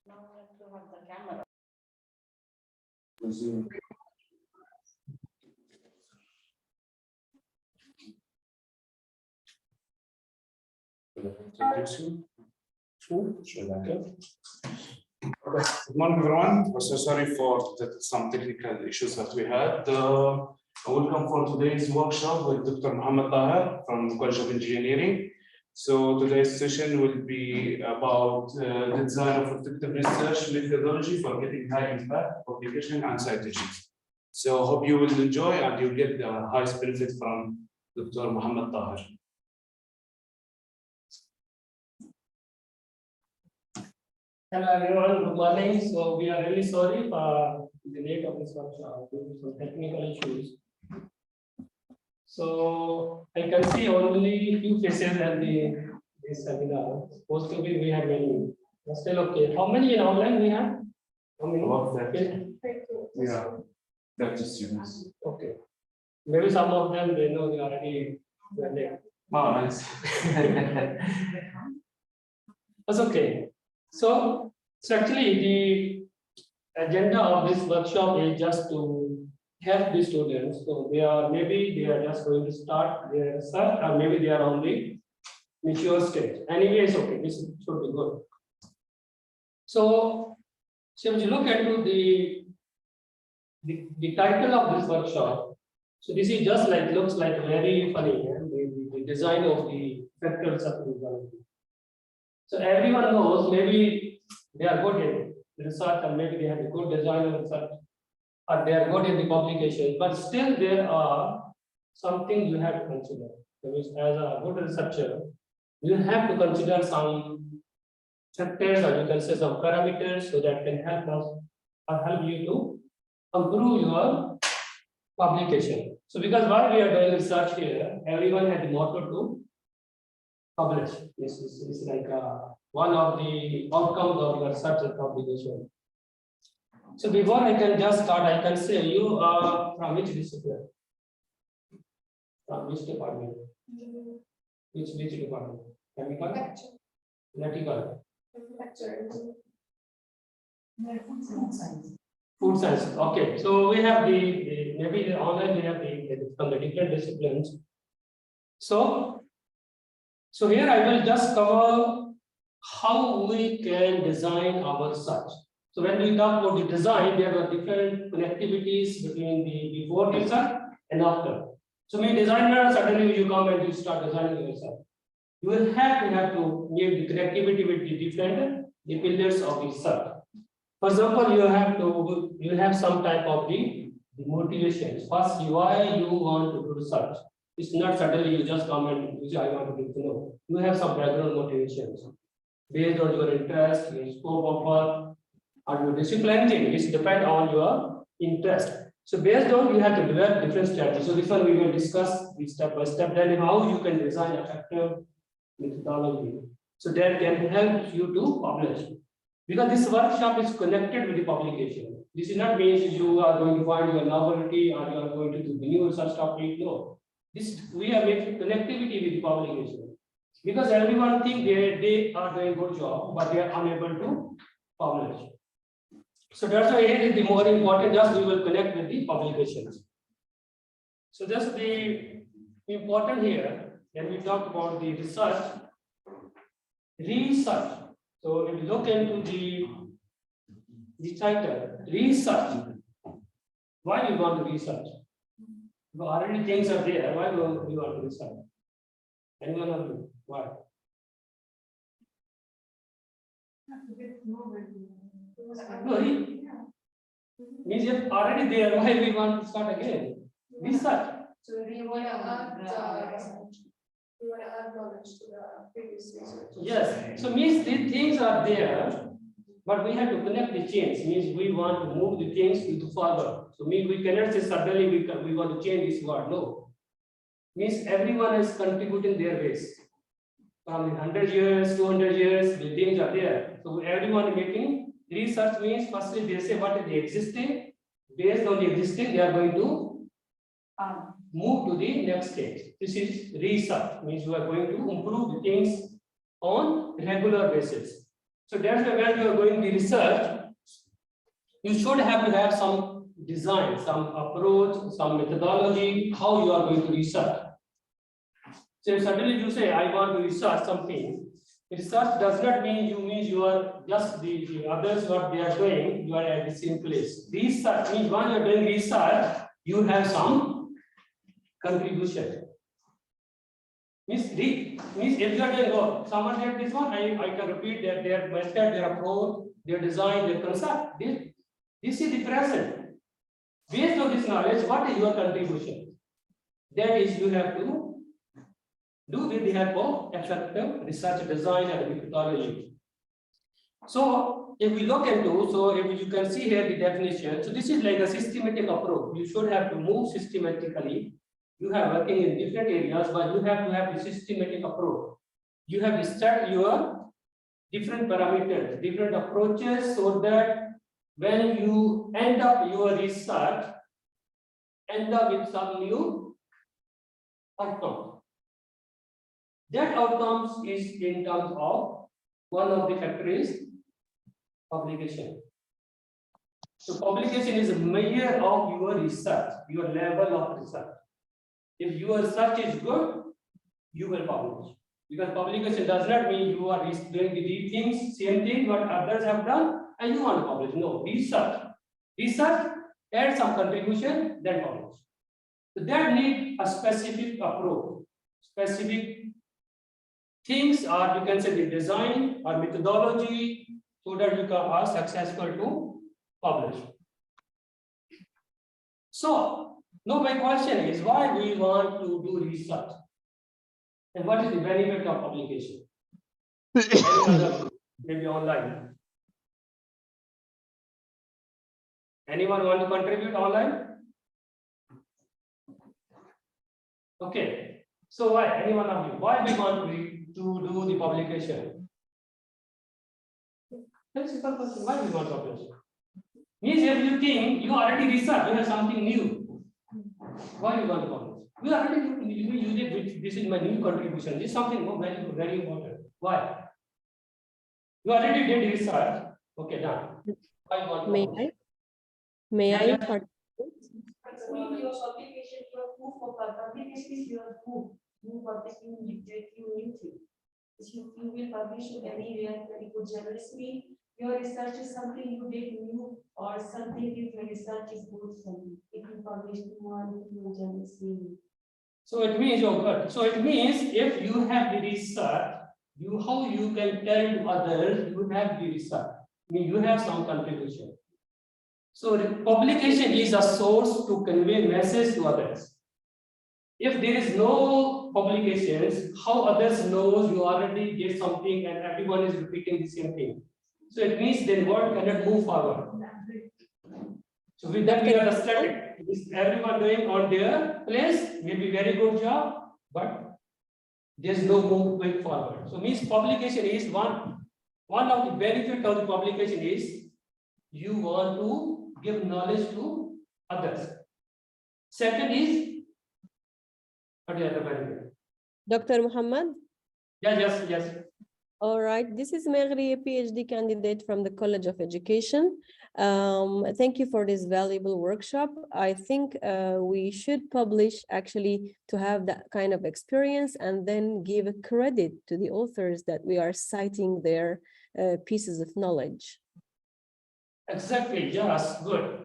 To have the camera. Good morning, everyone. We're so sorry for some technical issues that we had. Welcome for today's workshop with Dr. Mohammed Tahir from the College of Engineering. So today's session will be about the design of effective research methodology for getting high impact publication and citations. So hope you will enjoy and you'll get the highest benefit from Dr. Mohammed Tahir. Hello everyone, good morning. So we are really sorry for the late of this workshop due to some technical issues. So I can see only few faces at this seminar. Supposed to be we have many. But still okay. How many in online we have? How many? About 30. Yeah, 30 students. Okay. Maybe some of them they know they already were there. Oh, nice. That's okay. So actually the agenda of this workshop is just to help the students. So they are just going to start their research, or maybe they are on the mature stage. Anyway, it's okay. This should be good. So if you look into the title of this workshop, so this is just like looks like very funny. Yeah? The design of the factors of the. So everyone knows maybe they are good in research and maybe they have a good design of research or they are good in the publication, but still there are something you have to consider. That means as a good researcher, you have to consider some factors or you can say some parameters so that can help us or help you to improve your publication. So because while we are doing research here, everyone had the motto to publish. This is like one of the outcomes of your research and publication. So before I can just start, I can say you are from which discipline? From which department? Which department? Chemical? Electrical? Food science. Food science. Okay. So we have maybe the online we have from the different disciplines. So here I will just cover how we can design our research. So when we talk about the design, there are different connectivities between the before research and after. So when designer suddenly you come and you start designing your research, you will have to make the connectivity with the different pillars of research. For example, you have some type of the motivations. First, why you want to do research. It's not suddenly you just come and you say, I want to know. You have some background motivations based on your interest, your scope of work, or your discipline thing. It depends on your interest. So based on you have to develop different strategies. So this one we will discuss step by step. Then how you can design effective methodology. So that can help you to publish. Because this workshop is connected with the publication. This is not means you are going to find your novelty or you are going to do the new research topic. No. We are making connectivity with the publication because everyone think they are doing good job, but they are unable to publish. So that's why it is the more important. Just we will connect with the publications. So that's the important here. When we talk about the research. So if you look into the title, research. Why do you want to research? Because already things are there. Why do you want to research? Anyone of you? Why? No, means if already there, why we want to start again? Research. So we want to add knowledge to the previous research. Yes. So means the things are there, but we have to connect the chains. Means we want to move the things into further. So means we cannot say suddenly we want to change this word. No. Means everyone is contributing their ways. From 100 years, 200 years, the things are there. So everyone making research means firstly they say what is the existing. Based on the existing, they are going to move to the next stage. This is research. Means you are going to improve the things on regular basis. So that's why when you are going to research, you should have to have some design, some approach, some methodology, how you are going to research. So suddenly you say, I want to research something. Research does not mean you are just the others what they are doing, you are at the same place. Research means when you are doing research, you have some contribution. Means if you are doing, oh, someone did this one, I can repeat that their method, their approach, their design, their concept. This is the present. Based on this knowledge, what is your contribution? That is, you have to do with the help of effective research design and methodology. So if we look into, so if you can see here the definition, so this is like a systematic approach. You should have to move systematically. You have working in different areas, but you have to have a systematic approach. You have to set your different parameters, different approaches, so that when you end up your research, end up with some new outcome. That outcomes is in terms of one of the factors is publication. So publication is a measure of your research, your level of research. If your research is good, you will publish. Because publication does not mean you are doing the things, same thing what others have done, and you want to publish. No, research, add some contribution, then publish. So that need a specific approach, specific things, or you can say the design or methodology, so that you are successful to publish. So now my question is, why we want to do research? And what is the benefit of publication? Maybe online. Anyone want to contribute online? Okay. So why? Anyone of you? Why we want to do the publication? That's a simple question. Why we want to publish? Means if you think you already research, you have something new. Why you want to publish? We already use it. This is my new contribution. This is something very, very important. Why? You already did research. Okay, done. Why you want to publish? May I? Your publication, your proof of publication is your proof. You publish new thing. You will publish in anywhere, very good journalist mean your research is something you did new, or something if your research is good something. If you publish one journalist mean. So it means So it means if you have the research, how you can tell to others you have the research. I mean, you have some contribution. So the publication is a source to convey message to others. If there is no publications, how others knows you already did something and everyone is repeating the same thing. So it means the world cannot move forward. So with that we are static. Is everyone doing on their place, maybe very good job, but there's no movement forward. So means publication is one of the benefit of the publication is you want to give knowledge to others. Second is what is the benefit? Dr. Muhammad? Yes. All right, this is Maghri, a PhD candidate from the College of Education. Thank you for this valuable workshop. I think we should publish actually to have that kind of experience and then give a credit to the authors that we are citing their pieces of knowledge. Exactly, yes, good.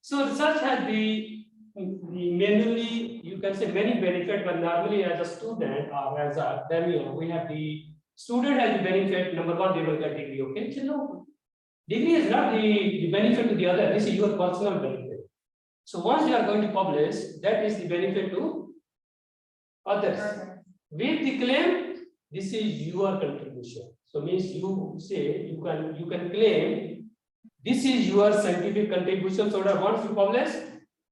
So research has the mainly, you can say many benefits, but normally as a student or as a academia, we have the student has the benefit, number one, they will get degree, okay? So no, degree is not the benefit to the other, this is your personal benefit. So once you are going to publish, that is the benefit to others. With the claim, this is your contribution. So means you say, you can claim, this is your scientific contribution, so that once you publish,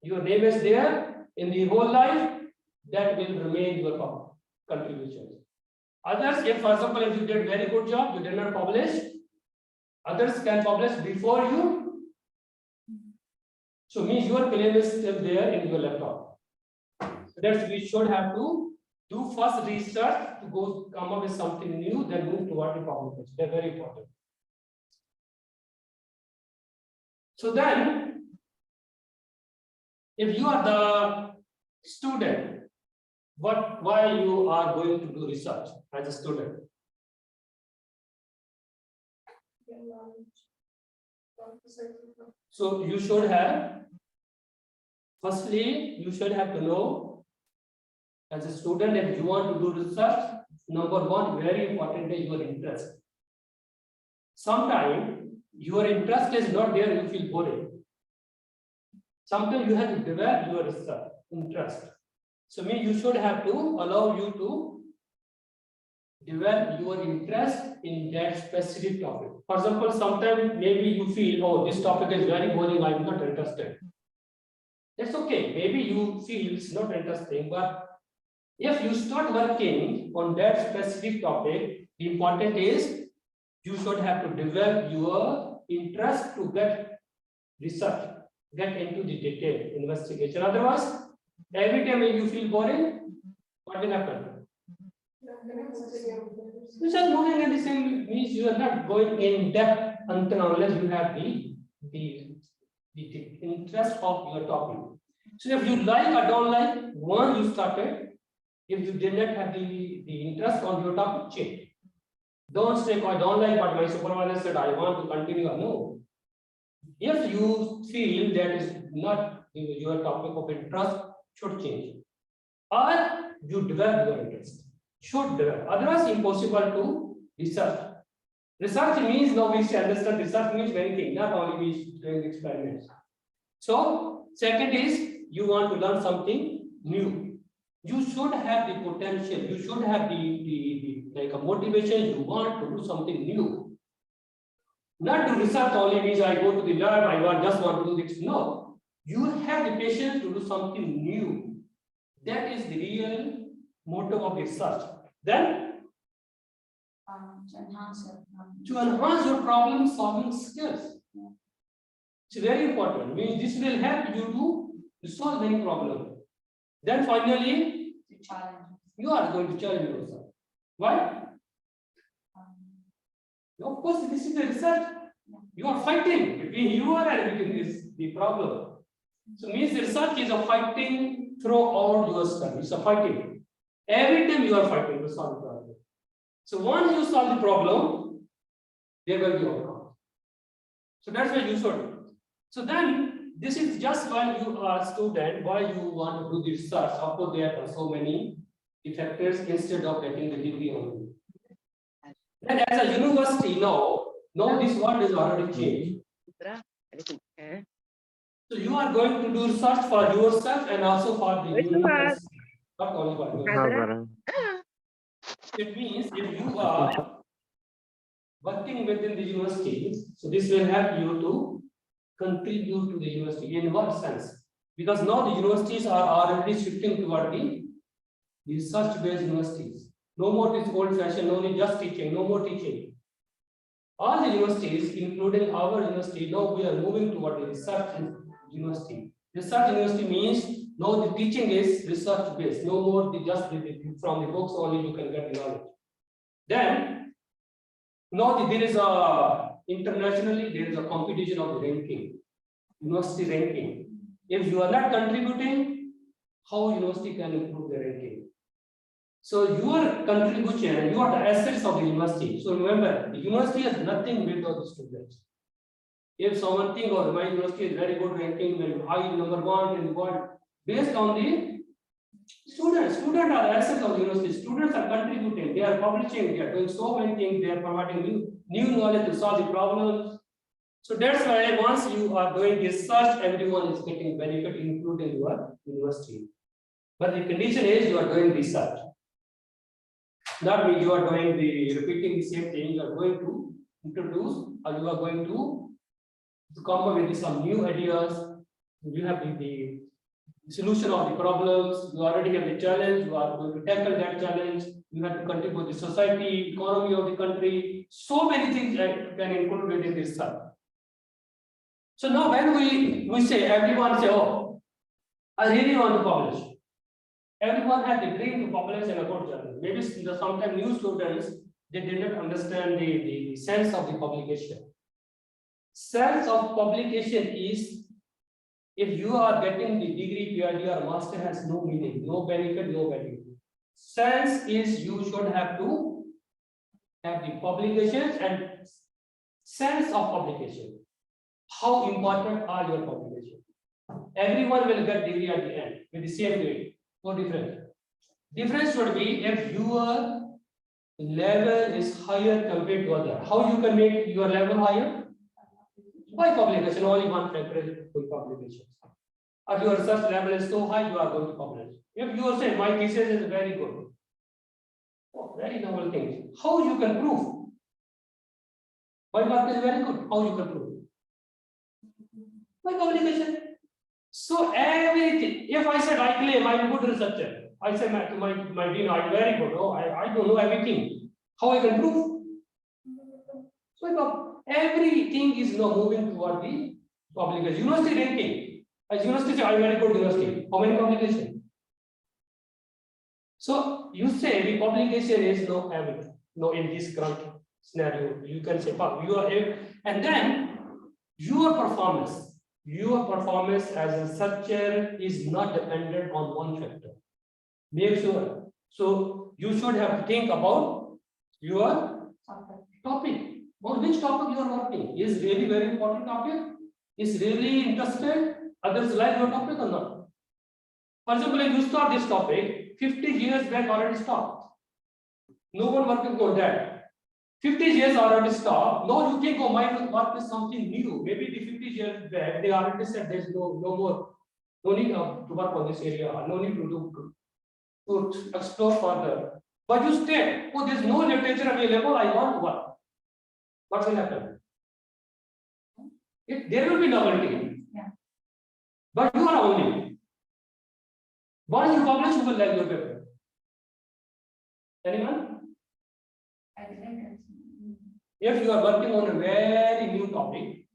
your name is there in the whole life, that will remain your contribution. Others, if for example, if you did very good job, you did not publish, others can publish before you. So means your claim is still there in your laptop. So that's we should have to do first research to come up with something new, then move toward the publication. They're very important. So then, if you are the student, why you are going to do research as a student? So you should have, firstly, you should have to know as a student, if you want to do research, number one, very important is your interest. Sometimes your interest is not there, you feel bored. Sometimes you have to develop your research interest. So you should have to allow you to develop your interest in that specific topic. For example, sometimes maybe you feel, oh, this topic is very boring, I'm not interested. That's okay. Maybe you feel it's not interesting, but if you start working on that specific topic, the important is you should have to develop your interest to get research, get into the detailed investigation. Otherwise, every time you feel boring, what will happen? You are moving in the same means you are not going in depth until unless you have the interest of your topic. So if you like or don't like, one you started. If you did not have the interest on your topic, change. Don't say, I don't like what my supervisor said, I want to continue. No. If you feel that is not your topic of interest, should change. Or you develop your interest. Should develop. Otherwise, impossible to research. Research means, now we should understand, research means many things, not only means doing experiments. So, second is, you want to learn something new. You should have the potential, you should have the like a motivation, you want to do something new. Not to research only means I go to the lab, I just want to do this. No, you have the patience to do something new. That is the real motto of research. Then, to enhance your problem solving skills. It's very important. Means this will help you to solve any problem. Then finally, you are going to challenge yourself. Why? Of course, this is the research. You are fighting between you and between the problem. So means the research is a fighting throughout your study. It's a fighting. Every time you are fighting to solve the problem. So once you solve the problem, there will be outcome. So that's why you should. So then this is just why you are a student, why you want to do the research. Of course, there are so many factors instead of getting the degree only. And as a university, now this word is already changed. So you are going to do research for yourself and also for the university, not only for yourself. It means if you are working within the university, so this will help you to contribute to the university. In what sense? Because now the universities are already shifting toward the research-based universities. No more this old-fashioned, only just teaching, no more teaching. All the universities, including our university, now we are moving toward the research university. Research university means now the teaching is research-based, no more just from the books only you can get the knowledge. Then, now there is internationally, there is a competition of the ranking, university ranking. If you are not contributing, how university can improve the ranking? So your contribution, you are the assets of the university. So remember, the university has nothing without the students. If someone thinks, oh, my university is very good ranking, I number one in the world, based on the students. Students are the assets of the university. Students are contributing, they are publishing, they are doing so many things, they are providing new knowledge to solve the problems. So that's why once you are doing research, everyone is getting benefit, including your university. But the condition is you are doing research. That means you are doing repeating the same thing, you are going to introduce or you are going to come up with some new ideas. You have the solution of the problems, you already have the challenge, you are going to tackle that challenge, you have to contribute to the society, economy of the country, so many things that can include within this research. So now when we say, everyone say, oh, I really want to publish. Everyone has the dream to publish in a good journal. Maybe sometimes new students, they did not understand the sense of the publication. sense of publication is, if you are getting the degree, PhD or master has no meaning, no benefit, no value. Sense is you should have to have the publications and sense of publication. How important are your publications? Everyone will get degree at the end with the same grade. No difference. Difference would be if your level is higher compared to other. How you can make your level higher? By publication. Only one factor is good publication. If your research level is so high, you are going to publish. If you are saying my thesis is very good, very novel things. How you can prove? My work is very good. How you can prove? By publication. So everything. If I said I claim I'm a good researcher, I say to my dean, I'm very good. Oh, I don't know everything. How I can prove? So everything is now moving toward the publication. University ranking. As university say, I'm very good university. How many publications? So you say the publication is no everything. No, in this current scenario, you can say, you are, and then your performance as a researcher is not dependent on one factor. Make sure. So you should have to think about your topic. On which topic you are working is really very important topic. Is really interested. Others like your topic or not. For example, if you start this topic, 50 years back already stopped. No one working on that. 50 years already stopped. Now you think, oh, my work is something new. Maybe the 50 years back, they already said there's no more, no need to work on this area, no need to explore further. But you stay, oh, there's no literature available, I want to work. What will happen? There will be novelty. Yeah. But you are only. Once you publish, you will like your paper. Anyone? I think If you are working on a very new topic,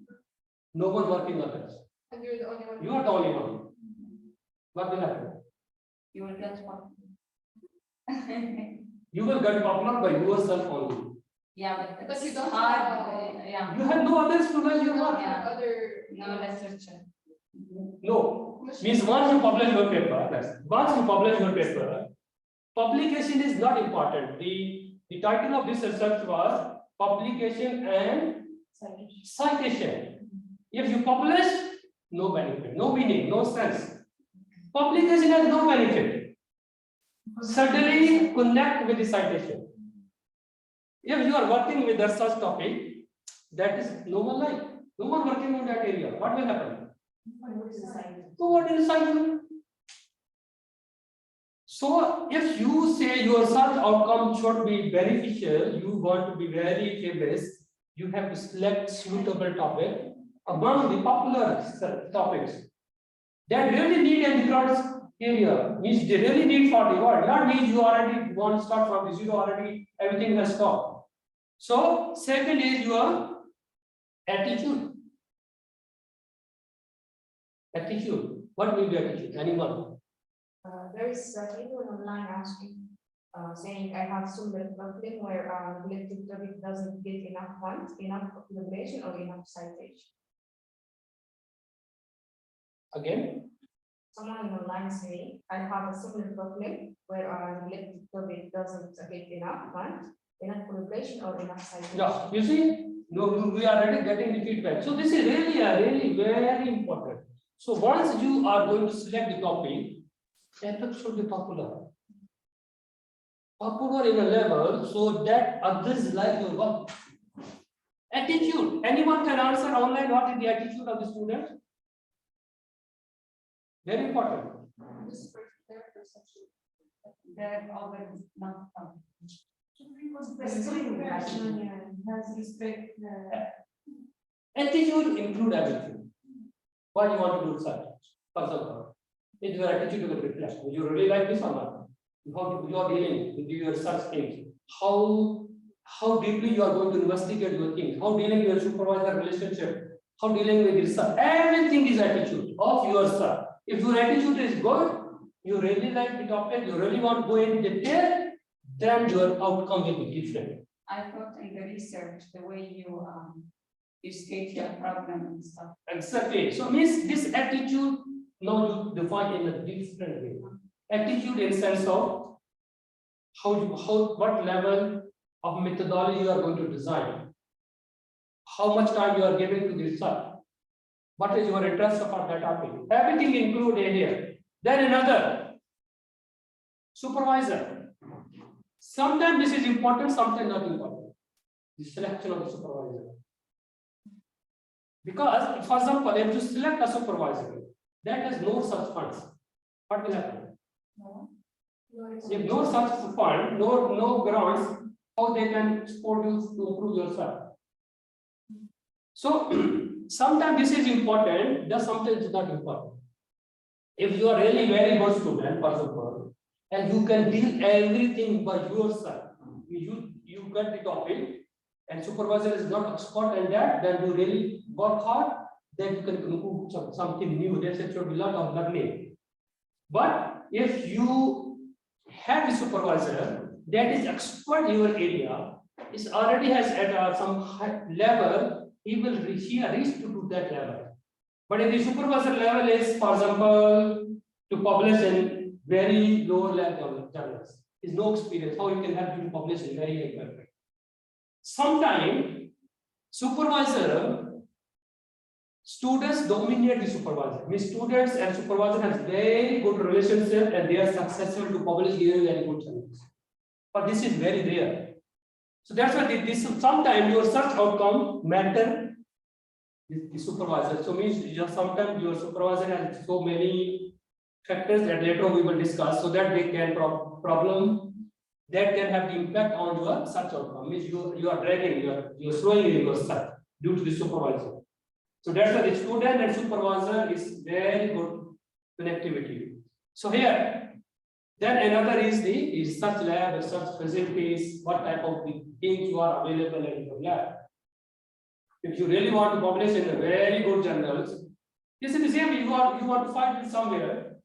no one working on this. and you're the only one. You are the only one. What will happen? You will get one. You will get popular by yourself only. Yeah, but you it's don't hard. have, Yeah. You have no others to learn your work. Yeah. other. No researcher. No. Means once you publish your paper, publication is not important. The title of this research was publication and citation. If you publish, no benefit, no meaning, no sense. Publication has no benefit. Suddenly connect with the citation. If you are working with a research topic, that is no one like, no one working in that area, what will happen? So what is citation? So if you say your research outcome should be beneficial, you want to be very famous, you have to select suitable topic among the popular topics that really need a different area, means they really need for the world, not means you already want to start from the zero, already everything has stopped. So second is your attitude. Attitude. What will be attitude? Anyone? There is people online asking, saying I have similar problem where collective topic doesn't get enough funds, enough population, or enough citation. Again? Someone online saying I have a similar problem where collective topic doesn't get enough funds, enough population, or enough citation. Yeah, you see, no, we are already getting the feedback. So this is really very important. So once you are going to select the topic, topic should be popular. Popular in a level so that others like your work. Attitude. Anyone can answer online what is the attitude of the student? Very important. That already not Attitude include everything. Why you want to do research? For example, if your attitude will reflect, you really like this or not? How you are dealing with your research things, how deeply you are going to investigate your things, how dealing with your supervisor relationship, how dealing with research, everything is attitude of yourself. If your attitude is good, you really like the topic, you really want to go in detail, then your outcome will be different. I thought in the research, the way you you state your problem and stuff. Exactly. So means this attitude now you define in a different way. Attitude in sense of what level of methodology you are going to design, how much time you are giving to this research, what is your interest about that topic. Everything included here. Then another supervisor. Sometimes this is important, sometimes not important. The selection of the supervisor. Because, for example, if you select a supervisor that has no such funds, what will happen? If no such fund, no grants, how they can support you to improve yourself? So sometimes this is important, just sometimes it's not important. If you are really very good student, for example, and you can deal everything by yourself, you get the topic, and supervisor is not expert in that, then you really work hard, then you can improve something new. There should be a lot of learning. But if you have a supervisor that is expert in your area, is already has at some high level, he will reach to do that level. But if the supervisor level is, for example, to publish in very low level journals, is no experience, how you can help you to publish in very high level. Sometimes supervisor, students dominate the supervisor. Means students and supervisor has very good relationship and they are successful to publish very good journals. But this is very rare. So that's why this sometimes your search outcome matter with the supervisor. So means sometimes your supervisor has so many factors that later we will discuss, so that they can problem that can have the impact on your search outcome. Means you are dragging, you are slowing your search due to the supervisor. So that's why the student and supervisor is very good connectivity. So here, then another is the research lab, research facilities, what type of things you are available in your lab. If you really want to publish in a very good journals, this is the same. You want to fight with somewhere.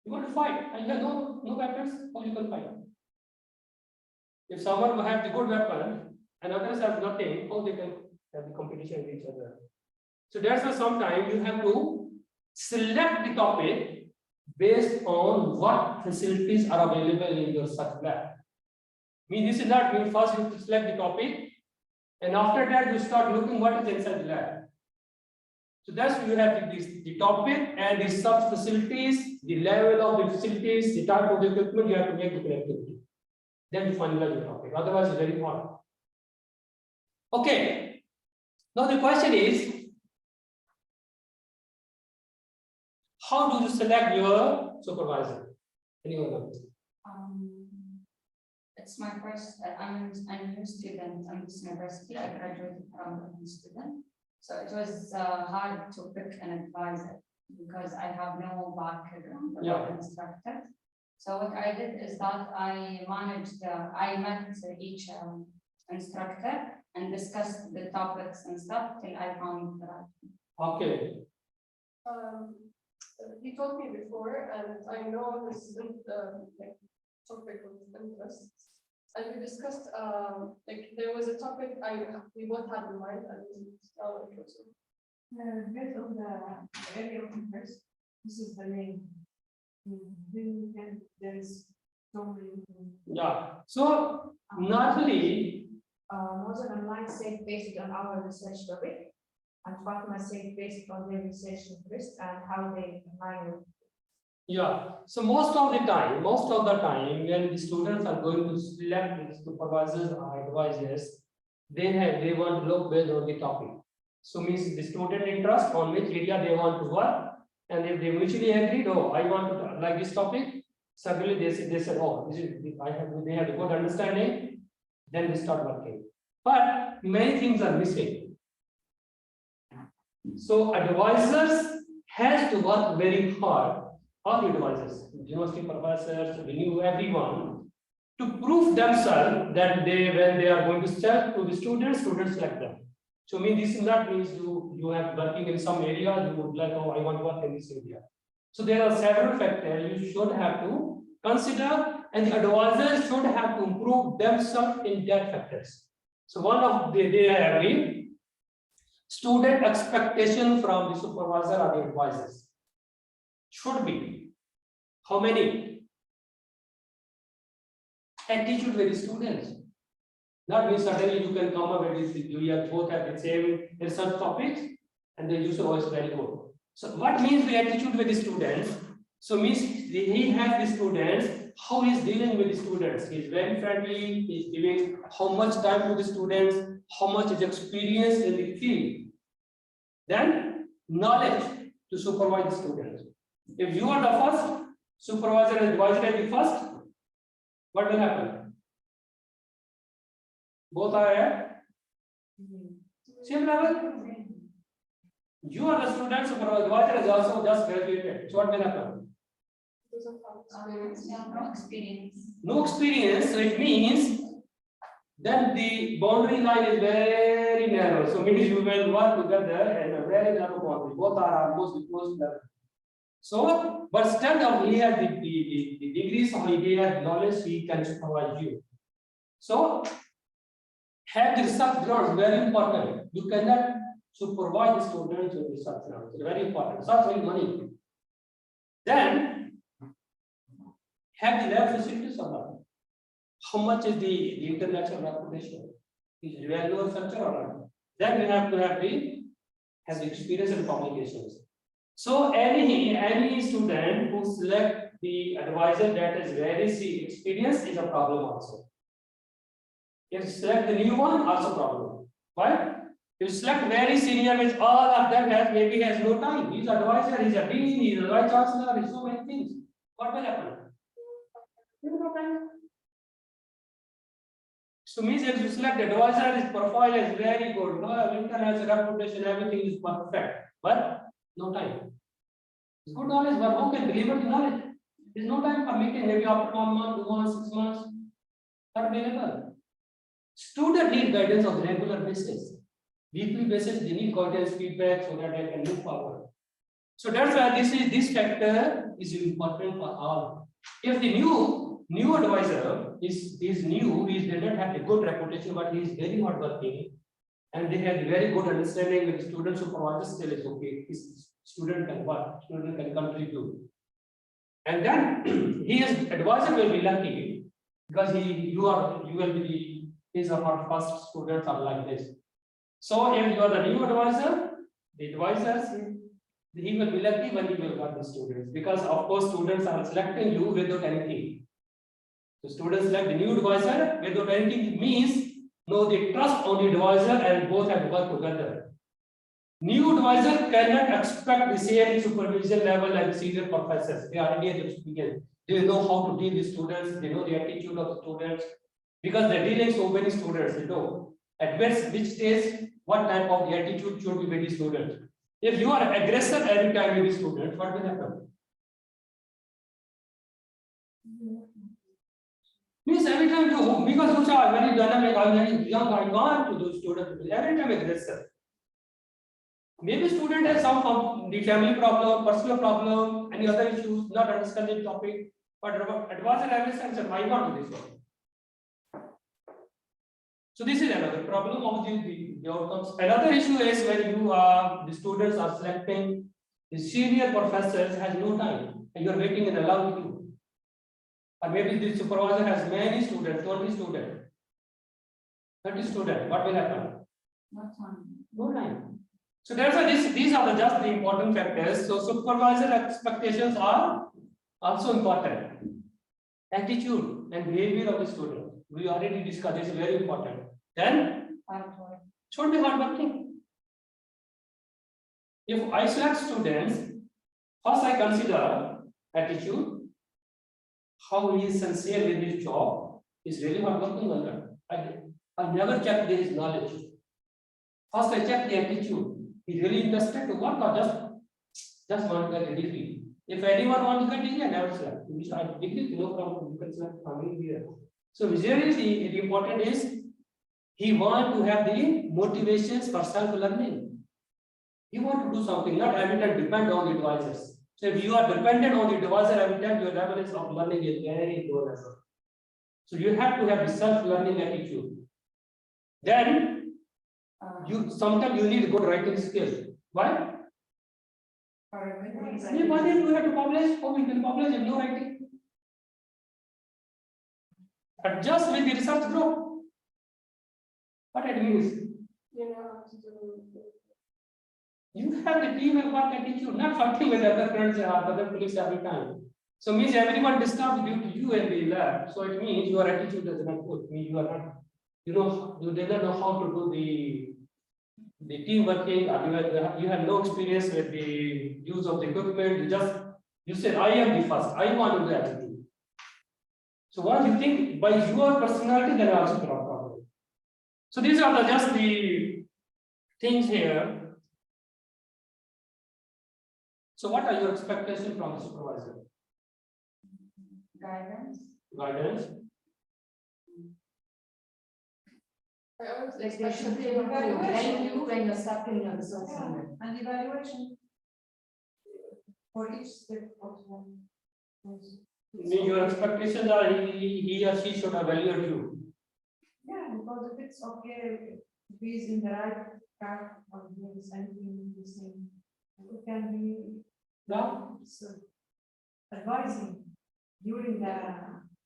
You want to fight, and you have no weapons, how you can fight? If someone will have the good weapon and others have nothing, how they can have the competition with each other? So that's why sometimes you have to select the topic based on what facilities are available in your such lab. This is not mean first you have to select the topic, and after that you start looking what is inside the lab. So that's you have the topic and the sub facilities, the level of the facilities, the type of the equipment, you have to make the connectivity. Then you finalize the topic. Otherwise, it's very hard. Okay. Now the question is, how do you select your supervisor? Anyone else? It's my first. I'm a new student at this university. I graduated from a new student, so it was hard to pick an advisor because I have no background about instructor. So what I did is that I met each instructor and discussed the topics and stuff till I found the right. Okay. He told me before, and I know this isn't like topic of interest. And we discussed like there was a topic we both had in mind, and now it was based on the area of interest. This is the name. There's so many. Yeah. So normally, was an online safe based on our research topic, and Fatma safe based on their research interest and how they align with. yeah. So most of the time, when the students are going to select the supervisors or advisors, they want to look based on the topic. So means the student interest on which area they want to work, and if they mutually agreed, oh, I want to like this topic, suddenly they said, oh, they have a good understanding, then they start working. But many things are missing. So advisors has to work very hard. All the advisors, university professors, everyone, to prove themselves that when they are going to sell to the students select them. So this is not means you have working in some area, you would like, oh, I want to work in this area. So there are several factors you should have to consider, and the advisors should have to improve themselves in that factors. So one of they agree. Student expectation from the supervisor or the advisors should be how many? Attitude with the students. Not means suddenly you can come up with this, you have both have the same research topics and the user voice very good. So what means the attitude with the students? So means he has the students, how he is dealing with the students. He is very friendly, he is giving how much time to the students, how much is experience in the field. Then knowledge to supervise the students. If you are the first, supervisor and advisor are the first, what will happen? Both are at same level. You are the student, supervisor, advisor is also just graduated. So what will happen? No experience. No experience, so it means then the boundary line is very narrow. So means you will work together in a very narrow boundary. Both are almost close together. So, but still he has the degrees, or he has knowledge, he can supervise you. So, have the research grounds very important. You cannot supervise the students with research grounds. It's very important. Research means money. Then, have the lab facilities or not? How much is the international reputation? Is it well known structure or not? Then we have to have the experience in communications. So any student who select the advisor that is very experienced is a problem also. If you select the new one, also problem. Why? If you select very senior, which all of them maybe has no time. He's advisor, he's a dean, he's a vice chancellor, he's so many things. What will happen? No time. So means if you select the advisor, his profile is very good. Winter has a reputation, everything is perfect. But no time. It's good knowledge, but who can deliver the knowledge? There's no time for meeting, maybe after 1 month, 2 months, 6 months. Not available. Student need guidance on a regular basis. Weekly basis, they need guidance, feedback so that they can move forward. So that's why this factor is important for all. If the new advisor is new, he did not have a good reputation, but he is very hardworking, and they have very good understanding with student supervisor, still is okay. His student can work, student can contribute. And then his advisor will be lucky because you will be his or her first students are like this. So if you are the new advisor, the advisors, he will be lucky when he will work with students, because of course students are selecting you without anything. So students select the new advisor without anything, means no, they trust on the advisor and both have to work together. New advisor cannot expect the same supervision level as senior professors. They already have experience. They know how to deal with students, they know the attitude of the students, because they're dealing so many students, they know at which stage, what type of the attitude should be with the student. If you are aggressive every time with the student, what will happen? Means every time you, because you are very dynamic, I'm very young, I want to do students, every time aggressive. Maybe student has some from the family problem, personal problem, any other issues, not understanding the topic, but advisor understands and I want to do this one. So this is another problem of the outcomes. Another issue is when you are the students are selecting the senior professors has no time and you are waiting in a long queue. Or maybe the supervisor has many students, 20 students, 30 students. What will happen? No time. So that's why these are just the important factors. So supervisor expectations are also important. Attitude and behavior of the student. We already discussed this, very important. Then should be hardworking. If I select students, first I consider attitude, how he is sincere with his job, is really hardworking or not. I never check his knowledge. First I check the attitude. He really interested to work or just want to get a degree. If anyone wants to get a degree, I never select. I degree, no problem. You can select family here. So visually, the important is he wants to have the motivations for self-learning. He wants to do something, not every time depend on the advisors. So if you are dependent on the advisor every time, your level of learning is very low as well. So you have to have the self-learning attitude. Then Sometimes you need good writing skills. Why? For Why did you have to publish? Oh, we can publish in no writing. Adjust with the research group. What it means? You have the teamwork attitude, not fighting with other friends or other colleagues every time. So means everyone disturbs due to you in the lab. So it means your attitude is not good. Means you are not, you did not know how to do the team working, or you have no experience with the use of the equipment. You said I am the first. I want to do everything. So once you think by your personality, then also there are problems. So these are just the things here. So what are your expectations from the supervisor? guidance. Guidance. Like they should be able to help you when you're stuck in your research assignment. And evaluation. For each step of one. Your expectations are he or she should evaluate you. Yeah, because if it's okay, if he's in the right path of doing something, the same, it can be No? advising during the,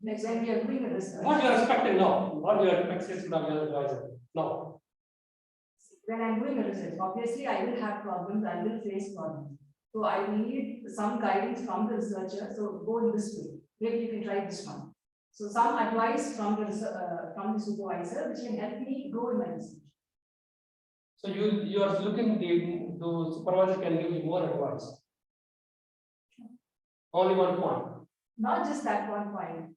like when we are doing a research. What you are expecting? No. What you are expecting from your advisor? No. When I'm doing a research, obviously I will have problems, I will face problems. So I need some guidance from the researcher, so go in this way, maybe you can try this one. So some advice from the supervisor, which can help me grow in my research. So you are looking the supervisor can give you more advice. Only one point. Not just that one point.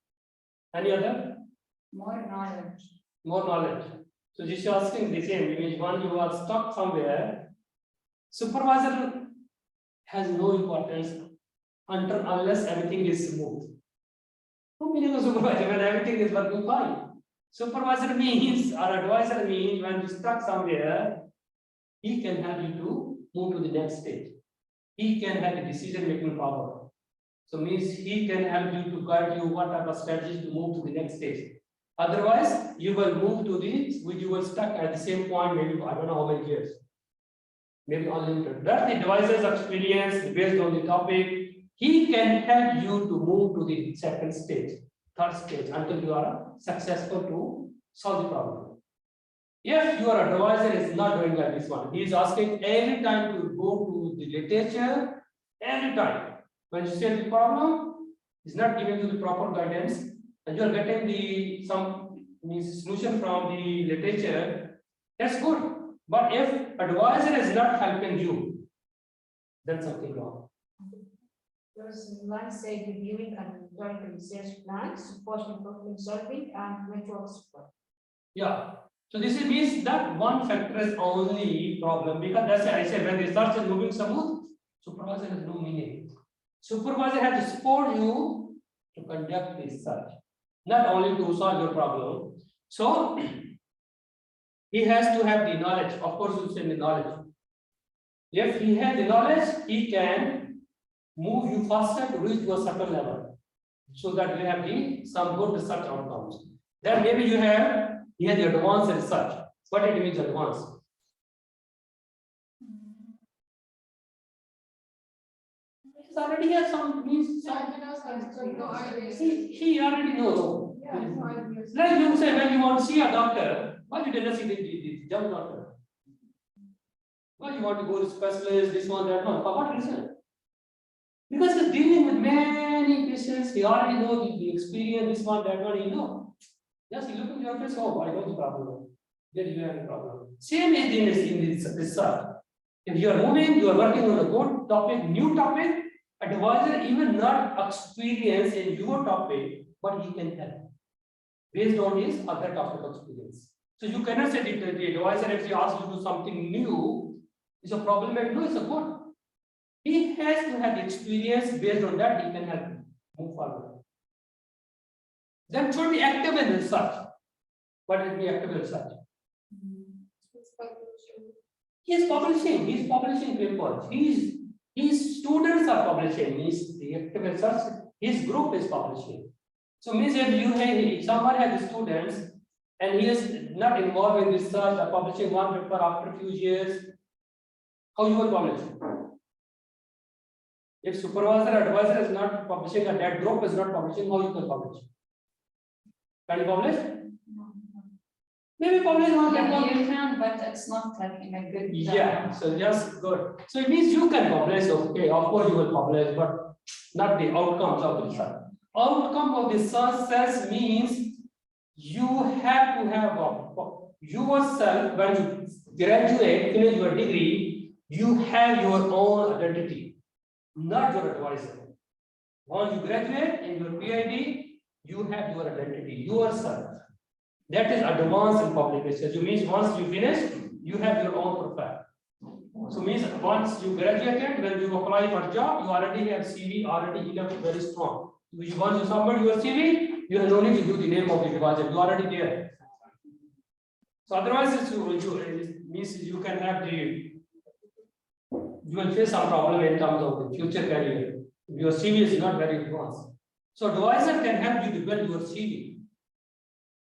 Any other? More knowledge. More knowledge. So just asking the same, means when you are stuck somewhere, supervisor has no importance unless everything is smooth. No meaning of supervisor when everything is working fine. Supervisor means or advisor means when you stuck somewhere, he can help you to move to the next stage. He can have the decision making power. So means he can help you to guide you what type of strategies to move to the next stage. Otherwise, you will move to you will stuck at the same point, maybe I don't know how many years. Maybe unlimited. That's the advisor's experience based on the topic. He can help you to move to the second stage, third stage until you are successful to solve the problem. If your advisor is not doing like this one, he is asking every time to go to the literature, every time. When you say the problem, is not giving you the proper guidance, and you are getting some solution from the literature, that's good. But if advisor is not helping you, then something wrong. There's one say reviewing and monitoring the research plan, supporting problem solving and network support. Yeah. So this means that one factor is only problem, because that's why I said when the research is moving smooth, supervisor has no meaning. Supervisor has to support you to conduct research, not only to solve your problem. So he has to have the knowledge. Of course, you say the knowledge. If he has the knowledge, he can move you faster to reach to a certain level, so that you have some good research outcomes. Then maybe he has the advanced research. What it means advanced? He already has some means. He already knows. Like you say, when you want to see a doctor, why you didn't see the young doctor? Why you want to go to specialist, this one, that one? For what reason? Because he's dealing with many patients, he already knows the experience, this one, that one, he knows. Yes, he look at your face, oh, I know the problem. There you have a problem. Same is in this research. If you are moving, you are working on a good topic, new topic, advisor even not experienced in your topic, but he can help based on his other topic experience. So you cannot say the advisor, if he asks you to do something new, is a problem, no, it's a good. He has to have the experience, based on that he can help you move forward. Then should be active in research. What will be active in research? He is publishing papers. His students are publishing. He's the active research. His group is publishing. So means if someone has students and he is not involved in research or publishing one paper after a few years, how you will publish? If supervisor or advisor is not publishing and that group is not publishing, how you can publish? Can you publish? Maybe publish one paper. Yeah, you can, but it's not like in a good. Yeah, so just good. So it means you can publish, okay, of course you will publish, but not the outcomes of the research. Outcome of the research means you have to have yourself, when you graduate, finish your degree, you have your own identity, not your advisor. Once you graduate in your PhD, you have your identity, yourself. That is advanced in publication. So means once you finish, you have your own profile. So means once you graduated, when you apply for a job, you already have CV already enough, very strong. Once you submit your CV, you have no need to do the name of the advisor. You already there. So otherwise, it means you can have you will face some problem in terms of the future career. Your CV is not very advanced. So advisor can help you to build your CV.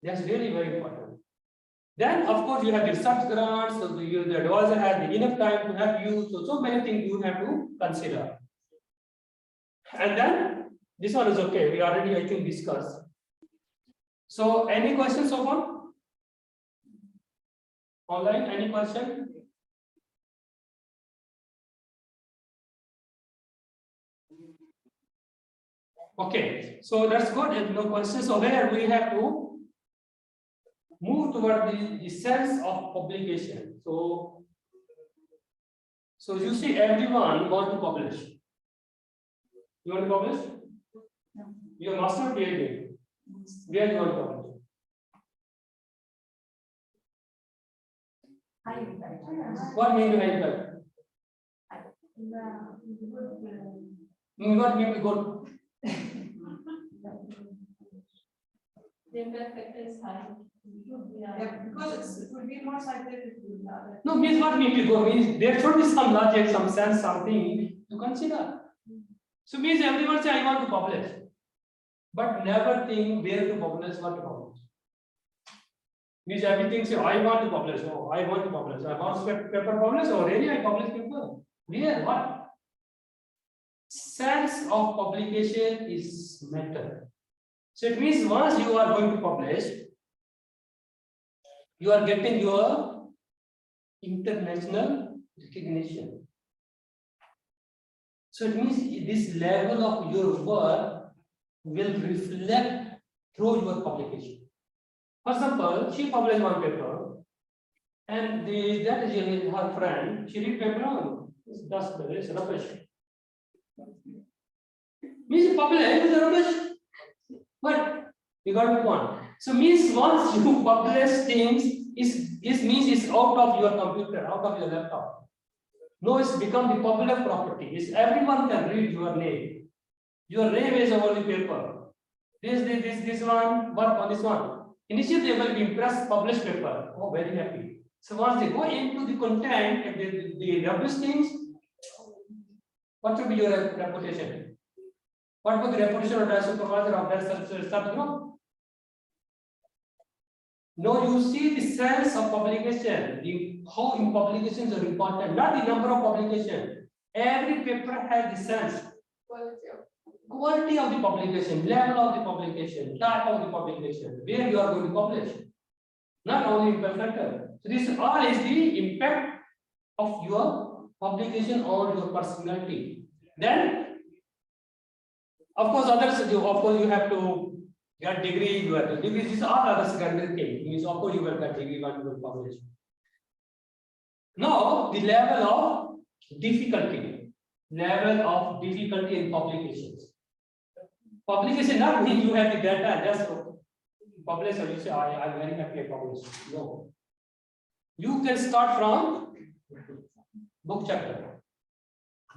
That's really very important. Then, of course, you have the research grants, so the advisor has enough time to help you. So many things you have to consider. And then, this one is okay. We already, I think, discussed. So, any questions so far? Online, any question? Okay, so that's good. If no questions, so here we have to move toward the sense of publication. So you see, everyone want to publish. You want to publish? No. Your master PhD. Where you want to publish? What mean to high impact? What mean to good? The impact factor is high. Yeah, because it will be more scientific. No, means what mean to go? Means there should be some logic, some sense, something to consider. So means everyone say I want to publish, but never think where to publish, what to publish. Means everything say I want to publish. Oh, I want to publish. I want paper publish. Oh, really? I publish paper. Where? What? Sense of publication is matter. So it means once you are going to publish, you are getting your international recognition. So it means this level of your work will reflect through your publication. For example, she published one paper, and that is her friend. She read paper on it's rubbish. Means publish is rubbish. But you got the point. So means once you publish things, it means it's out of your computer, out of your laptop. No, it's become the popular property. It's everyone can read your name. Your name is over the paper. This one, work on this one. Initially, they will be impressed, publish paper. Oh, very happy. So once they go into the content, if they rubbish things, what should be your reputation? What was the reputation of the supervisor of that subgroup? No, you see the sense of publication, how in publications are important, not the number of publications. Every paper has the sense. Quality of the publication, level of the publication, type of the publication, where you are going to publish. Not only impact factor. So this all is the impact of your publication on your personality. Then, of course, others, of course, you have to get degree, you have to degree. These are all other secondary things. Means, of course, you will get degree when you will publish. Now, the level of difficulty. Level of difficulty in publications. Publication not mean you have the data just publish or you say I'm very happy I publish. No. You can start from book chapter.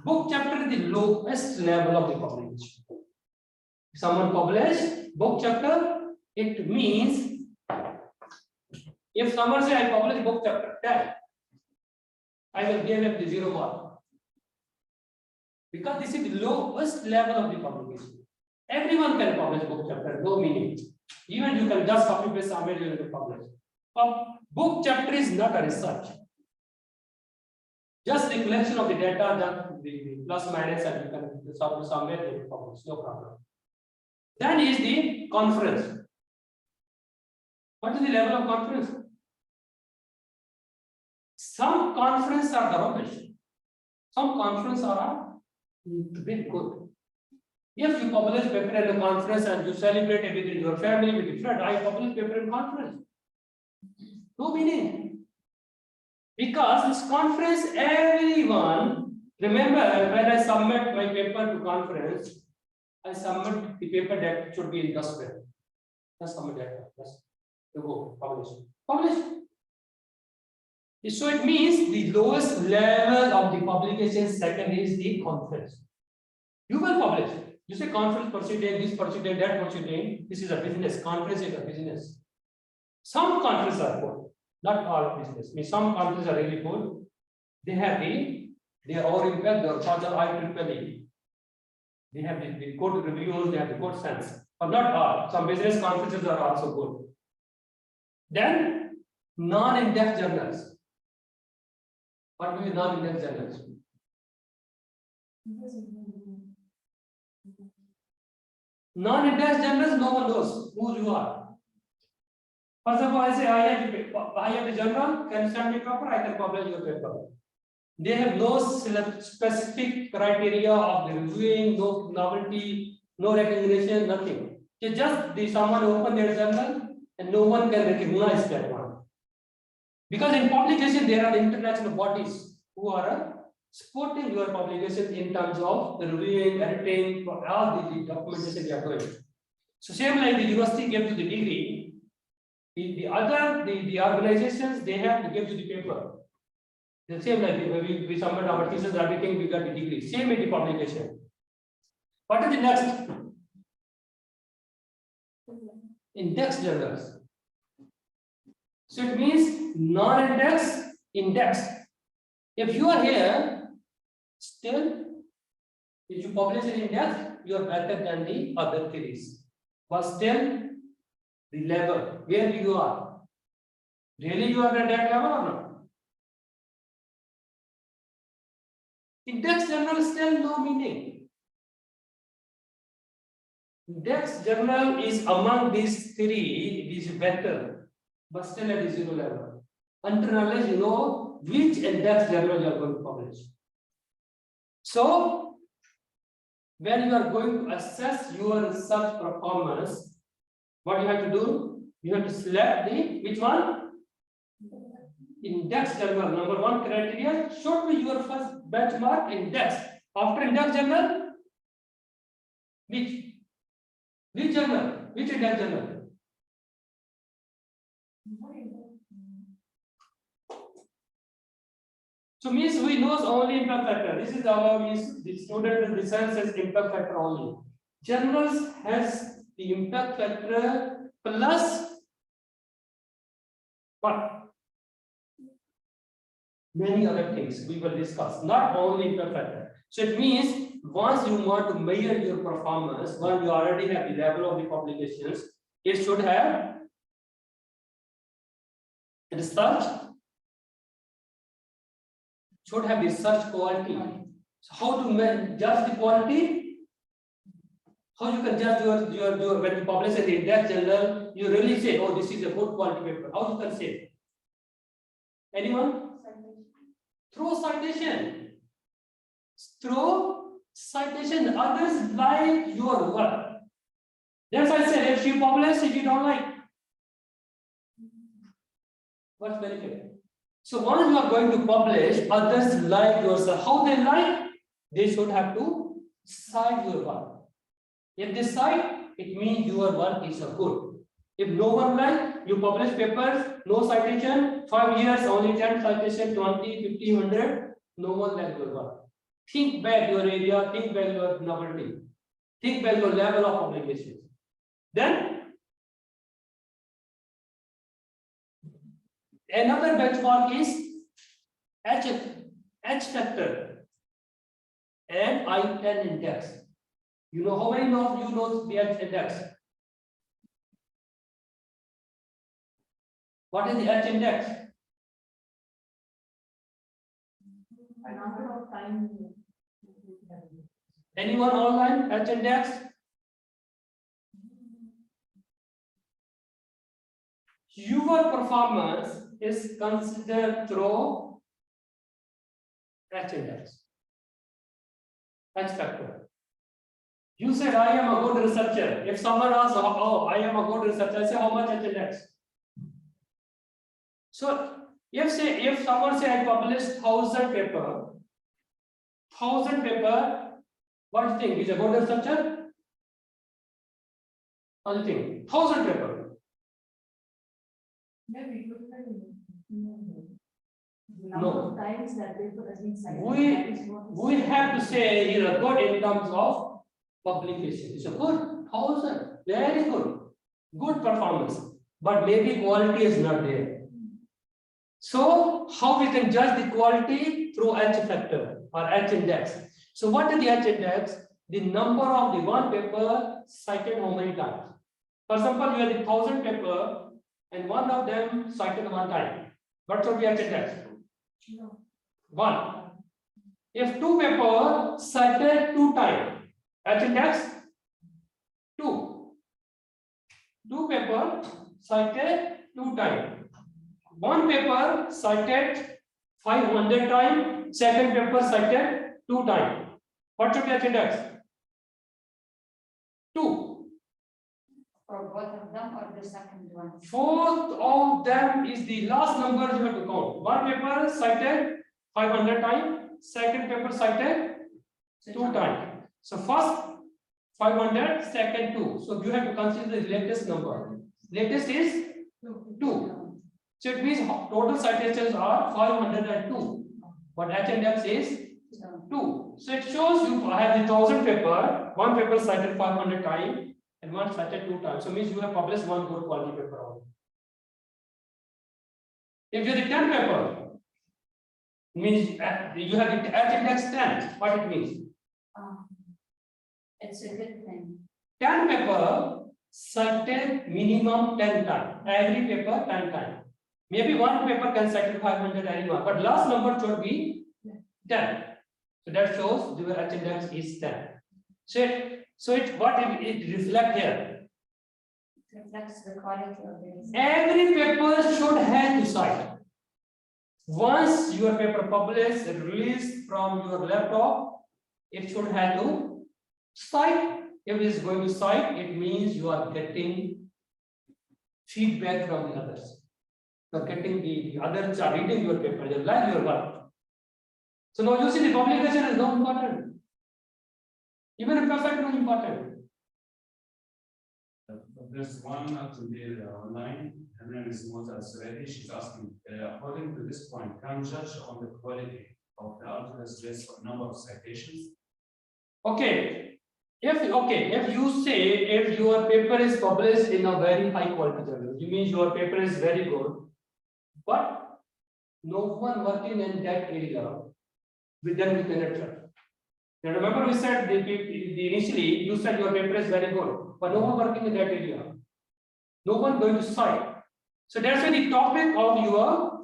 Book chapter is the lowest level of the publication. If someone publish book chapter, it means if someone say I publish book chapter 10, I will give him the 0 mark. Because this is the lowest level of the publication. Everyone can publish book chapter, no meaning. Even you can just copy paste summary and publish. A book chapter is not a research. Just the collection of the data, that the plus minus, and you can solve somewhere and publish, no problem. Then is the conference. What is the level of conference? Some conferences are the rubbish. Some conferences are very good. If you publish paper at a conference and you celebrate it within your family, with your friend, I publish paper in conference. No meaning. Because this conference, everyone, remember when I submit my paper to conference, I submit the paper that should be in Dustbin. Just submit that. Just to go publish. Publish. So it means the lowest level of the publication second is the conference. You will publish. You say conference proceeding, this proceeding, that proceeding. This is a business. Conference is a business. Some conferences are good, not all business. I mean, some conferences are really good. They have their own impact, their father IEEE. They have the good reviews, they have the good sense, but not all. Some business conferences are also good. Then non-index journals. What do you non-index journals? Non-index journals, no one knows who you are. First of all, I say I have a journal, can you send me paper? I can publish your paper. They have no specific criteria of the reviewing, no novelty, no recognition, nothing. It's just someone open their journal and no one can recognize that one. Because in publication, there are international bodies who are supporting your publication in terms of the reviewing, editing, for all the documentation they are doing. So same like the university gave you the degree, the organizations, they have to give you the paper. The same like we submit our thesis, everything, we got the degree. Same in the publication. What is the next? Index journals. So it means non-index, index. If you are here, still, if you publish an index, you are better than the other theories. But still, the level where you are, really you are at that level or not? Index journal still no meaning. Index journal is among these three, it is better, but still at the zero level. Until unless you know which index journal you are going to publish. So, when you are going to assess your research performance, what you have to do? You have to select the which one? Index journal. Number one criteria should be your first benchmark index. After index journal, which journal? Which index journal? So means we know only impact factor. This is our means the student research says impact factor only. Journals has the impact factor plus what? Many other things we will discuss, not only impact factor. So it means once you want to measure your performance, once you already have the level of the publications, it should have research, should have research quality. So how to judge the quality? How you can judge your when you publish an index journal, you really say, oh, this is a good quality paper. How you can say? Anyone? Through citation. Through citation. Others like your work. That's why I said if you publish, if you don't like, what's benefit? So once you are going to publish, others like yourself. How they like? They should have to cite your work. If they cite, it means your work is good. If no one like, you publish papers, no citation, 5 years, only 10 citation, 20, 50, 100, no one like your work. Think back your area, think back your novelty, think back your level of publications. Then, another benchmark is H factor and I-10 index. You know how many of you know the H index? What is the H index? A number of times. Anyone online? H index? Your performance is considered through H index, H factor. You said I am a good researcher. If someone asks, oh, I am a good researcher, I say how much H index? So if someone say I published 1,000 paper, what do you think? Is a good researcher? What do you think? 1,000 paper. Maybe good. No. Number of times that paper has been cited. We- that is what is- We have to say you are good in terms of publication. It's a good 1,000, very good, good performance, but maybe quality is not there. So how we can judge the quality through H factor or H index? So what is the H index? The number of the one paper cited how many times? For example, you have the 1,000 paper and one of them cited one time. What should be H index? No. 1. If two paper cited 2 times, H index 2. 2 paper cited 2 times. One paper cited 500 times, second paper cited 2 times. What should be H index? 2. For both of them or the second one? Both of them is the last number you have to count. One paper cited 500 times, second paper cited 2 times. So first 500, second 2. So you have to consider the latest number. Latest is 2. So it means total citations are 502. But H index is 2. So it shows you have the 1,000 paper, one paper cited 500 times and one cited 2 times. So means you have published one good quality paper only. If you have the 10 paper, means you have the H index 10. What it means? It's a good thing. 10 paper cited minimum 10 times. Every paper 10 times. Maybe one paper can cite 500 anyone, but last number should be 10. So that shows your H index is 10. So what it reflect here? It reflects the quality of the research. Every paper should have to cite. Once your paper published, released from your laptop, it should have to cite. If it is going to cite, it means you are getting feedback from the others. You are getting the others are reading your paper, they like your work. So now you see the publication is not important. Even a perfect not important. There's one today online. Her name is Mota Suredi. She's asking, according to this point, can judge on the quality of the articles based on number of citations? Okay. If you say if your paper is published in a very high quality journal, you mean your paper is very good, but no one working in that area, then we cannot judge. Now remember we said initially you said your paper is very good, but no one working in that area, no one going to cite. So that's why the topic of your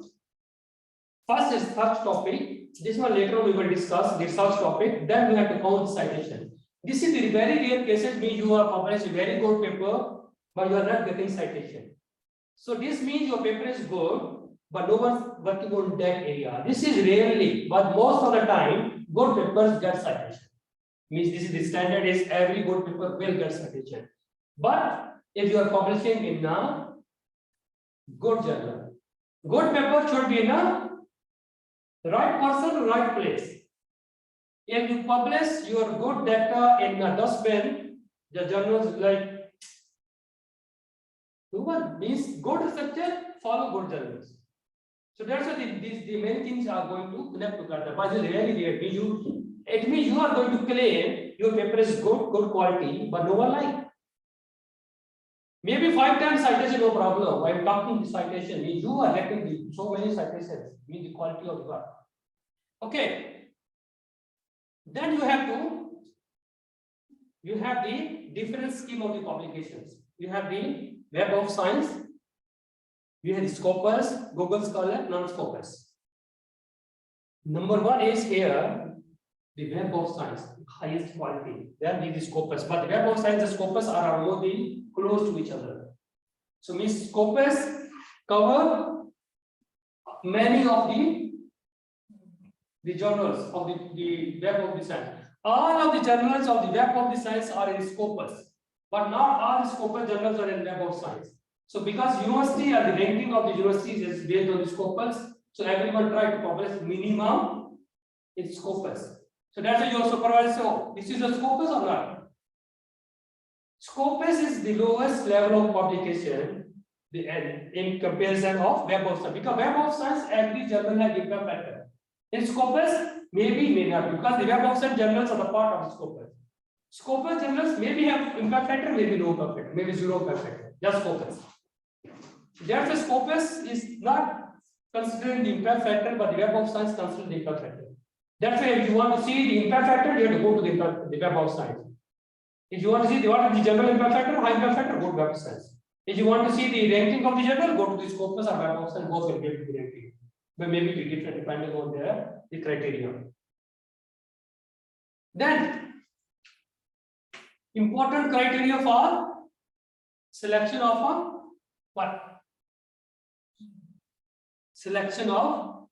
first is search topic. This one later on we will discuss the search topic. Then we have to count the citation. This is the very rare cases mean you are published a very good paper, but you are not getting citation. So this means your paper is good, but no one's working on that area. This is rarely, but most of the time, good papers get citation. Means this is the standard is every good paper will get citation. But if you are publishing in a good journal, good paper should be in a right person, right place. If you publish your good data in a dustbin, the journals like one means good researcher follow good journals. So that's why the many things are going to connect together. But it's really rare. It means you are going to claim your paper is good quality, but no one like. Maybe 5 times citation, no problem. I'm talking the citation. Means you are getting so many citations. Means the quality of the work. Okay. Then you have the different scheme of the publications. You have the Web of Science, We have Scopus, Google Scholar, non-Scopus. Number one is here, the Web of Science, highest quality. Then the Scopus, but the Web of Science and Scopus are more close to each other. So means Scopus cover many of the journals of the Web of the Science. All of the journals of the Web of the Science are in Scopus, but not all the Scopus journals are in Web of Science. So because university and the ranking of the universities is based on the Scopus, so everyone try to publish minimum in Scopus. So that's why your supervisor says, oh, this is a Scopus or not? Scopus is the lowest level of publication in comparison of Web of Science. Because Web of Science, every journal has impact factor. In Scopus, maybe, may not, because the Web of Science journals are the part of the Scopus. Scopus journals maybe have impact factor, maybe no impact factor, maybe zero impact factor, just Scopus. Therefore, Scopus is not considering the impact factor, but the Web of Science considers the impact factor. That's why if you want to see the impact factor, you have to go to the Web of Science. If you want to see what is the general impact factor, high impact factor, go to Web of Science. If you want to see the ranking of the journal, go to the Scopus or Web of Science, both will get the ranking. But maybe be different depending on the criteria. Then, important criteria for selection of a what? Selection of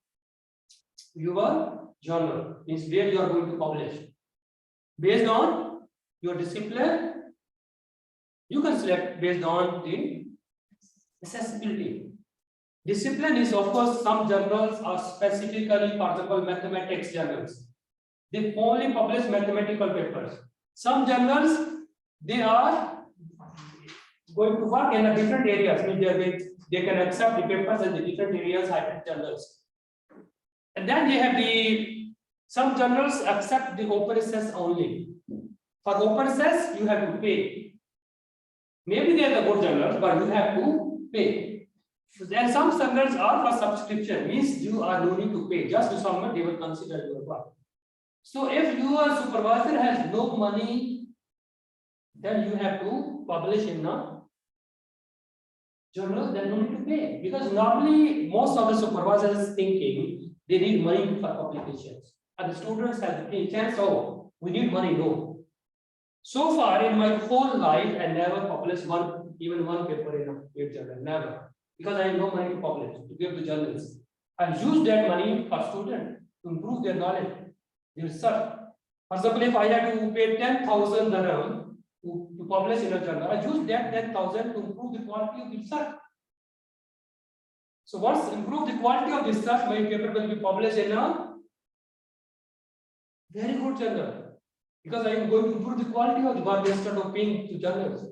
your journal means where you are going to publish. Based on your discipline, you can select based on the accessibility. Discipline is, of course, some journals are specifically, for example, mathematics journals. They only publish mathematical papers. Some journals, they are going to work in a different areas. I mean, they can accept the papers in the different areas, hybrid journals. And then they have some journals accept the open access only. For open access, you have to pay. Maybe they are the good journals, but you have to pay. Then some journals are for subscription, means you are no need to pay. Just to someone, they will consider your work. So if your supervisor has no money, then you have to publish in a journal, then no need to pay. Because normally most of the supervisors thinking they need money for publications. And the students have the chance, oh, we need money, no. So far in my whole life, I never published even one paper in a paid journal, never. Because I have no money to publish, to give to journalists. I use that money for students to improve their knowledge, their research. For example, if I had to pay 10,000 dirham to publish in a journal, I use that 10,000 to improve the quality of the research. So once improve the quality of the research, my paper will be published in a very good journal. Because I am going to improve the quality of the work instead of paying to journals.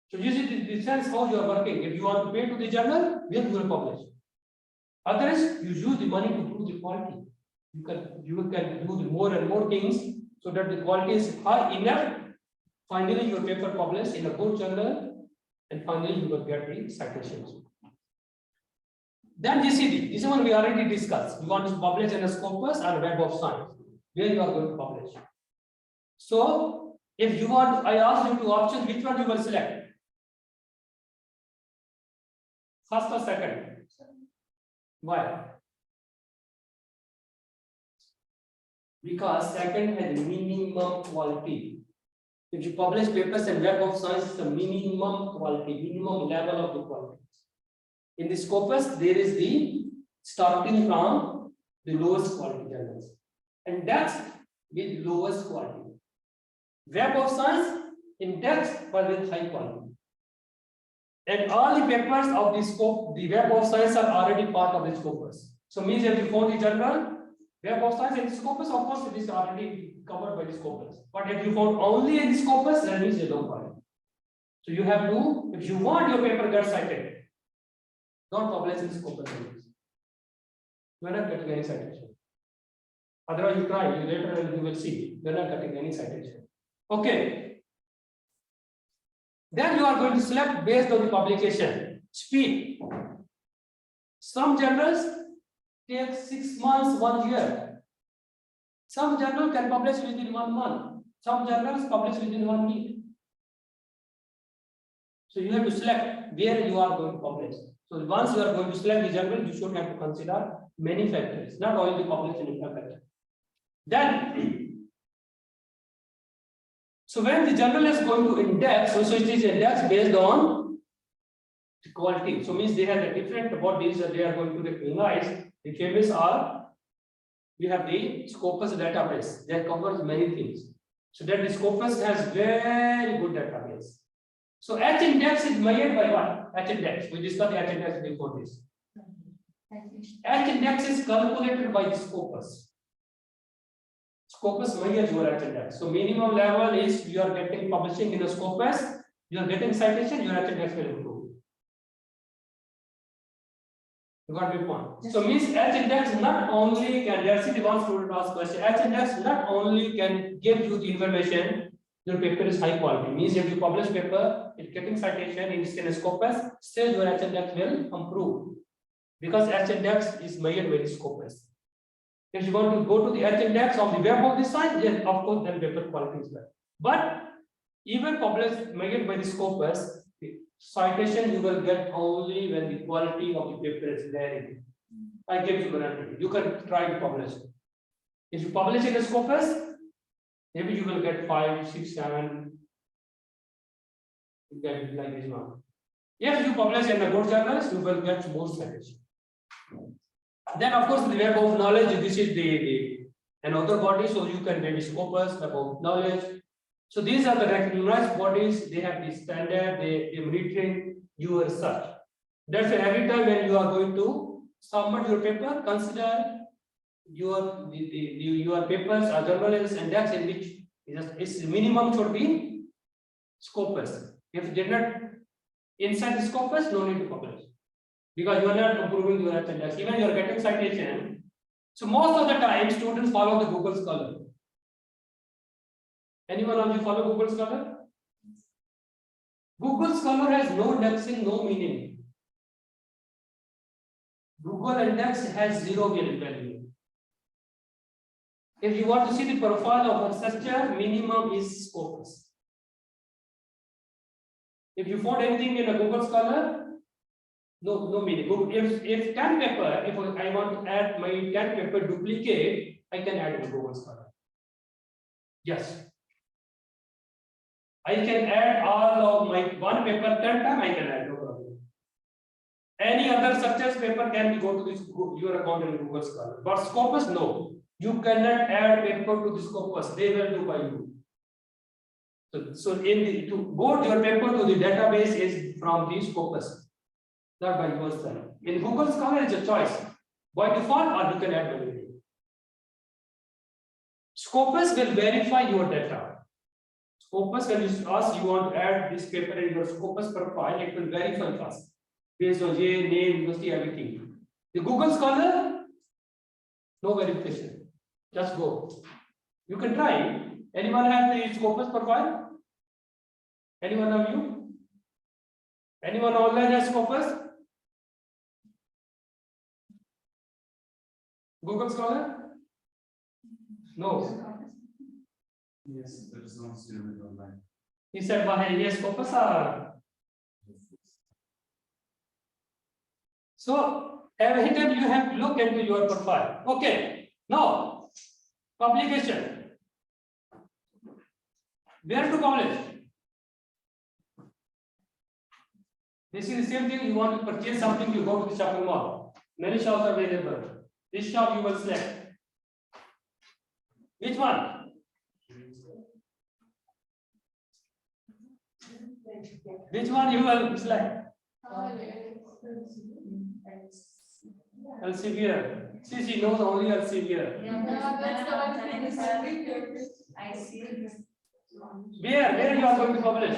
So you see the sense how you are working. If you want to pay to the journal, then you will publish. Otherwise, you use the money to improve the quality. You can do the more and more things so that the quality is high enough. Finally, your paper published in a good journal, and finally you will get the citations. Then GCD, this one we already discussed. You want to publish in a Scopus or Web of Science, where you are going to publish. So, if you want, I asked you two options, which one you will select? First or second? Why? Because second has minimum quality. If you publish papers in Web of Science, it's a minimum quality, minimum level of the quality. In the Scopus, there is the starting from the lowest quality journals, and that's with lowest quality. Web of Science in depth but with high quality. And all the papers of the Web of Science are already part of the Scopus. So means if you found the journal, Web of Science and Scopus, of course it is already covered by the Scopus. But if you found only in the Scopus, that means they don't quality. So you have to, if you want your paper get cited, don't publish in Scopus. You are not getting any citation. Otherwise, you try, later you will see, you are not getting any citation. Okay. Then you are going to select based on the publication speed. Some journals take 6 months, 1 year. Some journal can publish within 1 month. Some journals publish within 1 week. So you have to select where you are going to publish. So once you are going to select the journal, you should have to consider many factors, not only the population factor. Then, so when the journal is going to index, so it is indexed based on the quality. So means they have a different bodies that they are going to recognize. The chemists are, we have the Scopus database that covers many things. So that the Scopus has very good database. So H index is measured by what? H index. We discussed H index before this. H index is calculated by the Scopus. Scopus measures your H index. So minimum level is you are getting publishing in a Scopus, you are getting citation, your H index will improve. You got my point. So means H index not only can, there's the one student asked question, H index not only can give you the information your paper is high quality, means if you publish paper, it's getting citation in Scopus, still your H index will improve because H index is measured by the Scopus. If you want to go to the H index of the web of the site, then of course then paper quality is better. But even published measured by the Scopus, the citation you will get only when the quality of the paper is very good. I give you guarantee. You can try to publish. If you publish in a Scopus, maybe you will get 5, 6, 7. You get like this one. If you publish in a good journals, you will get more citation. Then of course the web of knowledge, this is the another body, so you can maybe Scopus, web of knowledge. So these are the recognized bodies, they have the standard, they monitoring your research. That's why every time when you are going to submit your paper, consider your papers or journals index in which its minimum should be Scopus. If you did not inside the Scopus, no need to publish. Because you are not improving your H index, even you are getting citation. So most of the time, students follow the Google Scholar. Anyone of you follow Google Scholar? Google Scholar has no indexing, no meaning. Google index has 0 value. If you want to see the profile of a researcher, minimum is Scopus. If you found anything in a Google Scholar, no meaning. If 10 paper, if I want to add my 10 paper duplicate, I can add in Google Scholar. Yes. I can add all of my one paper 10 times, I can add, no problem. Any other success paper can go to this your account in Google Scholar. But Scopus, no. You cannot add paper to the Scopus, they will do by you. So to go to your paper to the database is from the Scopus, not by yourself. In Google Scholar, it's a choice. By default, or you can add manually. Scopus will verify your data. Scopus, when you ask you want to add this paper in your Scopus profile, it will verify first based on name, university, everything. The Google Scholar, no verification. Just go. You can try. Anyone have the Scopus profile? Anyone of you? Anyone online has Scopus? Google Scholar? No. Yes, there is no student online. He said, "Why yes, Scopus are." So every time you have to look into your profile. Okay. Now, publication. Where to publish? This is the same thing. You want to purchase something, you go to the shopping mall. Many shops are available. This shop you will select. Which one? Which one you will select? Elsevier. CC knows only Elsevier. I see. Where you are going to publish?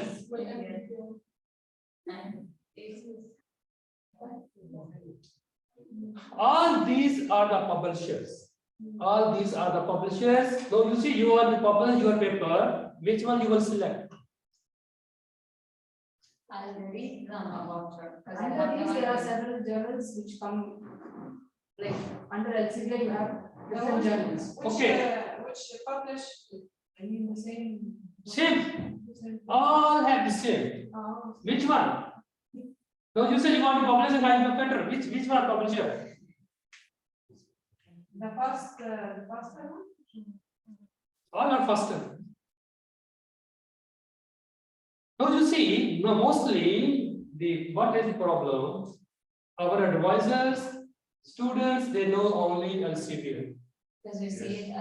All these are the publishers. All these are the publishers. So you see, you want to publish your paper. Which one you will select? I'll read them about her. Under these, there are several journals which come, like, under Elsevier, you have different journals. Okay. Which publish, I mean, the same. Same. All have the same. Which one? No, you said you want to publish in high better. Which one publisher? The first one? All are faster. Now you see, now mostly what is the problem? Our advisors, students, they know only Elsevier. Because we see it.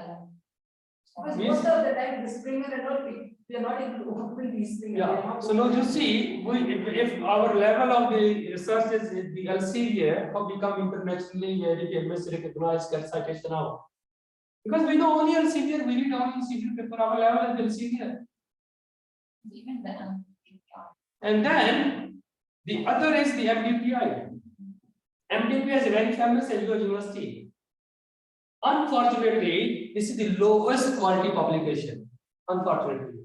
Because Means- most of the time, the Springer and all, we are not able to open these things. Yeah. So now you see, if our level of the research is the Elsevier, how become internationally recognized, get citation out. Because we know only Elsevier, we need only Elsevier paper. Our level is Elsevier. Even the And then the other is the MDPI. MDPI is very famous at UAE University. Unfortunately, this is the lowest quality publication. Unfortunately,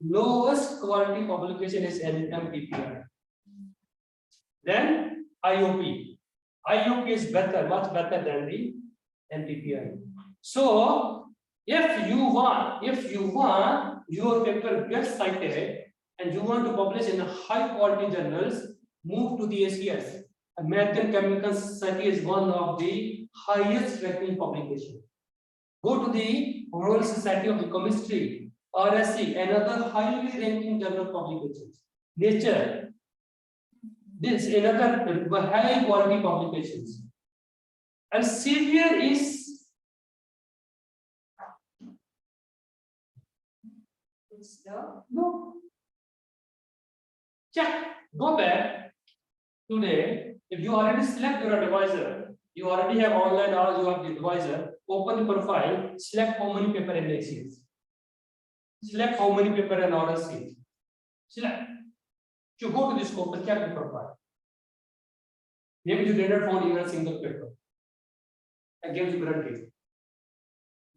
lowest quality publication is MDPI. Then IOP. IOP is better, much better than the MDPI. So, if you want your paper gets cited and you want to publish in high quality journals, move to the ACS. American Chemical Society is one of the highest ranking publication. Go to the Royal Society of the Chemistry, RSC, another highly ranking journal publications. Nature, this another high quality publications. And Elsevier is no. Check. Go back today. If you already select your advisor, you already have online or you have the advisor, open the profile, select how many paper in ACS. Select how many paper in RSC. Select. You go to this scope and check the profile. Maybe you did not find even a single paper. I give you guarantee.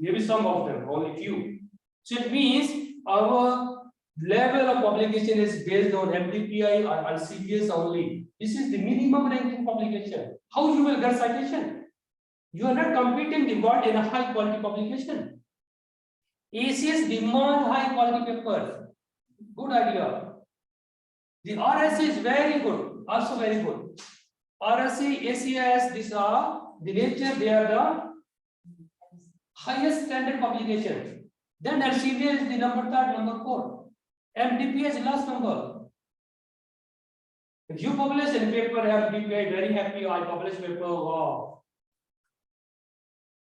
Maybe some of them, only few. So it means our level of publication is based on MDPI or LCPS only. This is the minimum ranking publication. How you will get citation? You are not competing the world in a high quality publication. ACS demand high quality papers. Good idea. The RSC is very good, also very good. RSC, ACS, these are the nature, they are the highest standard publications. Then Elsevier is the number 3rd, number 4. MDPI is last number. If you publish in paper, MDPI, very happy, I publish paper, wow.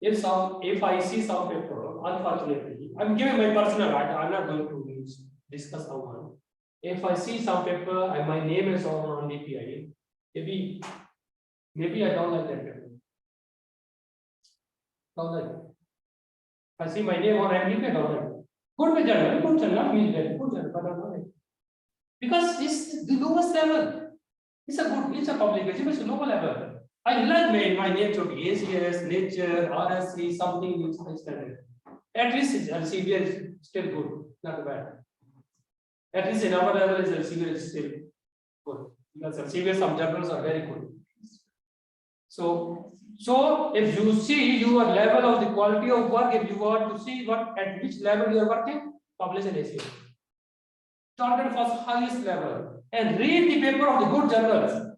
If I see some paper, unfortunately, I'm giving my personal right, I'm not going to discuss someone. If I see some paper and my name is on DPI, maybe I don't like that paper. Don't like it. I see my name on MDPI, I don't like it. Good journal, means that good journal, but I don't like it. Because it's the lowest level. It's a publication, it's a lower level. I like my name to be ACS, Nature, RSC, something which is standard. At least Elsevier is still good, not bad. At least in our level, Elsevier is still good. Because Elsevier, some journals are very good. So if you see your level of the quality of work, if you want to see at which level you are working, publish an essay. Target for highest level and read the paper of the good journals.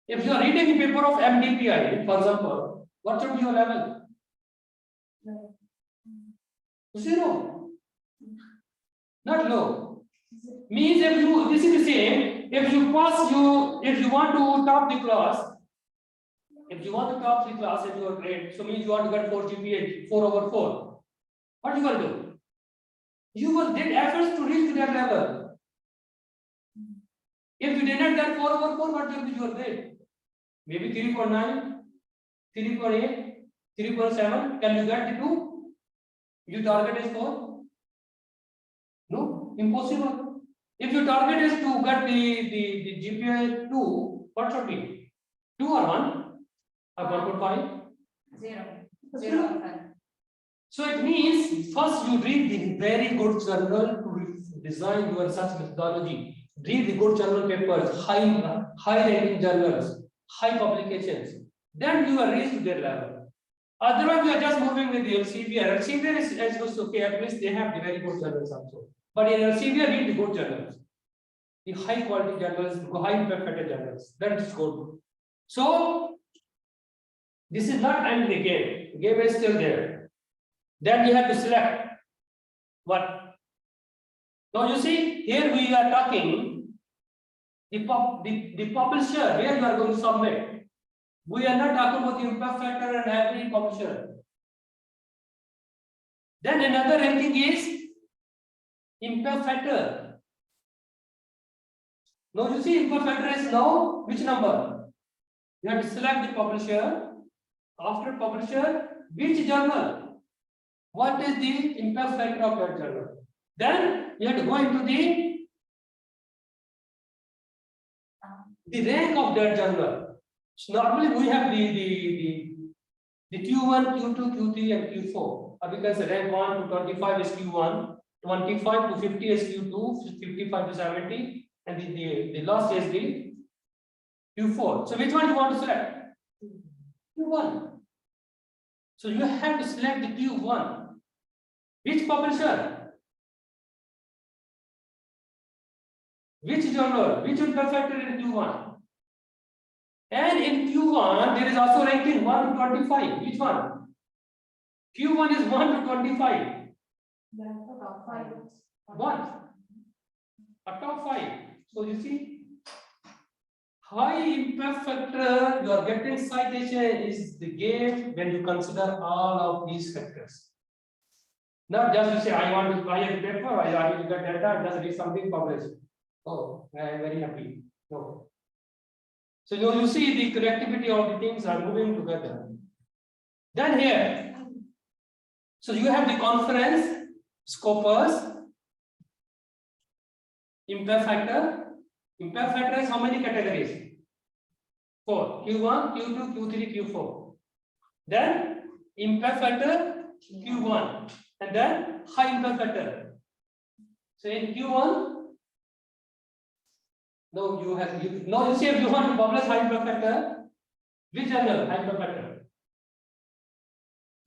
If you are reading the paper of MDPI, for example, what should be your level? 0. Not low. Means this is the same. If you want to top the class, if you are grade, so means you want to get 4 GPA, 4/4. What you will do? You will take efforts to reach to that level. If you did not get 4/4, what will be your grade? Maybe 3.9, 3.8, 3.7. Can you get the 2? Your target is 4? No, impossible. If your target is to get the GPA 2, what should be? 2 or 1? Or 1.5? 0. So it means first you read the very good journal to design your research methodology. Read the good journal papers, high ranking journals, high publications. Then you are reached to their level. Otherwise, you are just moving with the Elsevier. Elsevier is okay, at least they have the very good journals also. But in Elsevier, read the good journals. the high quality journals, high impact factor journals. That is good. So this is not end the game. Game is still there. Then you have to select what. Now you see here we are talking the publisher where you are going to submit. We are not talking about the impact factor and every publisher. Then another ranking is impact factor. Now you see impact factor is now which number? You have to select the publisher. After publisher, which journal? What is the impact factor of that journal? Then you have to go into the rank of that journal. So normally we have the Q1, Q2, Q3, and Q4. Or we can say rank 1 to 25 is Q1, 25 to 50 is Q2, 55 to 70, and the last is the Q4. So which one you want to select? Q1. So you have to select the Q1. Which publisher? Which journal? Which impact factor in Q1? And in Q1, there is also ranking 1 to 25. Which one? Q1 is 1 to 25. Top 5. What? A top 5. So you see, high impact factor, you are getting citation is the game when you consider all of these factors. Not just you say, I want to buy a paper, I want to get data, just read something published. Oh, I am very happy. No. So you see the connectivity of the things are moving together. Then here, so you have the conference, scopus, impact factor. Impact factor is how many categories? 4. Q1, Q2, Q3, Q4. Then impact factor Q1, and then high impact factor. So in Q1, now you see if you want to publish high impact factor, which journal high impact factor?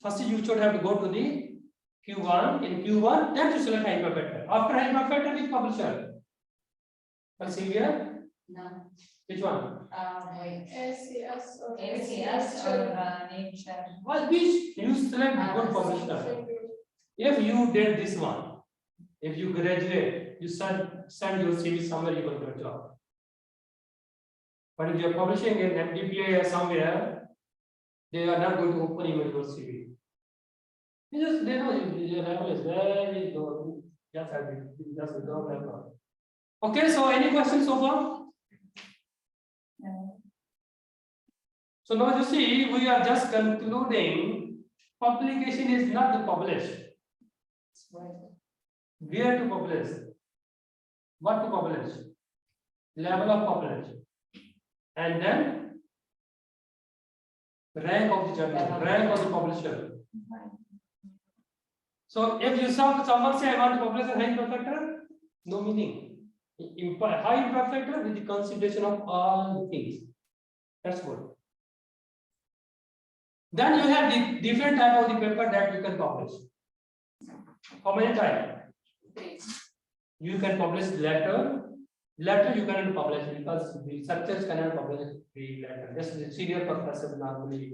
First you should have to go to the Q1. In Q1, then you select high impact factor. After high impact factor, which publisher? Elsevier? No. Which one? Wait. ACS or ACS or Nature. Well, which you select good publisher. If you did this one, if you graduate, you send your CV somewhere, you will get a job. But if you are publishing in MDPA or somewhere, they are not going to open even your CV. They know your level is very low. Just have it, just a low level. Okay, so any questions so far? No. So now you see, we are just concluding publication is not to publish. Where to publish? What to publish? Level of publish. And then rank of the journal, rank of the publisher. So if you saw someone say I want to publish a high impact factor, no meaning. High impact factor with the consideration of all things. That's good. Then you have the different type of the paper that you can publish. How many types? 3. You can publish letter. Letter you cannot publish because the researchers cannot publish the letter. Just the senior professor normally.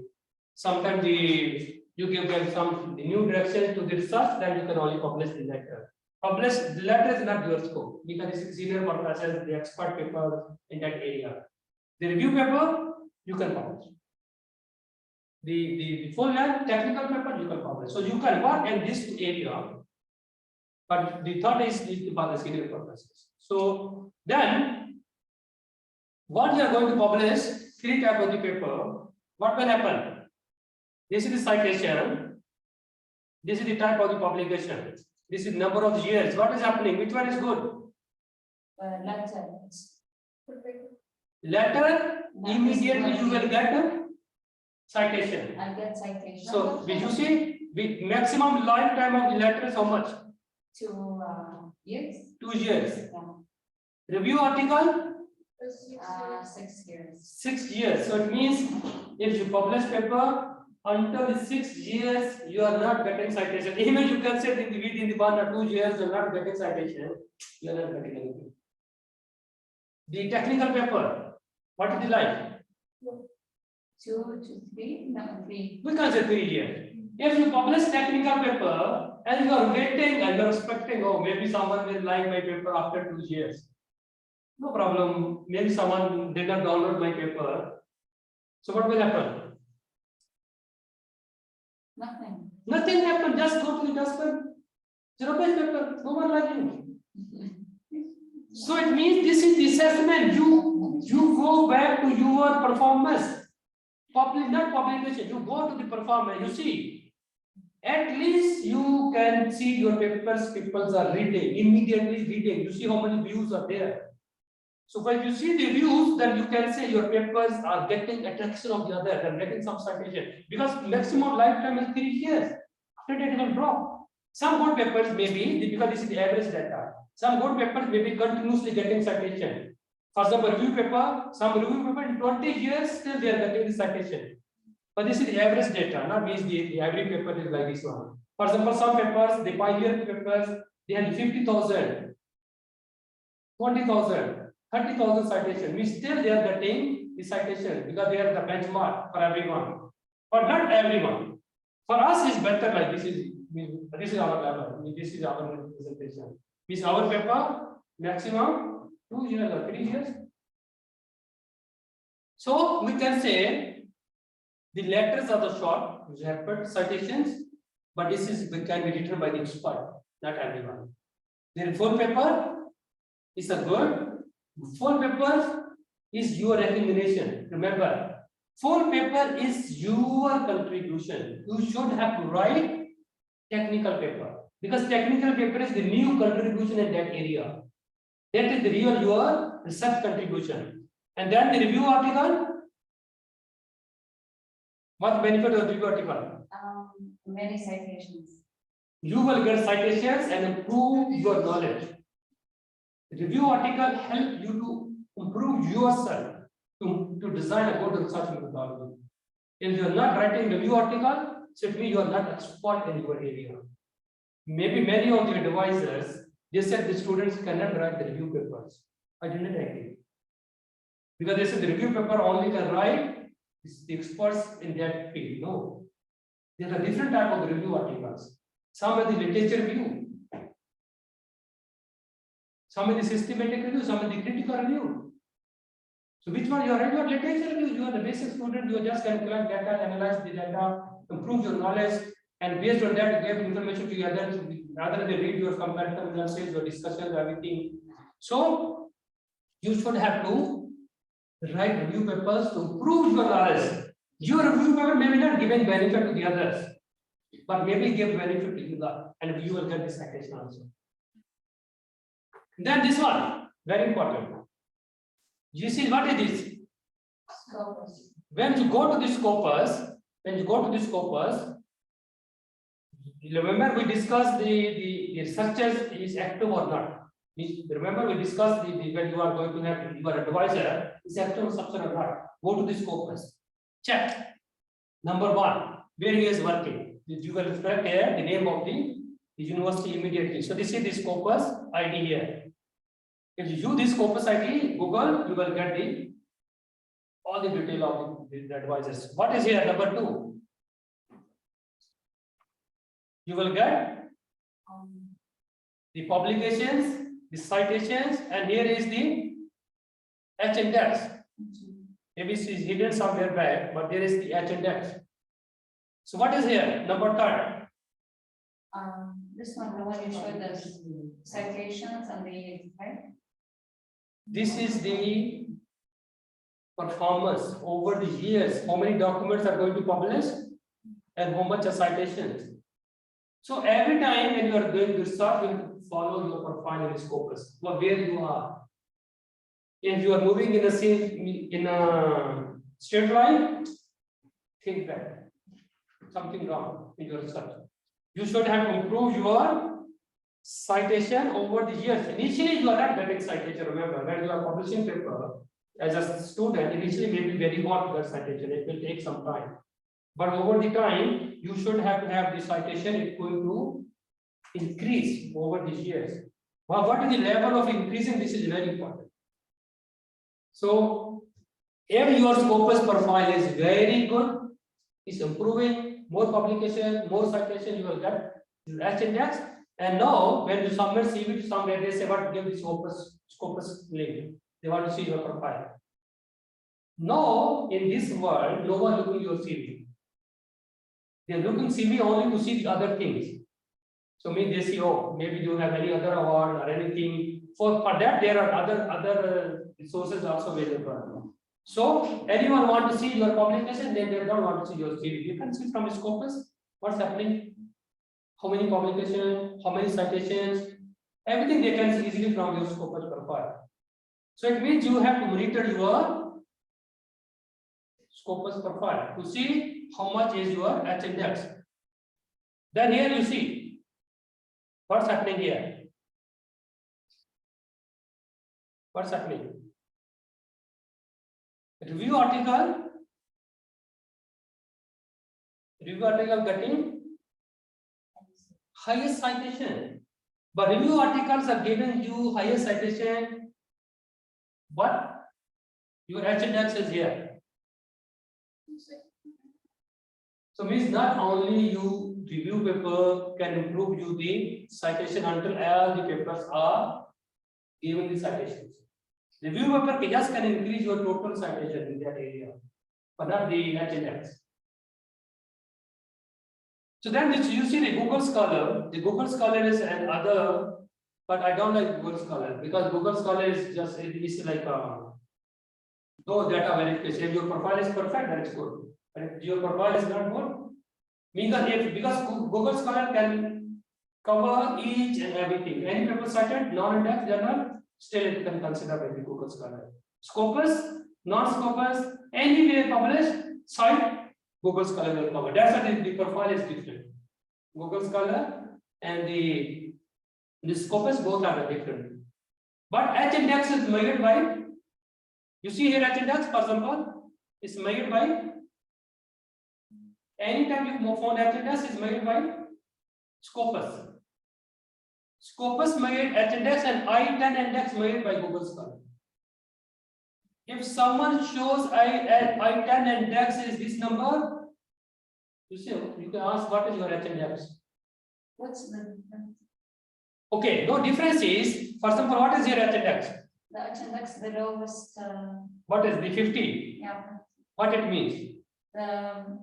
Sometimes you give them some new direction to the research, then you can only publish the letter. Publish the letter is not your scope because it's senior professor, the expert paper in that area. The review paper you can publish. The full length technical paper you can publish. So you can work in this area. But the third is the senior professors. So then, what you are going to publish, 3 types of the paper, what will happen? This is the citation. This is the type of the publication. This is number of years. What is happening? Which one is good? Letter. Letter, immediately you will get citation. I'll get citation. So, you see, the maximum lifetime of the letter is how much? 2 years. 2 years. Yeah. Review article? 6 years. 6 years. So it means if you publish paper until the 6 years, you are not getting citation. Even you can say within the 1 or 2 years, you are not getting citation. You are not getting anything. The technical paper, what is the like? 2 to 3, no, 3. We can say 3 years. If you publish technical paper and you are waiting and you are expecting, oh, maybe someone will like my paper after 2 years. No problem. Maybe someone did not download my paper. So what will happen? Nothing. Nothing happened. Just go to the dustbin. 0-page paper. No one like you. So it means this is the assessment. You go back to your performance. Not publication. You go to the performance. You see, at least you can see your papers. People are reading, immediately reading. You see how many views are there. So when you see the views, then you can say your papers are getting attraction of the other, they're getting some citation. Because maximum lifetime is 3 years. After that it will drop. Some good papers may be, because this is the average data. Some good papers may be continuously getting citation. For example, review paper, some review paper in 20 years still they are getting the citation. But this is the average data, not means the every paper is like this one. For example, some papers, the 5-year papers, they have 50,000, 20,000. 30,000 citation, we still they are getting the citation because they are the benchmark for everyone, but not everyone. For us, is better like this is our level, this is our representation. Means our paper maximum 2 years or 3 years. So we can say the letters are the short, which have put citations, but this is can be written by the expert, not everyone. The full paper is a good. Full paper is your recognition. Remember, full paper is your contribution. You should have to write technical paper because technical paper is the new contribution in that area. That is the real your research contribution. And then the review article. What the benefit of the review article? Many citations. You will get citations and improve your knowledge. The review article help you to improve yourself to design a good research methodology. If you are not writing review article, simply you are not expert in your area. Maybe many of the advisors they said the students cannot write the review papers. I didn't agree because they said the review paper only can write the experts in that field. No, there are different type of review articles. Some are the literature review. Some of the systematic review, some of the critical review. So which one you are writing? Your literature review, you are the basic student, you just can collect data, analyze the data, improve your knowledge, and based on that, give information to others, rather than read your comparative analysis, your discussions, everything. So you should have to write review papers to improve your knowledge. Your review paper may be not giving benefit to the others, but maybe give benefit to you, and you will get the citation also. Then this one, very important. You see what is this? Scopus. When you go to this scopus, remember we discussed the researchers is active or not. Remember we discussed when you are going to have your advisor is active researcher or not. Go to the scopus. Check. Number 1, where he is working. You will reflect here the name of the university immediately. So this is the scopus ID here. If you use this scopus ID, Google, you will get all the detail of the advisors. What is here? Number 2. You will get the publications, the citations, and here is the H index. Maybe it is hidden somewhere back, but there is the H index. So what is here? Number 3. This one, the one you showed us citations and the right? This is the performance over the years. How many documents are going to publish and how much are citations. So every time when you are doing research, you follow your profile in Scopus, where you are. If you are moving in a straight line, think back. Something wrong in your research. You should have improved your citation over the years. Initially, you are not getting citation. Remember, when you are publishing paper as a student, initially maybe very hard to get citation. It will take some time. But over the time, you should have to have the citation. It's going to increase over the years. Well, what is the level of increasing? This is very important. So if your Scopus profile is very good, is improving, more publication, more citation, you will get H index. And now when you submit CV to somewhere, they say what, give this Scopus link. They want to see your profile. Now in this world, no one looking your CV. They are looking CV only to see the other things. So maybe they see, oh, maybe you have any other award or anything. For that, there are other resources also available. So anyone want to see your publication, then they don't want to see your CV. You can see from Scopus what's happening, how many publications, how many citations, everything they can see easily from your Scopus profile. So it means you have to monitor your Scopus profile to see how much is your H index. Then here you see what's happening here. What's happening? Review article getting highest citation, but review articles are giving you highest citation, but your H index is here. So means not only you review paper can improve you the citation until all the papers are given the citations. Review paper just can increase your total citation in that area, but not the H index. So then you see the Google Scholar. The Google Scholar is another, but I don't like Google Scholar because Google Scholar is just it's like no data verification. If your profile is perfect, then it's good. But if your profile is not good, because Google Scholar can cover each and everything. Any paper cited, non-index journal, still it can consider by the Google Scholar. Scopus, non-Scopus, anywhere published, cite, Google Scholar will cover. That's why the profile is different. Google Scholar and the Scopus both are different. But H index is measured by, you see here H index, for example, is measured by, anytime you phone H index is measured by Scopus. Scopus measured H index and I-10 index measured by Google Scholar. If someone shows I-10 index is this number, you see, you can ask what is your H index? What's the difference? Okay, no difference is, for example, what is your H index? The H index, the lowest. What is the 50? Yeah. What it means? The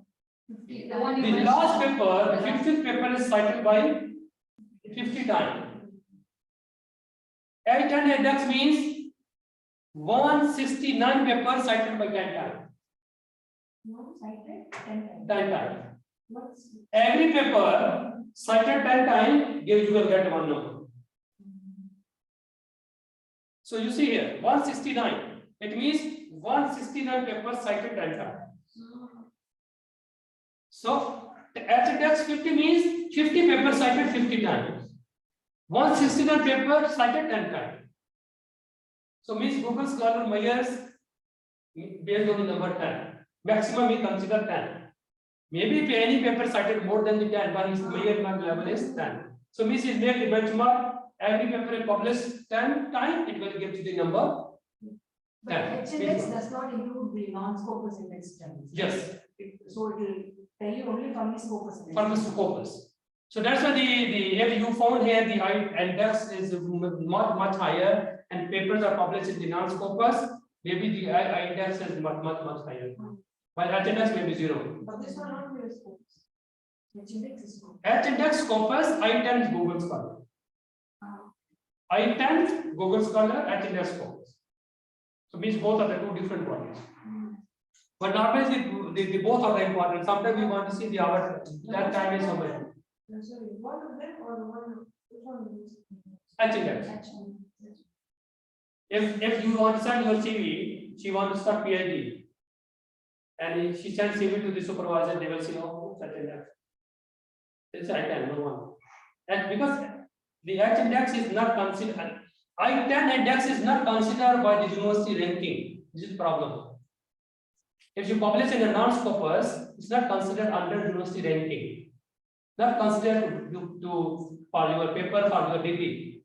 one you The mentioned. last paper, the 50th paper is cited by 50 times. I-10 index means 169 papers cited by 10 times. No, cited 10 times. 10 times. What's Every paper cited 10 times, you will get one number. So you see here, 169. It means 169 papers cited 10 times. So the H index 50 means 50 papers cited 50 times. 169 papers cited 10 times. So means Google Scholar measures based on the number 10. Maximum we consider 10. Maybe if any paper cited more than the 10, but its measurement level is 10. So means it make the benchmark. Every paper is published 10 times, it will give you the number 10. H index does not include the non-Scopus index terms. Yes. So it will tell you only from the Scopus index. From the Scopus. So that's why if you found here the index is not much higher and papers are published in the non-Scopus, maybe the index is much higher. While H index may be 0. But this one not your Scopus. H index is Scopus. H index Scopus, I-10 Google Scholar. I-10 Google Scholar, H index Scopus. So means both are the two different bodies. But normally the both are important. Sometimes we want to see the hour, that time is somewhere. Sorry, one of them or one? Which one? H index. If you want to send your CV, she wants to start PhD, and she sends CV to the supervisor, they will say, oh, such index. It's I-10, no one. And because the H index is not considered, I-10 index is not considered by the university ranking. This is the problem. If you publish in a non-Scopus, it's not considered under university ranking. Not considered for your paper, for your degree.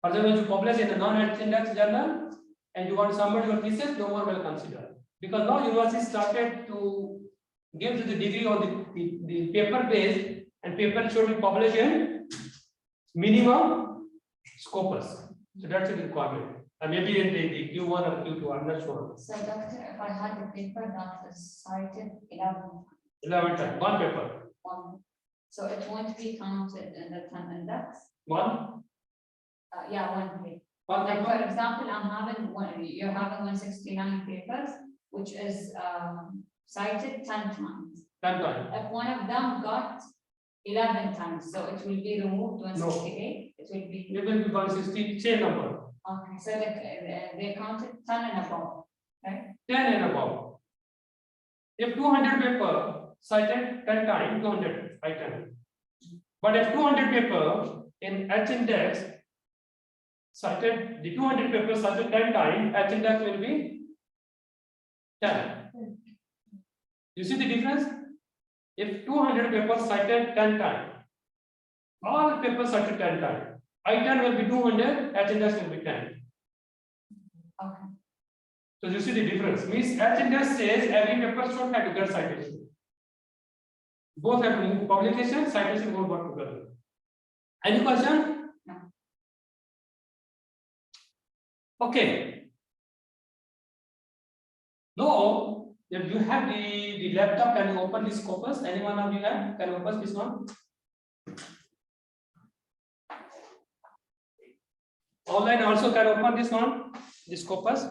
For example, if you publish in a non-H index journal and you want to submit your thesis, no one will consider. Because now university started to give the degree on the paper base, and paper should be published in minimum scopus. So that's a requirement. And maybe in the Q1 or Q2, I'm not sure. So doctor, if I had a paper that was cited 11 11 times, one paper. one, so it won't be counted in the 10 index? One Yeah, one page. One Like paper. for example, you're having 169 papers, which is cited 10 times. 10 times. If one of them got 11 times, so it will be removed 168. It will be It will be 160, same number. okay. So they counted 10 and above, right? 10 and above. If 200 paper cited 10 times, 200 item. But if 200 paper in H index cited, the 200 paper cited 10 times, H index will be 10. You see the difference? If 200 papers cited 10 times, all papers cited 10 times, I10 will be 200, H index will be 10. Okay. So you see the difference. Means H index says every paper should have to get citation. Both have to move publication, citation both work together. Any question? No. Okay. Now, if you have the laptop, can you open this Scopus? Anyone of you have? Can you open this one? Online also can open this one, this Scopus.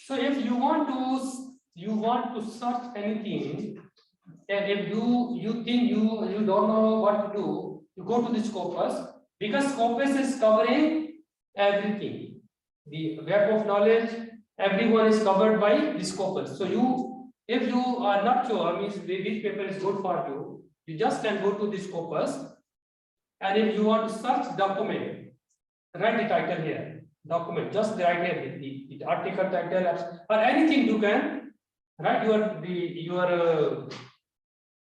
So if you want to search anything, and if you think you don't know what to do, you go to the Scopus, because Scopus is covering everything. The web of knowledge, everyone is covered by the Scopus. So if you are not sure, means which paper is good for you, you just can go to the Scopus, and if you want to search document, write the title here. Document, just write here the article title or anything you can write your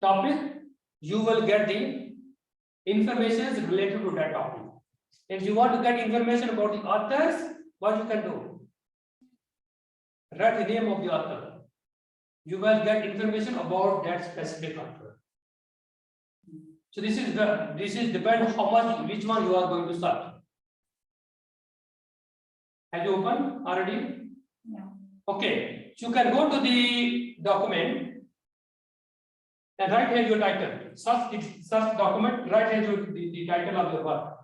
topic. You will get the information related to that topic. If you want to get information about the authors, what you can do? Write the name of the author. You will get information about that specific author. So this is depend how much which one you are going to search. Have you opened already? Yeah. Okay, so you can go to the document and write here your title. Search document, write here the title of your work.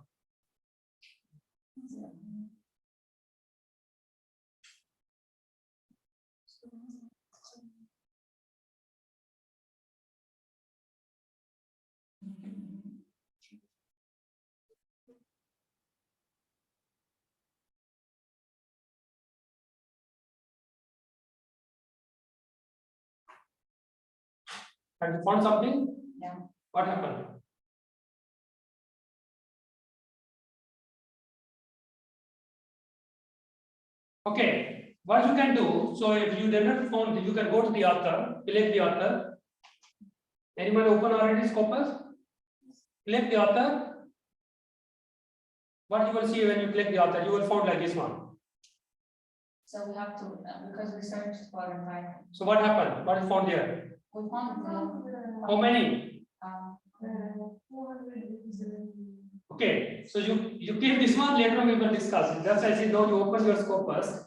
Have you found something? Yeah. What happened? Okay, what you can do, so if you did not found, you can go to the author, click the author. Anyone open already Scopus? Click the author. What you will see when you click the author, you will find like this one. So we have to, because we searched for a title. So what happened? What is found here? We found How many? 470. Okay, so you keep this one, later we will discuss it. Just as you know, you open your Scopus.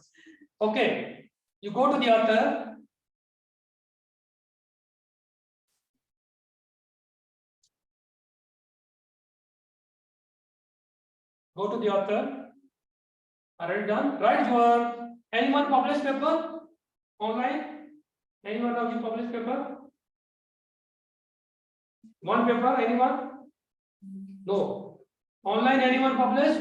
Okay, you go to the author. Go to the author. Already done. Write your anyone published paper online? Anyone of you published paper? One paper, anyone? No. Online, anyone published?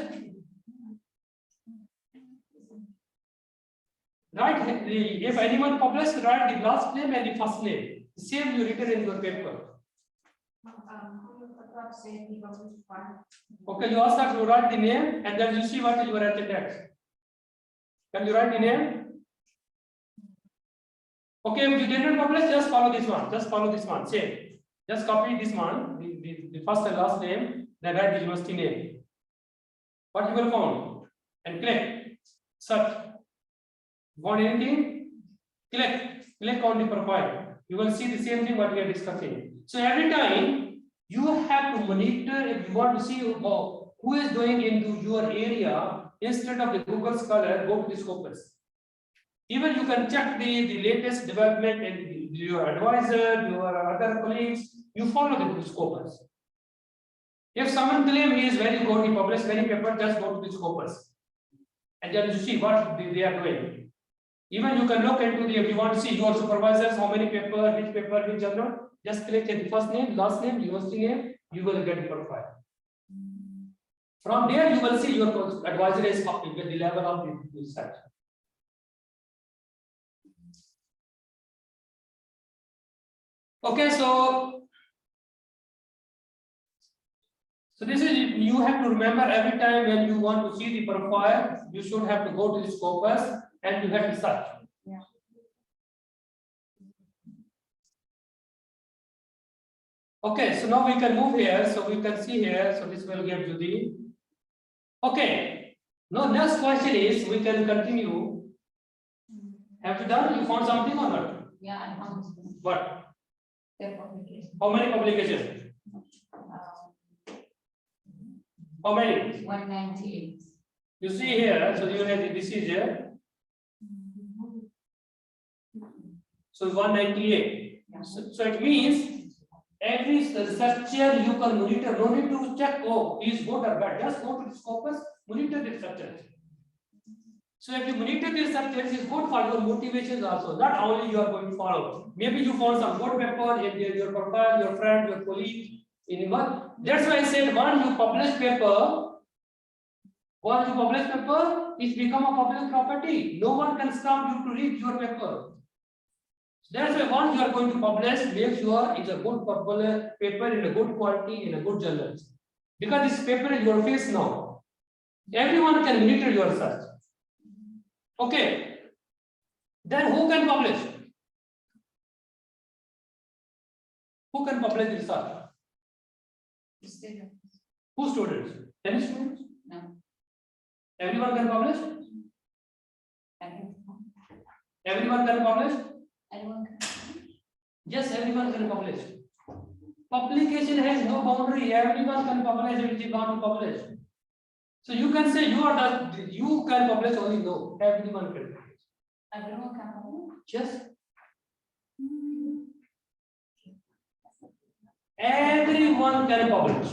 Write if anyone published, write the last name and the first name. Same you written in your paper. Okay, you also have to write the name and then you see what you write the text. Can you write the name? Okay, if you didn't publish, just follow this one. Just follow this one. Same. Just copy this one, the first and last name, then write the university name. What you will find? And click. Search. Want anything? Click on the profile. You will see the same thing what we are discussing. So every time you have to monitor if you want to see who is doing into your area, instead of the Google Scholar, go to the Scopus. Even you can check the latest development in your advisor, your other colleagues, you follow the Scopus. If someone claims he is very good, he published many papers, just go to the Scopus. And then you see what they are doing. Even you can look into if you want to see your supervisors, how many papers, which journal, just click at the first name, last name, university name, you will get the profile. From there, you will see your advisor is with the level of the research. Okay, so this is, you have to remember every time when you want to see the profile, you should have to go to the Scopus and you have to search. Yeah. Okay, so now we can move here. So we can see here. So this will give you the. Okay. Now next question is we can continue. Have you done? You found something or not? Yeah, I found What? the publication. How many publications? How many? 198. You see here. So you have this is here. So 198. Yeah. So it means every researcher you can monitor. No need to check. Oh, he is good or bad. Just go to the Scopus. Monitor the researchers. So if you monitor the researchers, is good for your motivations also. Not only you are going to follow. Maybe you found some good paper in your profile, your friend, your colleague. In one. That's why I said when you publish paper, it's become a public property. No one can stop you to read your paper. That's why once you are going to publish, make sure it's a good popular paper in a good quality in a good journal. Because this paper is your face now. Everyone can monitor your research. Okay. Then who can publish? Who can publish the research? Students. Who students? Any students? No. Everyone can publish? Anyone. Everyone can publish? Anyone can. Yes, everyone can publish. Publication has no boundary. Everyone can publish if they want to publish. So you can say you can publish only no. Everyone can publish. Everyone can publish. Yes. Everyone can publish.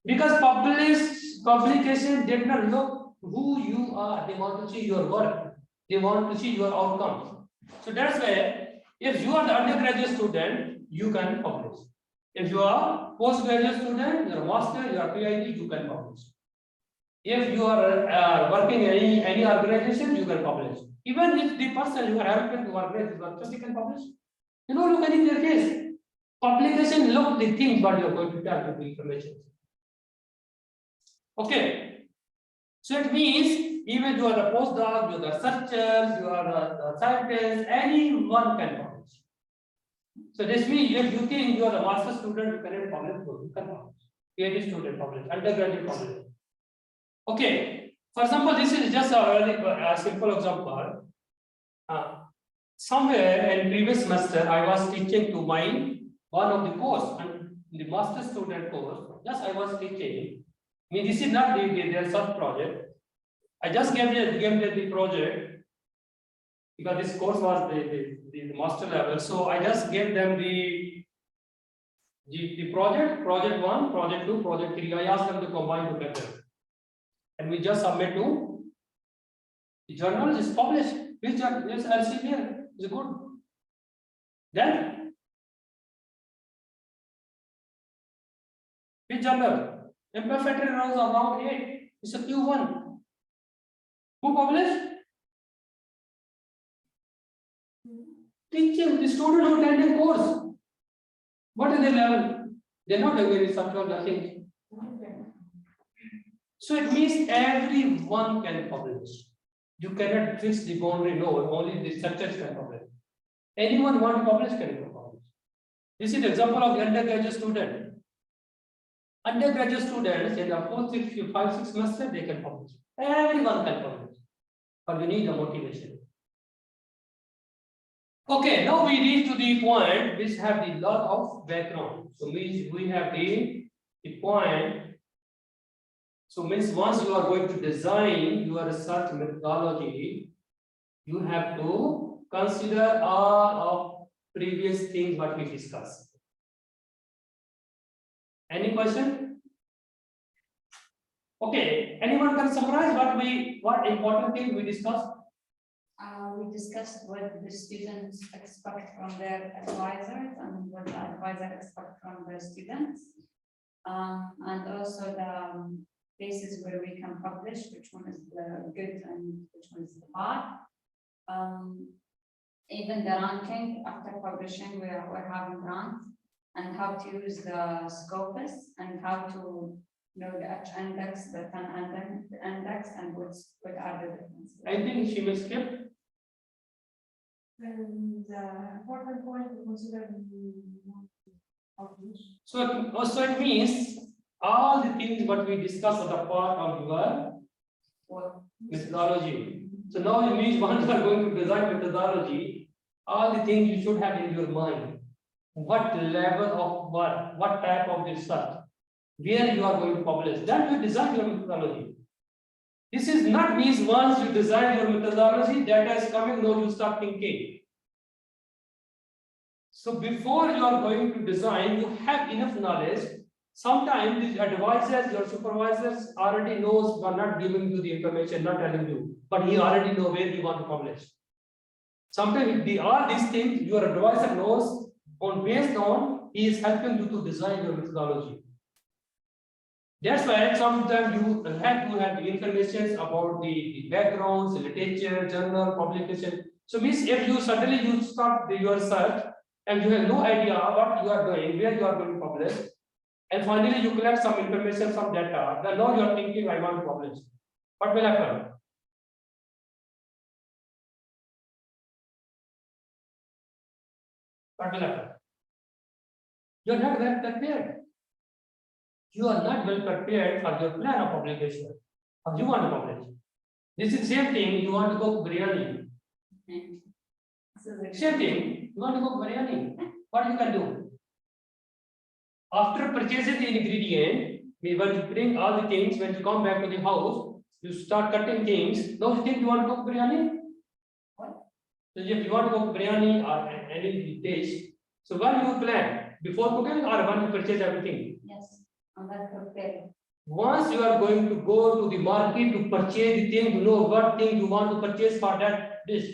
Because publication did not look who you are. They want to see your work. They want to see your outcomes. So that's why if you are the undergraduate student, you can publish. If you are postgraduate student, you are master, you are PhD, you can publish. If you are working in any organization, you can publish. Even if the person you are helping to organize this work, you can publish. You know, look at in their case. Publication look the things what you are going to tell to the information. Okay. So it means even you are the postdoc, you are the researchers, you are the scientists, anyone can publish. So this means if you think you are the master student, you cannot publish, you can publish. PhD student publish, undergraduate publish. Okay. For example, this is just a very simple example. Somewhere in previous semester, I was teaching to one of the course and the master student course. Yes, I was teaching. I mean, this is not their sub project. I just gave them the project because this course was the master level. So I just gave them the project 1, project 2, project 3. I asked them to combine together. And we just submit to the journal is published. Which journal? Yes, I'll see here. Is it good? Then which journal? Imperfect errors of round 8. It's a Q1. Who published? Teaching the student who attending course. What is their level? They're not doing any research or nothing. So it means everyone can publish. You cannot fix the boundary, no, only the researchers can publish. Anyone want to publish can publish. This is the example of the undergraduate student. Undergraduate students in the 5-6 semester they can publish. Everyone can publish, but we need a motivation. Okay, now we reach to the point which have the lot of background. So means we have the point. So means once you are going to design your research methodology, you have to consider all of previous things what we discussed. Any question? Okay, anyone can summarize what important thing we discussed? We discussed what the students expect from their advisors and what the advisor expect from the students. And also the places where we can publish, which one is the good and which one is the bad. Even the ranking after publishing, we're having grants, and how to use the Scopus and how to know the H index, the 10 index, and what are the differences. I think she will skip. And the important point to consider So it means all the things what we discussed are the part of your methodology. So now it means once you are going to design methodology, all the things you should have in your mind. What level of what type of research, where you are going to publish, then you design your methodology. This is not means once you design your methodology, data is coming, now you start thinking. So before you are going to design, you have enough knowledge. Sometimes the advisors, your supervisors already knows but not giving you the information, not telling you, but he already know where you want to publish. Sometimes all these things your advisor knows, based on he is helping you to design your methodology. That's why sometimes you have to have the information about the backgrounds, literature, journal, publication. So means if you suddenly you start your search and you have no idea what you are doing, where you are going to publish, and finally you collect some information, some data, then now you are thinking, I want to publish. What will happen? What will happen? You are not well prepared. You are not well prepared for your plan of publication. Or you want to publish. This is the same thing, you want to cook biryani. Same thing, you want to cook biryani. What you can do? After purchasing the ingredient, when you bring all the things, when you come back to the house, you start cutting things. Now you think you want to cook biryani? What? So if you want to cook biryani or any dish, so when you plan? Before cooking or when you purchase everything? Yes, I'm not prepared. Once you are going to go to the market to purchase the thing, you know what thing you want to purchase for that dish.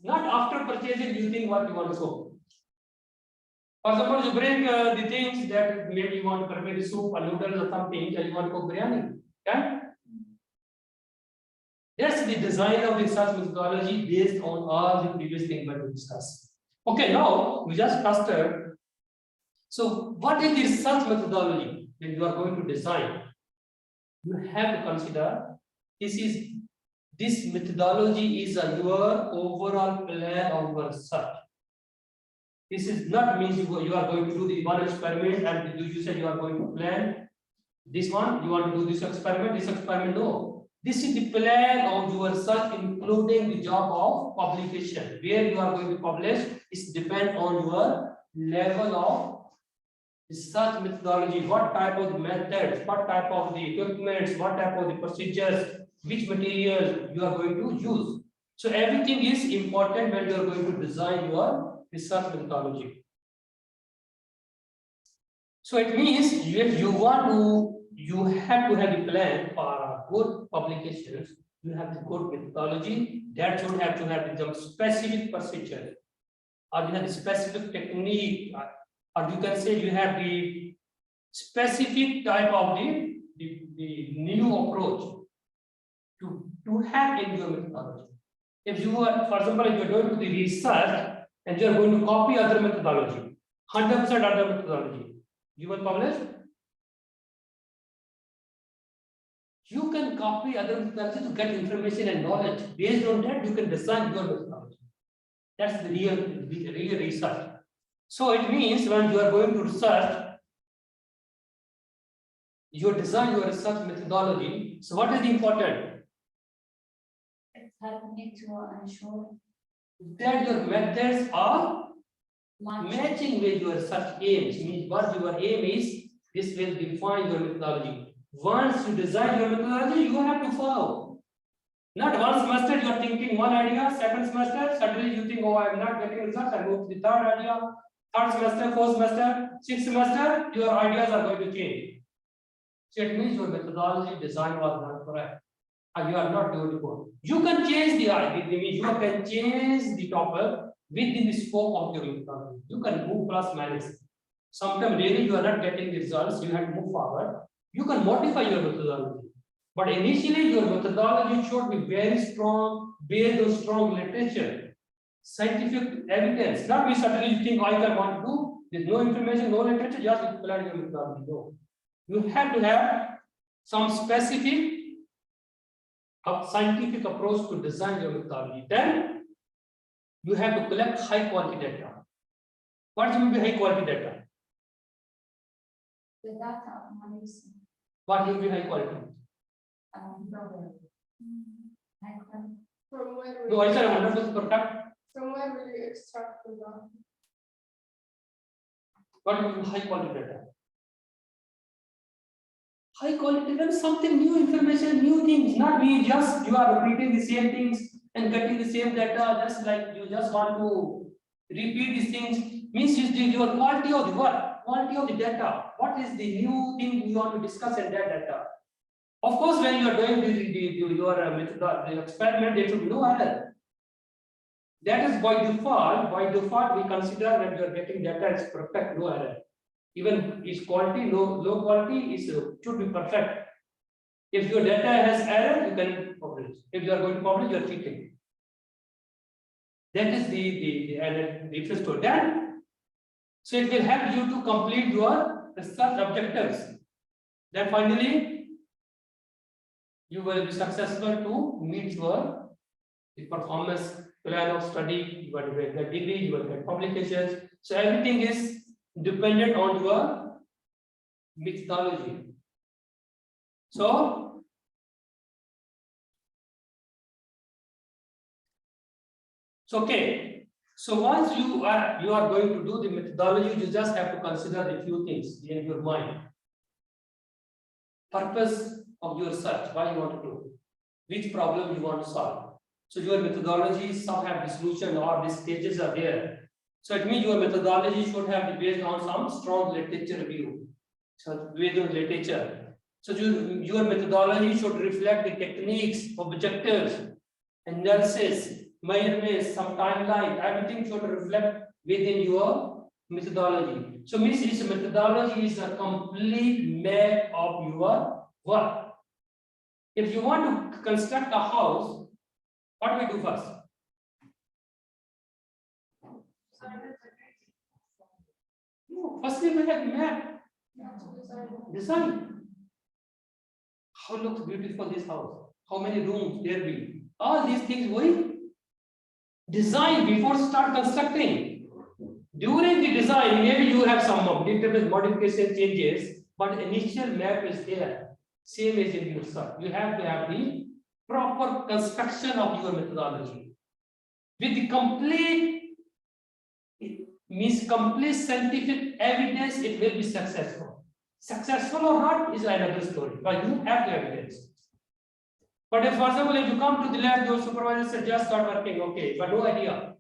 Not after purchasing, you think what you want to cook. For example, you bring the things that maybe you want to prepare the soup or noodles or something, and you want to cook biryani. Okay? That's the design of the research methodology based on all the previous things that we discussed. Okay, now we just clustered. So, what is the research methodology when you are going to design? You have to consider this methodology is your overall plan of your research. This is not means you are going to do the one experiment and you said you are going to plan this one, you want to do this experiment, no. This is the plan of your research, including the job of publication. Where you are going to publish is depend on your level of research methodology, what type of methods, what type of the equipments, what type of the procedures, which materials you are going to use. So everything is important when you are going to design your research methodology. So it means if you want to, you have to have a plan for good publications. You have the good methodology that should have to have some specific procedure, or you have the specific technique, or you can say you have the specific type of the new approach to have in your methodology. If you are, for example, if you are going to the research and you are going to copy other methodology, 100% other methodology, you will publish. You can copy other methodology to get information and knowledge. Based on that, you can design your methodology. That's the real research. So it means when you are going to research, you design your research methodology. So what is important? It helped me to ensure That your methods are matching. matching with your research aims. Means what your aim is, this will define your methodology. Once you design your methodology, you have to follow. Not one semester you are thinking one idea, second semester suddenly you think, oh, I am not getting results, I move to the third idea, third semester, fourth semester, sixth semester, your ideas are going to change. So it means your methodology design was not correct. And you are not going to go. You can change the idea, you can change the topic within the scope of your methodology. You can move plus minus. Sometimes really you are not getting the results, you have to move forward. You can modify your methodology. But initially your methodology should be very strong, based on strong literature, scientific evidence. Not be suddenly think I can want to do, there's no information, no literature, just implement your methodology. No. You have to have some specific scientific approach to design your methodology. Then you have to collect high quality data. What will be high quality data? The data analysis. What will be high quality? Problem. From where No, will I said 100% perfect. from where will you extract the data? What will be high quality data? High quality data is something new information, new things, not me just you are repeating the same things and getting the same data, just like you just want to repeat these things. Means your quality of the work, quality of the data. What is the new thing you want to discuss in that data? Of course, when you are doing your method, the experiment, there should be no error. That is by default. By default, we consider when you are getting data is perfect, no error. Even its quality, low quality is should be perfect. If your data has error, you can publish. If you are going to publish, you are cheating. That is the difference to that. So it will help you to complete your research objectives. Then finally, you will be successful to meet your performance plan of study. You will get the degree, you will get publications. So everything is dependent on your methodology. So okay. So once you are going to do the methodology, you just have to consider a few things in your mind. Purpose of your research, why you want to do, which problem you want to solve. So your methodology, some have the solution or the stages are there. So it means your methodology should have be based on some strong literature review. So based on literature. So your methodology should reflect the techniques, objectives, analysis, measurements, some timeline, everything should reflect within your methodology. So means this methodology is a complete map of your work. If you want to construct a house, what do we do first? Firstly, we have map. Design. How looks beautiful this house? How many rooms there will be? All these things we design before start constructing. During the design, maybe you have some modification changes, but initial map is there. Same as in your research. You have to have the proper construction of your methodology. With the complete scientific evidence, it will be successful. Successful or not is another story, but you have the evidence. But if, for example, if you come to the lab, your supervisor said just start working, okay, but no idea.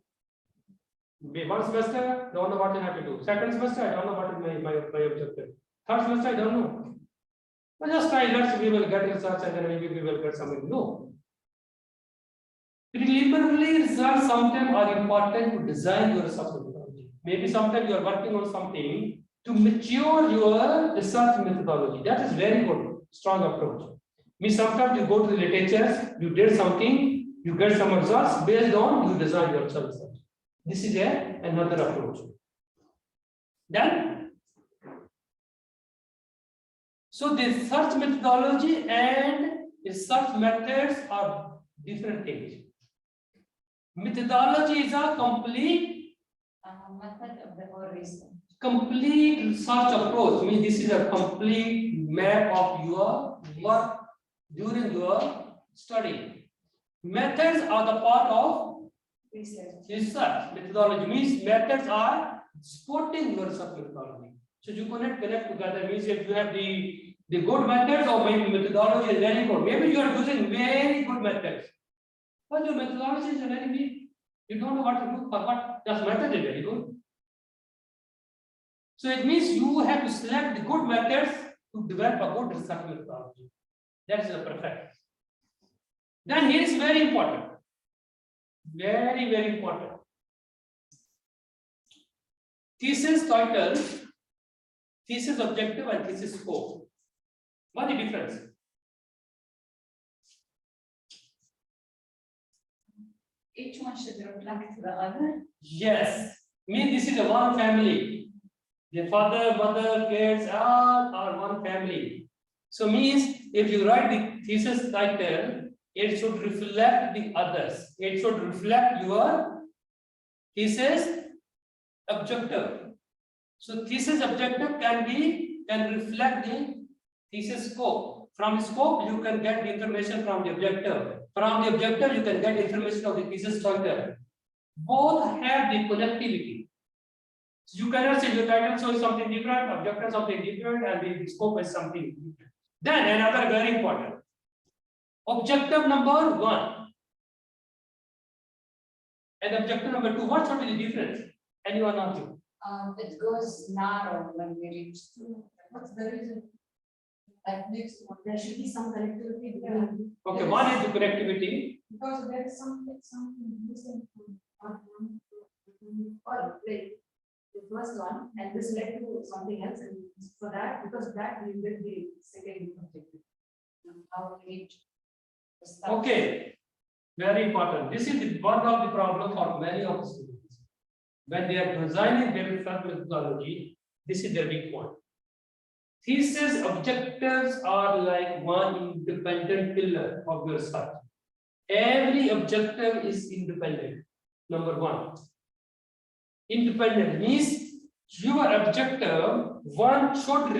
One semester, don't know what I have to do. Second semester, I don't know what is my objective. Third semester, I don't know. But just try, we will get results and then maybe we will get something. No. Preliminary results sometimes are important to design your research methodology. Maybe sometimes you are working on something to mature your research methodology. That is very good, strong approach. Means sometimes you go to the literature, you did something, You get some results based on you design your research. This is another approach. Then, so the search methodology and research methods are different things. Methodology is a complete method of the whole research. Complete research approach means this is a complete map of your work during your study. Methods are the part of research. Methodology means methods are supporting your research methodology. So you connect together means if you have the good methods or maybe methodology is very good. Maybe you are using very good methods, but your methodology is very weak. You don't know what to do for what. Just method is very good. So it means you have to select the good methods to develop a good research methodology. That is the perfect. Then here is very important. Very, very important. Thesis title, thesis objective, and thesis scope. What is the difference? Each one should reflect the other. Yes. Mean this is a one family. The father, mother, kids all are one family. So means if you write the thesis title, it should reflect the others. It should reflect your thesis objective. So thesis objective can reflect the thesis scope. From scope, you can get the information from the objective. From the objective, you can get information of the thesis title. Both have the connectivity. So you cannot say your title shows something different, objective something different, and the scope is something different. Then another very important. Objective number 1 and objective number 2. What should be the difference? Anyone of you? It goes narrow when we reach 2. What's the reason? Like next one, there should be some connectivity between. Okay, one is the connectivity. Because there is something missing from one, or like the first one, and this led to something else, and for that, because of that, we did the second objective. How we reach the step. Okay, very important. This is one of the problem for many of the students. When they are designing their research methodology, this is their weak point. Thesis objectives are like one independent pillar of your research. Every objective is independent. Number 1. Independent means your objective one should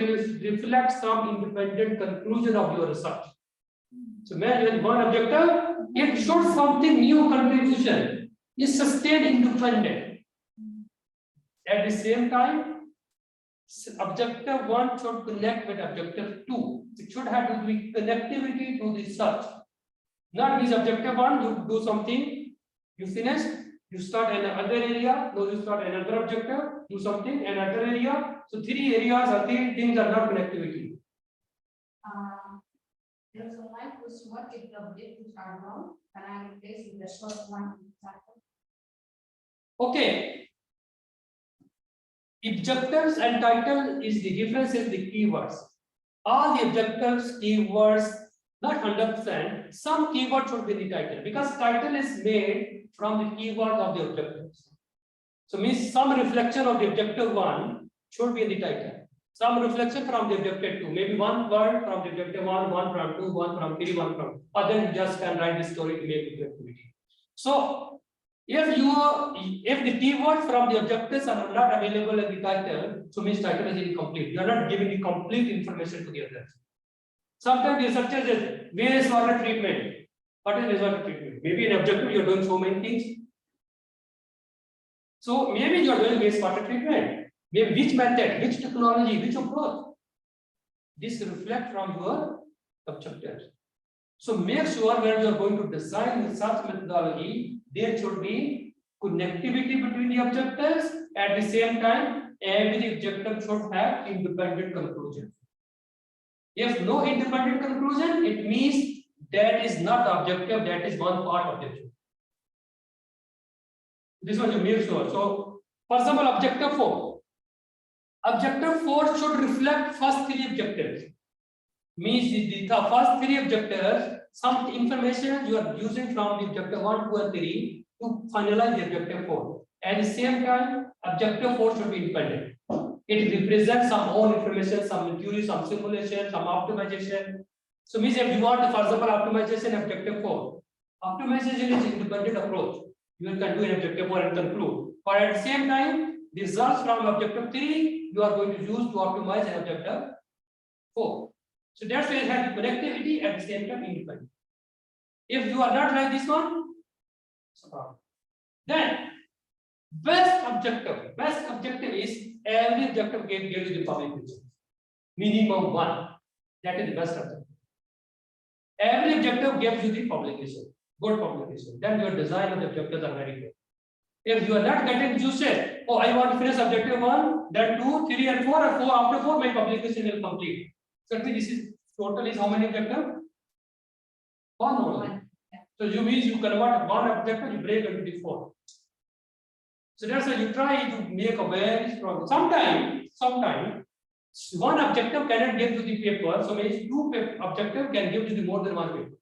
reflect some independent conclusion of your research. So when one objective, it shows something new contribution, is sustained independent. At the same time, objective 1 should connect with objective 2. It should have to be connectivity to the search. Not this objective 1, you do something, you finish, you start in another area, no, you start another objective, do something, another area. So 3 areas or 3 things are not connectivity. There's a line question, what if the objectives are wrong? Can I replace with the short one? Okay. Objectives and title is the difference in the keywords. All the objectives, keywords, not 100%. Some keywords should be the title because title is made from the keywords of the objectives. So means some reflection of the objective 1 should be in the title. Some reflection from the objective 2. Maybe one word from the objective 1, one from 2, one from 3, one from. Or then you just can write the story to make the activity. So if the keywords from the objectives are not available in the title, so means title is incomplete. You are not giving the complete information to the others. Sometimes the researcher says wastewater treatment. What is wastewater treatment? Maybe in objective you are doing so many things. So maybe you are doing wastewater treatment. Maybe which method, which technology, which approach. This reflects from your objectives. So make sure when you are going to design research methodology, there should be connectivity between the objectives. At the same time, every objective should have independent conclusion. If no independent conclusion, it means that is not the objective, that is one part of the objective. This one you make sure. So, for example, objective 4. Objective 4 should reflect first 3 objectives. Means the first 3 objectives some information you are using from the objective 1, 2, and 3 to finalize the objective 4. At the same time, objective 4 should be independent. It represents some own information, some theory, some simulation, some optimization. So means if you want, for example, optimization objective 4, optimization is independent approach. You can do an objective 4 and conclude. But at the same time, the results from objective 3 you are going to use to optimize an objective 4. So that's why it has connectivity at the same time independent. If you are not like this one, then best objective is every objective gives you the publication. Minimum 1. That is the best objective. Every objective gives you the publication, good publication. Then your design of the objectives are very good. If you are not getting, you say, oh, I want to finish objective 1, then 2, 3, and 4, and 4 after 4, my publication will complete. So this is total is how many objectives? 1 only. So you means you convert one objective, you break into the 4. So that's why you try to make a very strong. Sometimes one objective cannot give you the paper. So means two objective can give you the more than one paper.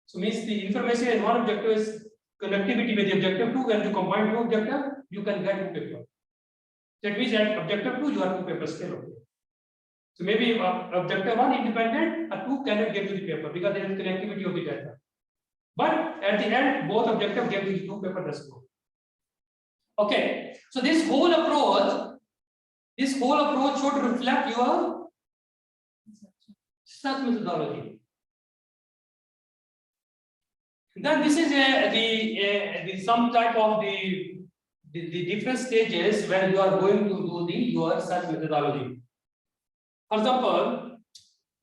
So means the information in one objective is connectivity with the objective 2. When you combine 2 objectives, you can get 2 papers. That means at objective 2 you have 2 papers still. Okay. So maybe objective 1 independent, a 2 cannot give you the paper because there is connectivity of the data. But at the end, both objectives give you 2 papers. Okay, so this whole approach should reflect your research methodology. Then this is the some type of the different stages when you are going to do your research methodology. For example,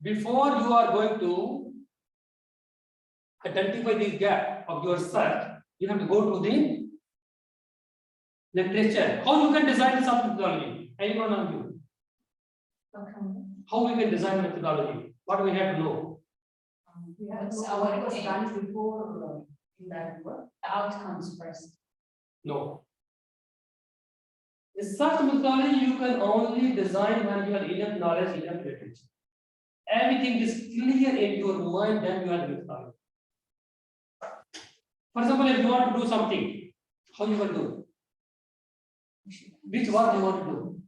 before you are going to identify the gap of your research, you have to go to the literature. How you can design some methodology? Anyone on you? How we can design methodology? What we have to know? We have What's to know our what was aim? done before in that work. The outcomes first. No. Research methodology you can only design when you have enough knowledge, enough literature. Everything is clear in your mind, then you have methodology. For example, if you want to do something, how you will do? Which work you want to do?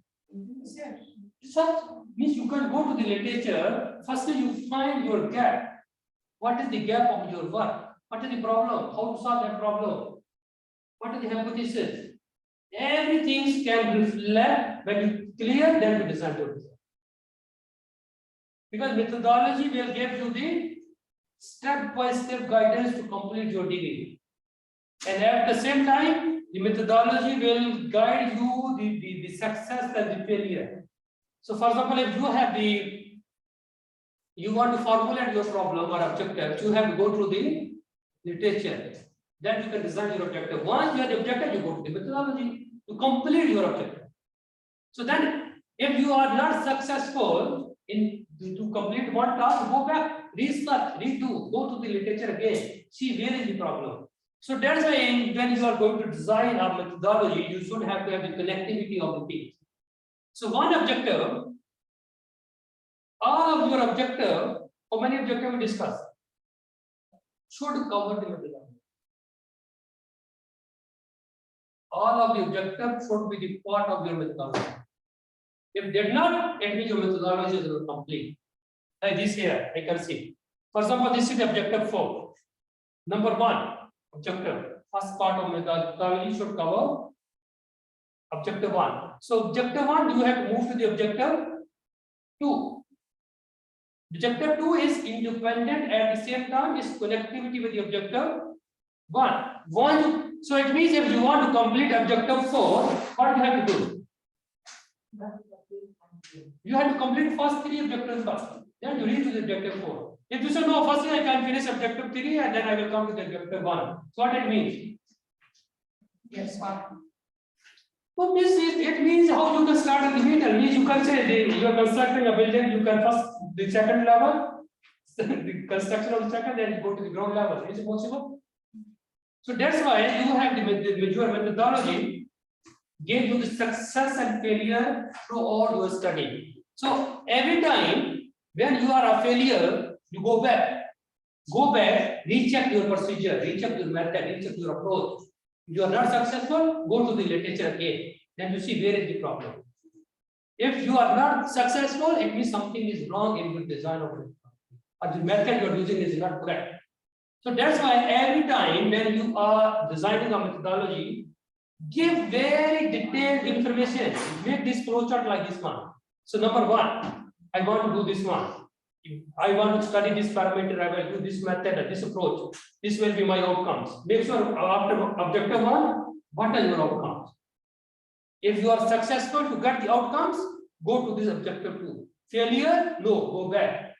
Research means you can go to the literature. Firstly, you find your gap. What is the gap of your work? What is the problem? How to solve that problem? What is the hypothesis? Everything can reflect when you clear, then you design your research. Because methodology will give you the step-by-step guidance to complete your degree. And at the same time, the methodology will guide you the success and the failure. So for example, if you want to formulate your problem or objective, you have to go through the literature. Then you can design your objective. Once you have the objective, you go to the methodology to complete your objective. So then, if you are not successful to complete one task, go back, research, redo, go to the literature again, see where is the problem. So that's why when you are going to design a methodology, you should have to have the connectivity of the things. So one objective, all of your objective, how many objectives we discuss, should cover the methodology. All of the objectives should be the part of your methodology. If they're not, it means your methodology is not complete. Like this here, I can see. For example, this is objective 4. Number 1, objective. First part of methodology should cover objective 1. So objective 1, you have to move to the objective 2. Objective 2 is independent, at the same time is connectivity with the objective 1. So it means if you want to complete objective 4, what you have to do? You have to complete first 3 objectives first. Then you reach to the objective 4. If you say no, first I can finish objective 3 and then I will come to the objective 1. So what it means? Yes, one. So it means how you can start in the middle. Means you can say you are constructing a building, you can first the second level, the construction of the second, then you go to the ground level. Is it possible? So that's why you have the mature methodology gave you the success and failure through all your study. So every time when you are a failure, you go back Go back, recheck your procedure, recheck your method, recheck your approach. If you are not successful, go to the literature again. Then you see where is the problem. If you are not successful, it means something is wrong in your design of it, or the method you are using is not correct. So that's why every time when you are designing a methodology, give very detailed information. Make this flowchart like this one. So number one, I want to do this one. If I want to study this parameter, I will do this method or this approach. This will be my outcomes. Make sure after objective one, what are your outcomes? If you are successful to get the outcomes, go to this objective two. Failure, no, go back.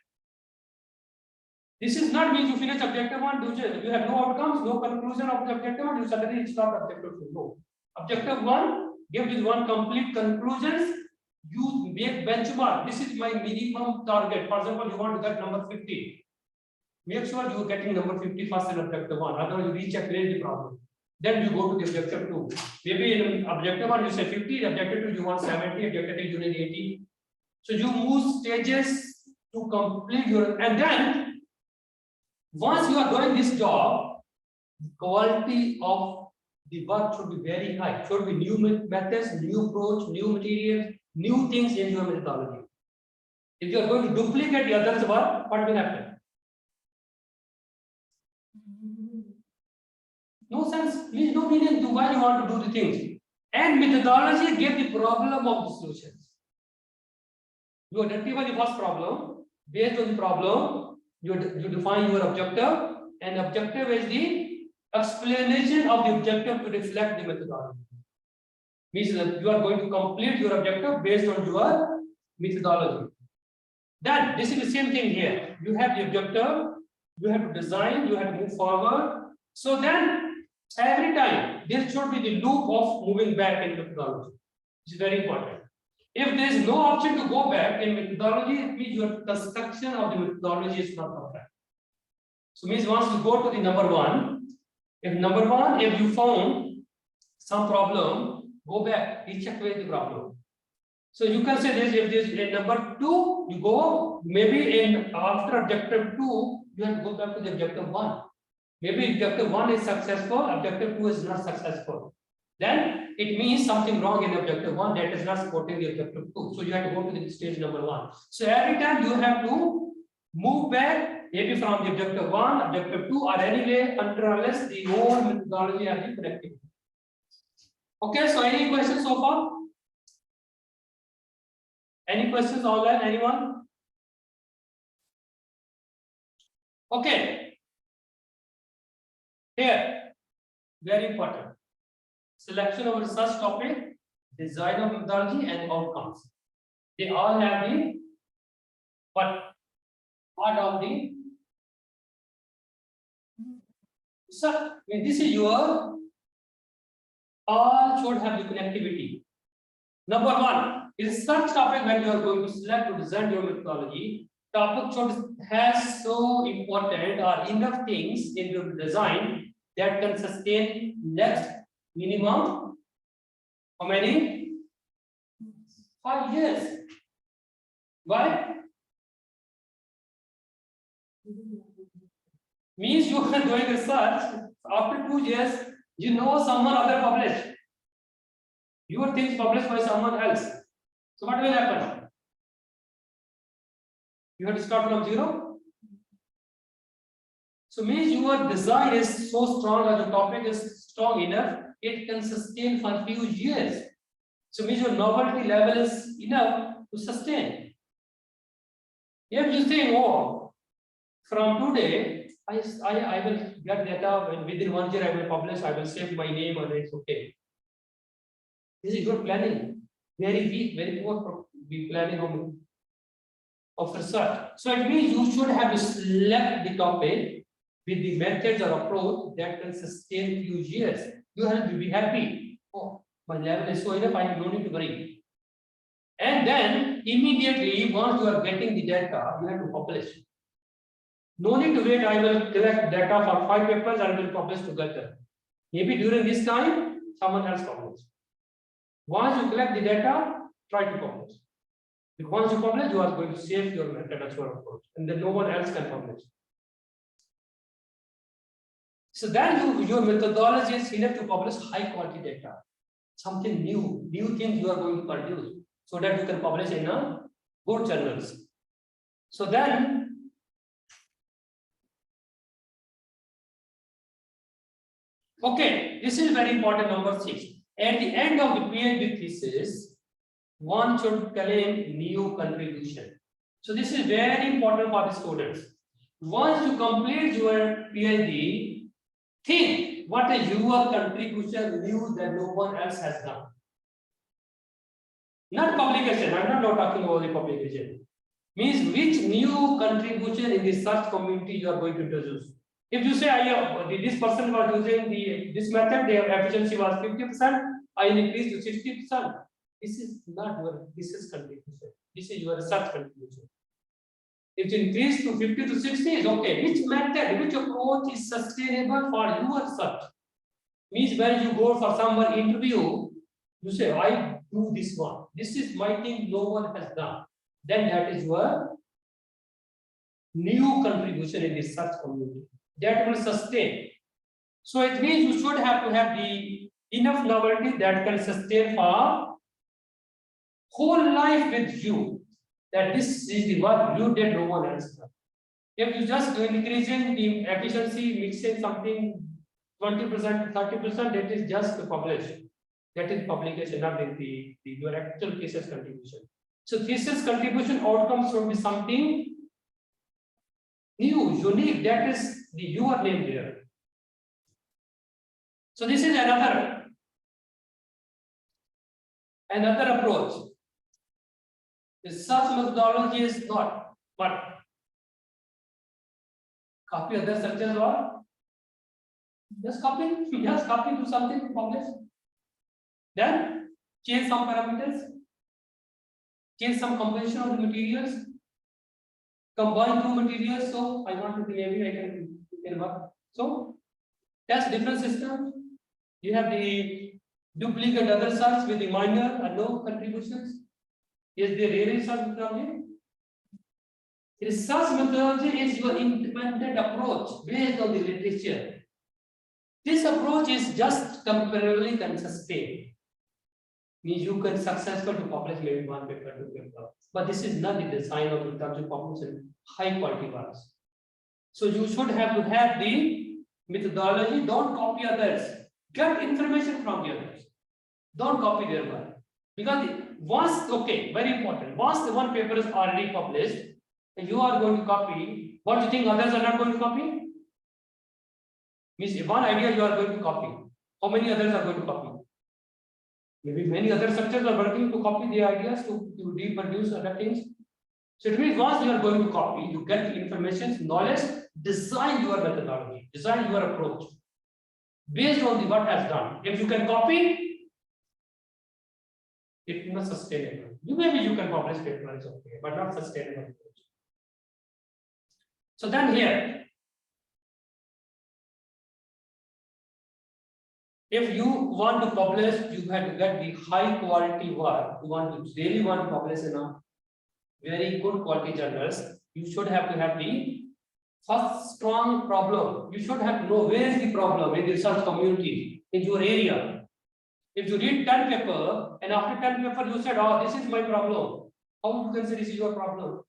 This is not means you finish objective one, you have no outcomes, no conclusion of the objective one, you suddenly stop objective two. No. Objective one, give this one complete conclusions. You make benchmark. This is my minimum target. For example, you want to get number 50. Make sure you are getting number 50 first in objective one. Otherwise, you recheck where is the problem. Then you go to the objective two. Maybe in objective one you say 50, objective two you want 70, objective three you need 80. So you move stages to complete your, and then once you are doing this job, the quality of the work should be very high. Should be new methods, new approach, new materials, new things in your methodology. If you are going to duplicate the others' work, what will happen? No sense, means no meaning to why you want to do the things. And methodology give the problem of the solutions. You identify the first problem, based on the problem, you define your objective, and objective is the explanation of the objective to reflect the methodology. Means that you are going to complete your objective based on your methodology. Then this is the same thing here. You have the objective, you have to design, you have to move forward. So then every time there should be the loop of moving back in methodology. It's very important. If there is no option to go back in methodology, it means your construction of the methodology is not perfect. So means once you go to the number one, if you found some problem, go back, recheck where the problem. So you can say this, if this in number two, you go, maybe in after objective two, you have to go back to the objective one. Maybe objective one is successful, objective two is not successful. Then it means something wrong in objective one that is not supporting the objective two. So you have to go to the stage number one. So every time you have to move back, maybe from the objective one, objective two, or anyway, unless the whole methodology has been corrected. Okay, so any questions so far? Any questions online? Anyone? Okay. Here, very important. Selection of research topic, design of methodology, and outcomes. They all have the part of the. So this is your all should have the connectivity. Number one, research topic when you are going to select to design your methodology. Topic should has so important or enough things in your design that can sustain next minimum how many? 5 years. Why? Means you are doing research after 2 years, you know someone other published. Your things published by someone else. So what will happen? You have to start from zero. So means your design is so strong or the topic is strong enough, it can sustain for a few years. So means your novelty level is enough to sustain. If you say, oh, from today, I will get data and within 1 year I will publish, I will save my name and it's okay. This is your planning. Very weak, very poor planning of research. So it means you should have to select the topic with the methods or approach that can sustain few years. You have to be happy. Oh, my level is so enough, I have no need to worry. And then immediately, once you are getting the data, you have to publish. No need to wait, I will collect data for 5 papers and will publish together. Maybe during this time, someone else publishes. Once you collect the data, try to publish. Because once you publish, you are going to save your method as your approach, and then no one else can publish. So then your methodology is enough to publish high quality data, something new things you are going to produce, so that you can publish in a good journals. So then, okay, this is very important, number 6. At the end of the PhD thesis, one should claim new contribution. So this is very important for the students. Once you complete your PhD, think what is your contribution new that no one else has done. Not publication, I'm not talking about the publication. Means which new contribution in the research community you are going to introduce. If you say this person was using this method, their efficiency was 50%, I increased to 60%. This is not your thesis contribution. This is your research contribution. If you increase to 50 to 60 is okay. Which method, which approach is sustainable for your research? Means when you go for someone interview, you say, I do this one. This is my thing no one has done. Then that is your new contribution in the research community. That will sustain. So it means you should have to have the enough novelty that can sustain for whole life with you. That this is the work you did, no one else done. If you just increasing the efficiency, mixing something 20%, 30%, that is just to publish. That is publication, not your actual thesis contribution. So thesis contribution outcomes should be something new, unique. That is your name there. So this is another approach. Research methodology is not but copy other searches or just copy to something to publish. Then change some parameters, change some composition of the materials, combine two materials. So I want to be maybe I can work. So that's different system. You have the duplicate other search with the minor and no contributions. Is there really research methodology? Research methodology is your independent approach based on the literature. This approach is just temporarily can sustain. Means you can successful to publish maybe one paper, two paper. But this is not the design of the terms of publishing high quality works. So you should have to have the methodology. Don't copy others. Get information from the others. Don't copy their work. Because once, okay, very important. Once the one paper is already published, and you are going to copy, what do you think others are not going to copy? Means one idea you are going to copy. How many others are going to copy? Maybe many other structures are working to copy the ideas to reproduce other things. So it means once you are going to copy, you get the information, knowledge, design your methodology, design your approach based on the what has done. If you can copy, it is not sustainable. Maybe you can publish papers, okay, but not sustainable. So then here, if you want to publish, you have to get the high quality work. You really want to publish in a very good quality journals. You should have to have the first strong problem. You should have to know where is the problem in the research community in your area. If you read 10 paper and after 10 paper you said, oh, this is my problem. How you can say this is your problem?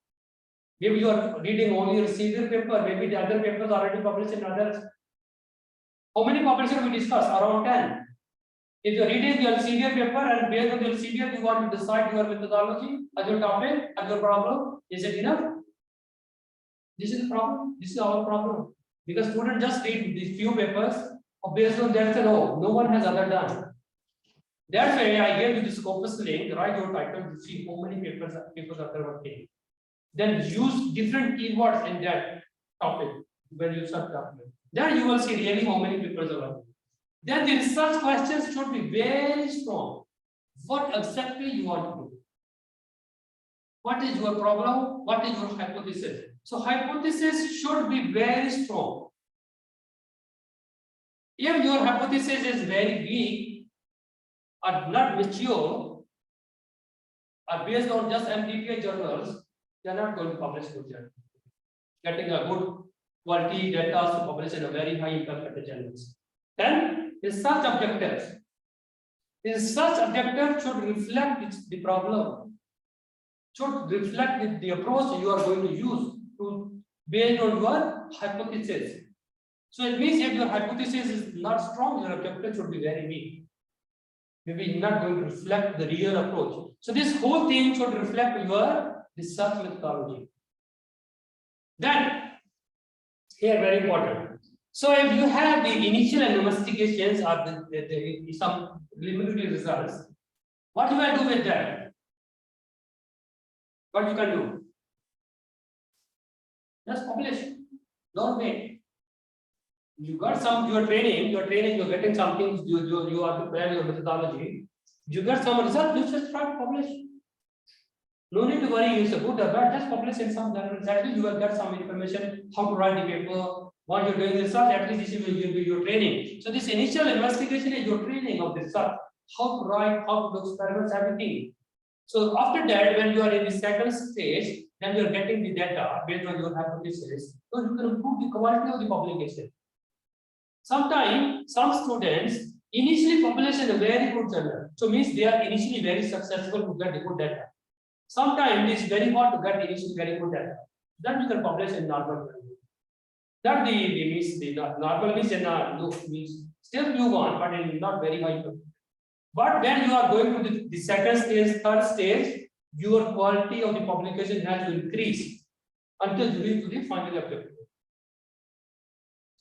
Maybe you are reading only your senior paper. Maybe the other papers are already published in others. How many publishers we discuss? Around 10. If you are reading your senior paper and based on your senior, you want to decide your methodology as your topic, as your problem, is it enough? This is the problem. This is our problem. Because students just read these few papers, based on that, say, no one has other done. That's why I gave you this Scopus link, write your title to see how many papers are there working. Then use different keywords in that topic when you search document. Then you will see really how many papers are working. Then the research questions should be very strong. What exactly you want to do? What is your problem? What is your hypothesis? So hypothesis should be very strong. If your hypothesis is very weak, are not mature, are based on just MDPI journals, they are not going to publish good journals. Getting a good quality data to publish in a very high impact factor journals. Then research objectives. Research objective should reflect the problem, should reflect the approach you are going to use to based on your hypothesis. So it means if your hypothesis is not strong, your objective should be very weak. Maybe not going to reflect the real approach. So this whole thing should reflect your research methodology. Then, here very important. So if you have the initial investigations or some preliminary results, what do I do with that? What you can do? Just publish. Don't wait. You got some, you're getting something, you are preparing your methodology. You get some result, you just try to publish. No need to worry, it's a good or bad, just publish in some journal. At least you will get some information, how to write the paper, what you're doing research, at least this will be your training. So this initial investigation is your training of the research, how to write, how to do experiments, everything. So after that, when you are in the second stage, then you are getting the data based on your hypothesis, so you can improve the quality of the publication. Sometimes some students initially publish in a very good journal, so means they are initially very successful to get the good data. Sometimes it is very hard to get initially very good data. Then you can publish in normal journal. That the normal means means still you want, but in not very high. But when you are going to the second stage, third stage, your quality of the publication has to increase until you reach to the final objective.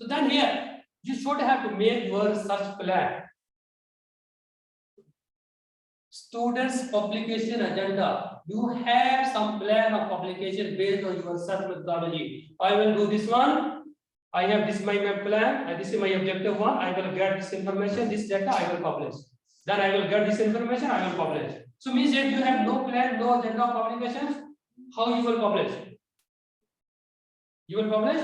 So then here, you should have to make your research plan. Students' publication agenda. You have some plan of publication based on your research methodology. I will do this one. I have this my plan, and this is my objective one. I will get this information, this data, I will publish. Then I will get this information, I will publish. So means if you have no plan, no agenda of publications, how you will publish? You will publish?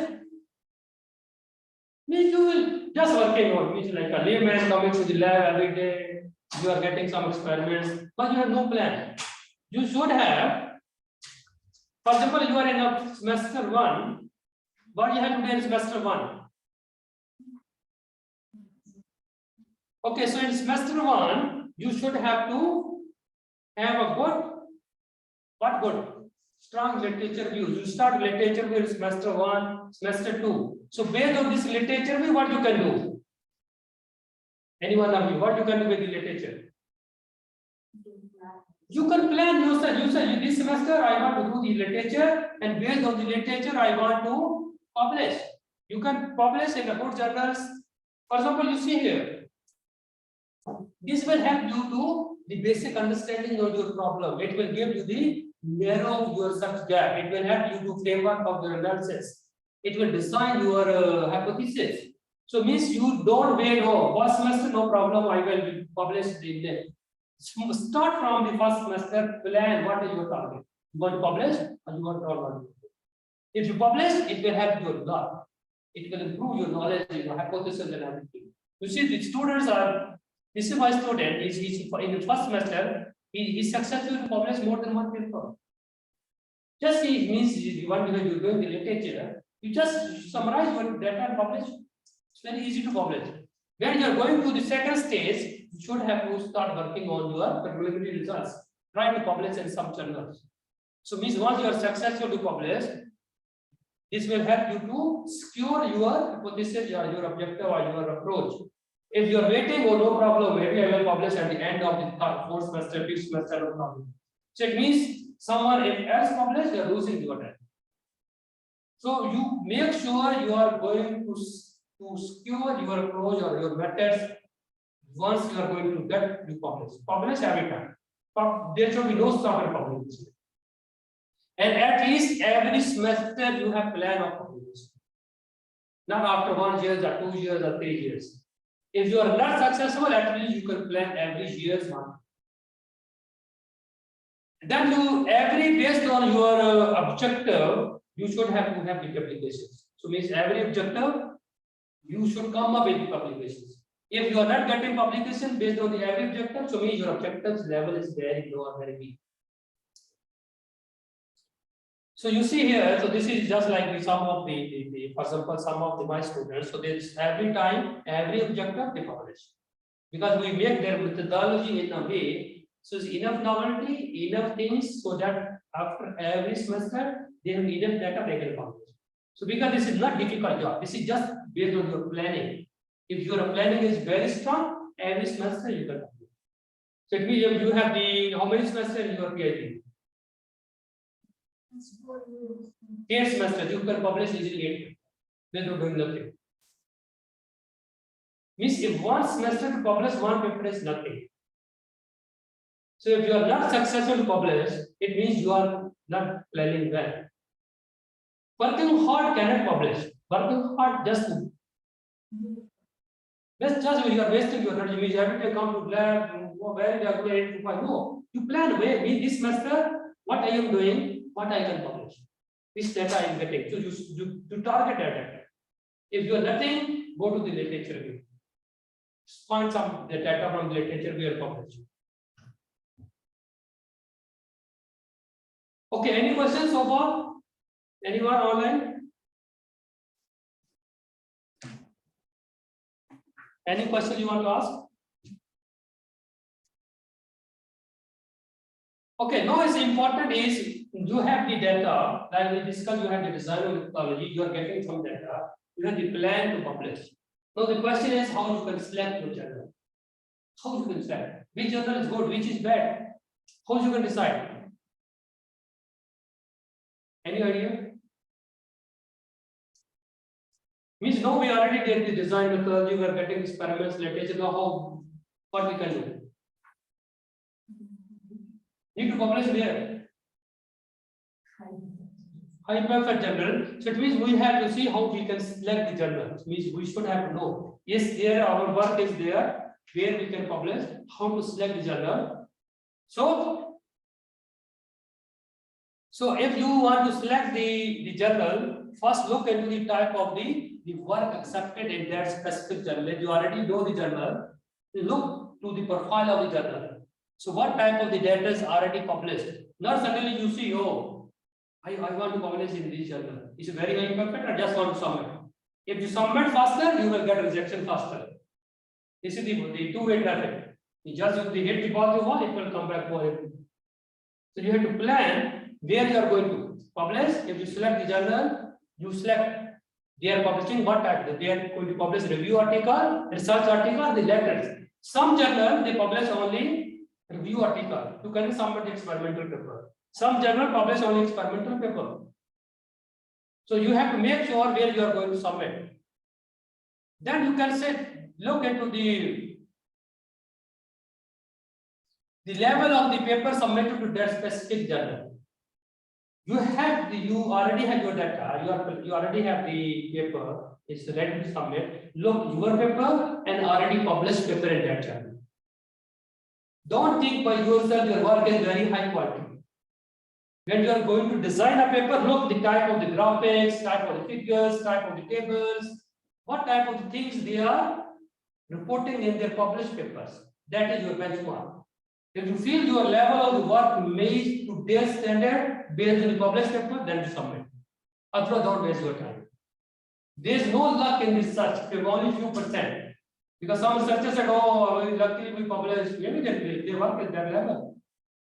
Means you will just working on, means like a layman coming to the lab every day, you are getting some experiments, but you have no plan. You should have, for example, you are in a semester 1, what you have to do in semester 1? Okay, so in semester 1, you should have to have a good, what good? Strong literature view. You start literature view in semester 1, semester 2. So based on this literature view, what you can do? Any one of you, what you can do with the literature? You can plan yourself. You say this semester I want to do the literature, and based on the literature I want to publish. You can publish in the good journals. For example, you see here. This will help you to the basic understanding of your problem. It will give you the narrow your search gap. It will help you to framework of your analysis. It will design your hypothesis. So means you don't wait. Oh, first semester no problem. I will publish the. Start from the first semester. Plan what is your target. You want to publish or you want to talk. If you publish, it will help you a lot. It will improve your knowledge, your hypothesis, and everything. You see, the students are. This is my student. He's in the first semester. He successful to publish more than one paper. Just it means you want to you're doing the literature. You just summarize your data and publish. It's very easy to publish. When you are going to the second stage, you should have to start working on your preliminary results. Try to publish in some journals. So means once you are successful to publish, this will help you to secure your hypothesis, your objective, or your approach. If you are waiting, oh no problem, maybe I will publish at the end of the fourth semester, fifth semester, no problem. So it means someone else publish, you are losing your time. So you make sure you are going to secure your approach or your methods. Once you are going to get you publish every time. There should be no stop in publication. And at least every semester you have plan of publication. Not after 1 year or 2 years or 3 years. If you are not successful, at least you can plan every year's month. Then you every based on your objective, you should have to have the publications. So means every objective, you should come up with the publications. If you are not getting publication based on the every objective, so means your objectives level is very low or very weak. So you see here, so this is just like some of the for example, some of my students, so this every time, every objective they publish. Because we make their methodology in a way, so it's enough novelty, enough things, so that after every semester, they have enough data they can publish. So because this is not difficult job, this is just based on your planning. If your planning is very strong, every semester you can publish. So it means you have the, how many semesters in your PhD? 8 semesters, you can publish easily 8 without doing nothing. Means if one semester to publish one paper is nothing. So if you are not successful to publish, it means you are not planning well. Working hard cannot publish. Working hard just you are wasting your energy. Means every day come to lab, where you are going to find. No, you plan way. Means this semester, what I am doing, what I can publish. This data I am getting. So you target that data. If you are nothing, go to the literature review. Find some data from the literature we are publishing. Okay, any questions so far? Anyone online? Any question you want to ask? Okay, now it's important is you have the data, like we discussed, you have the design of methodology, you are getting some data, you have the plan to publish. Now the question is how you can select your journal. How you can select? Which journal is good, which is bad? How you can decide? Any idea? Means now we already did the design methodology, we are getting experiments, literature, now how, what we can do? Need to publish where? High impact journal. So it means we have to see how we can select the journal. It means we should have to know. Yes, there our work is there, where we can publish, how to select the journal. So if you want to select the journal, first look into the type of the work accepted in that specific journal. If you already know the journal, look to the profile of the journal. So what type of the data is already published? Not suddenly you see, oh, I want to publish in this journal. Is it very imperfect or just want to submit? If you submit faster, you will get rejection faster. This is the two-way traffic. You just if they hit the ball you want, it will come back for it. So you have to plan where you are going to publish. If you select the journal, you select they are publishing what type. They are going to publish review article, research article, the letters. Some journal they publish only review article. You can submit experimental paper. Some journal publish only experimental paper. So you have to make sure where you are going to submit. Then you can say, look into the level of the paper submitted to that specific journal. You already have your data. You already have the paper. It's ready to submit. Look your paper and already published paper in that journal. Don't think by yourself your work is very high quality. When you are going to design a paper, look the type of the graphics, type of the figures, type of the tables, what type of things they are reporting in their published papers. That is your benchmark. If you feel your level of the work matches to their standard based on the published paper, then you submit. Otherwise, don't waste your time. There is no luck in research, only few percent. Because some researchers said, oh, luckily we published, immediately they work at that level.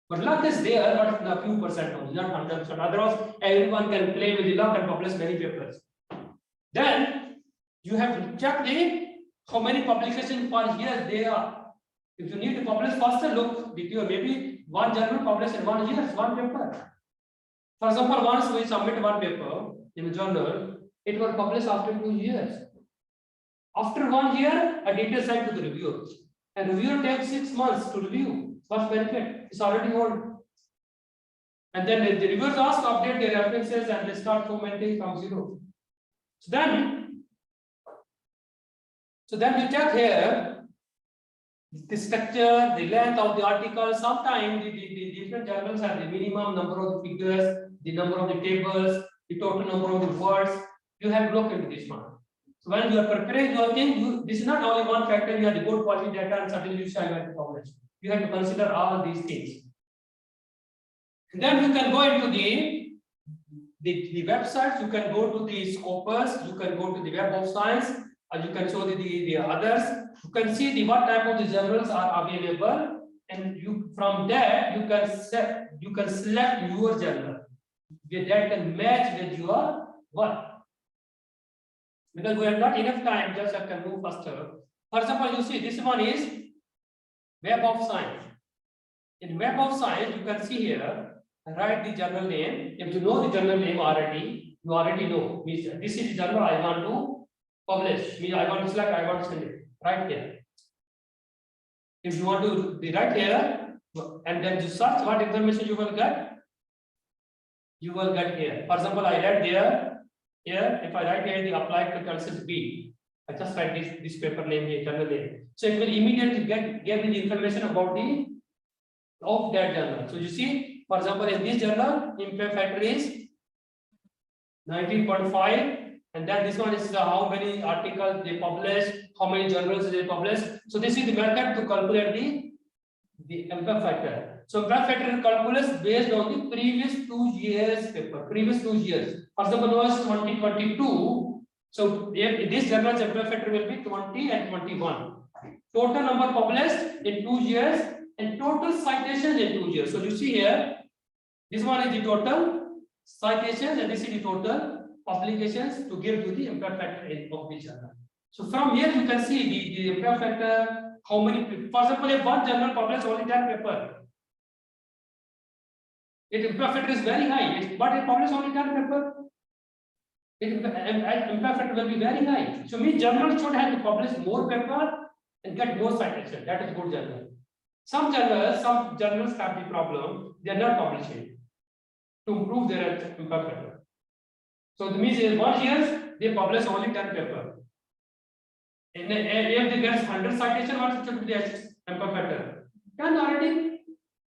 But luck is there, but a few percent only, not 100%. Otherwise, everyone can play with the luck and publish many papers. Then you have to check how many publications per year they are. If you need to publish faster, look, maybe one journal published in 1 year, one paper. For example, once we submit one paper in a journal, it was published after 2 years. After 1 year, a data is sent to the reviewer. And reviewer takes 6 months to review. First benefit is already old. And then the reviewers ask to update their references and they start commenting from zero. So then you check here the structure, the length of the article. Sometimes the different journals have the minimum number of the figures, the number of the tables, the total number of the words. You have to look into this one. So when you are preparing your thing, this is not only one factor, you have the good quality data and suddenly you shall have to publish. You have to consider all these things. And then you can go into the websites, you can go to the Scopus, you can go to the Web of Science, and you can show the others. You can see the what type of the journals are available, and you from there you can select your journal that can match with your work. Because we have not enough time, just I can move faster. For example, you see this one is Web of Science. In Web of Science, you can see here, write the journal name. If you know the journal name already, you already know. Means this is the journal I want to publish. Means I want to select, I want to send it. Right here. If you want to write here, and then you search what information you will get. You will get here. For example, I write there. Here, if I write here the applied calculus B, I just write this paper name here, journal name. So it will immediately give me the information about the of that journal. So you see, for example, in this journal, impact factor is 19.5, and then this one is how many articles they publish, how many journals they publish. So this is the method to calculate the impact factor. So impact factor calculus based on the previous 2 years paper, previous 2 years. For example, now is 2022. So if this journal's impact factor will be 20 and 21. Total number published in 2 years and total citations in 2 years. So you see here, this one is the total citations and this is the total publications to give you the impact factor of the journal. So from here you can see the impact factor, how many, for example, if one journal publishes only 10 papers, its impact factor is very high, but it publishes only 10 papers, its impact factor will be very high. So means journal should have to publish more papers and get more citations. That is good journal. Some journals have the problem, they are not publishing to improve their impact factor. So it means in 1 year, they publish only 10 papers. And if they get 100 citations, what should be the impact factor? 10 already,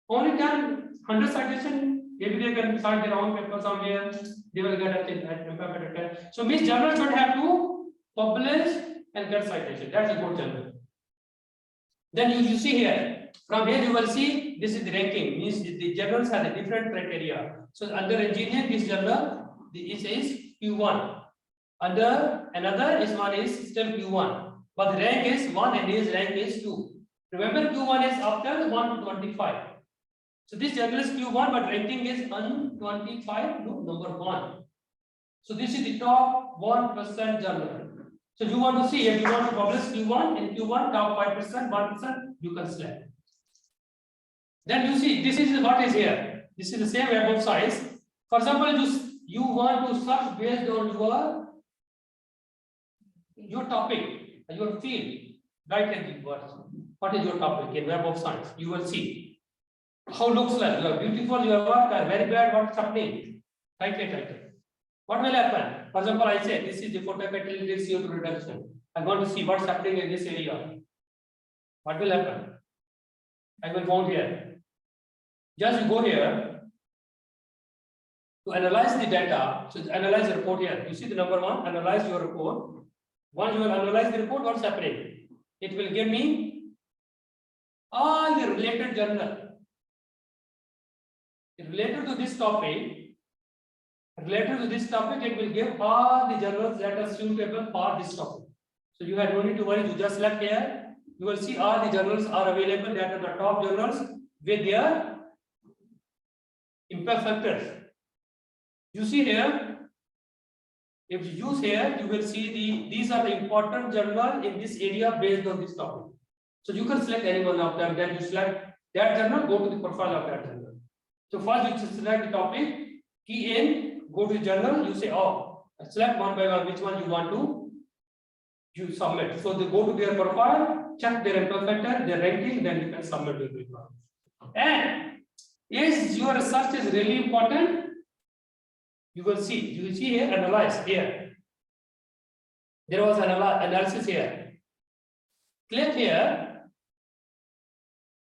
only 10, 100 citations, maybe they can cite their own paper somewhere, they will get an impact factor. So means journal should have to publish and get citation. That's a good journal. Then you see here, from here you will see this is the ranking, means the journals have a different criteria. So under engineering, this journal this is Q1. Under another is one is still Q1. But the rank is 1 and his rank is 2. Remember, Q1 is after 1 to 25. So this journal is Q1, but ranking is 125, no, number 1. So this is the top 1% journal. So you want to see if you want to publish Q1 in Q1, top 5%, 1%, you can select. Then you see, this is what is here. This is the same Web of Science. For example, you want to search based on your topic. Your field, write in the words. What is your topic in Web of Science? You will see how it looks like. You are beautiful, your work are very bad, what's happening? Write it. What will happen? For example, I say this is the photocatalytic CO2 reduction. I want to see what's happening in this area. What will happen? I will go here. Just go here to analyze the data. So analyze the report here. You see the number 1, analyze your report. Once you will analyze the report, what's happening? It will give me all the related journal. Related to this topic, it will give all the journals that are suitable for this topic. So you have no need to worry, you just select here. You will see all the journals are available, that are the top journals with their impact factors. You see here, if you use here, you will see these are the important journals in this area based on this topic. So you can select any one of them, then you select that journal, go to the profile of that journal. So first you select the topic, key in, go to journal, you say, oh, select one by one which one you want to submit. So they go to their profile, check their impact factor, their ranking, then you can submit your report. And is your research is really important? You will see here, analyze here. There was an analysis here. Click here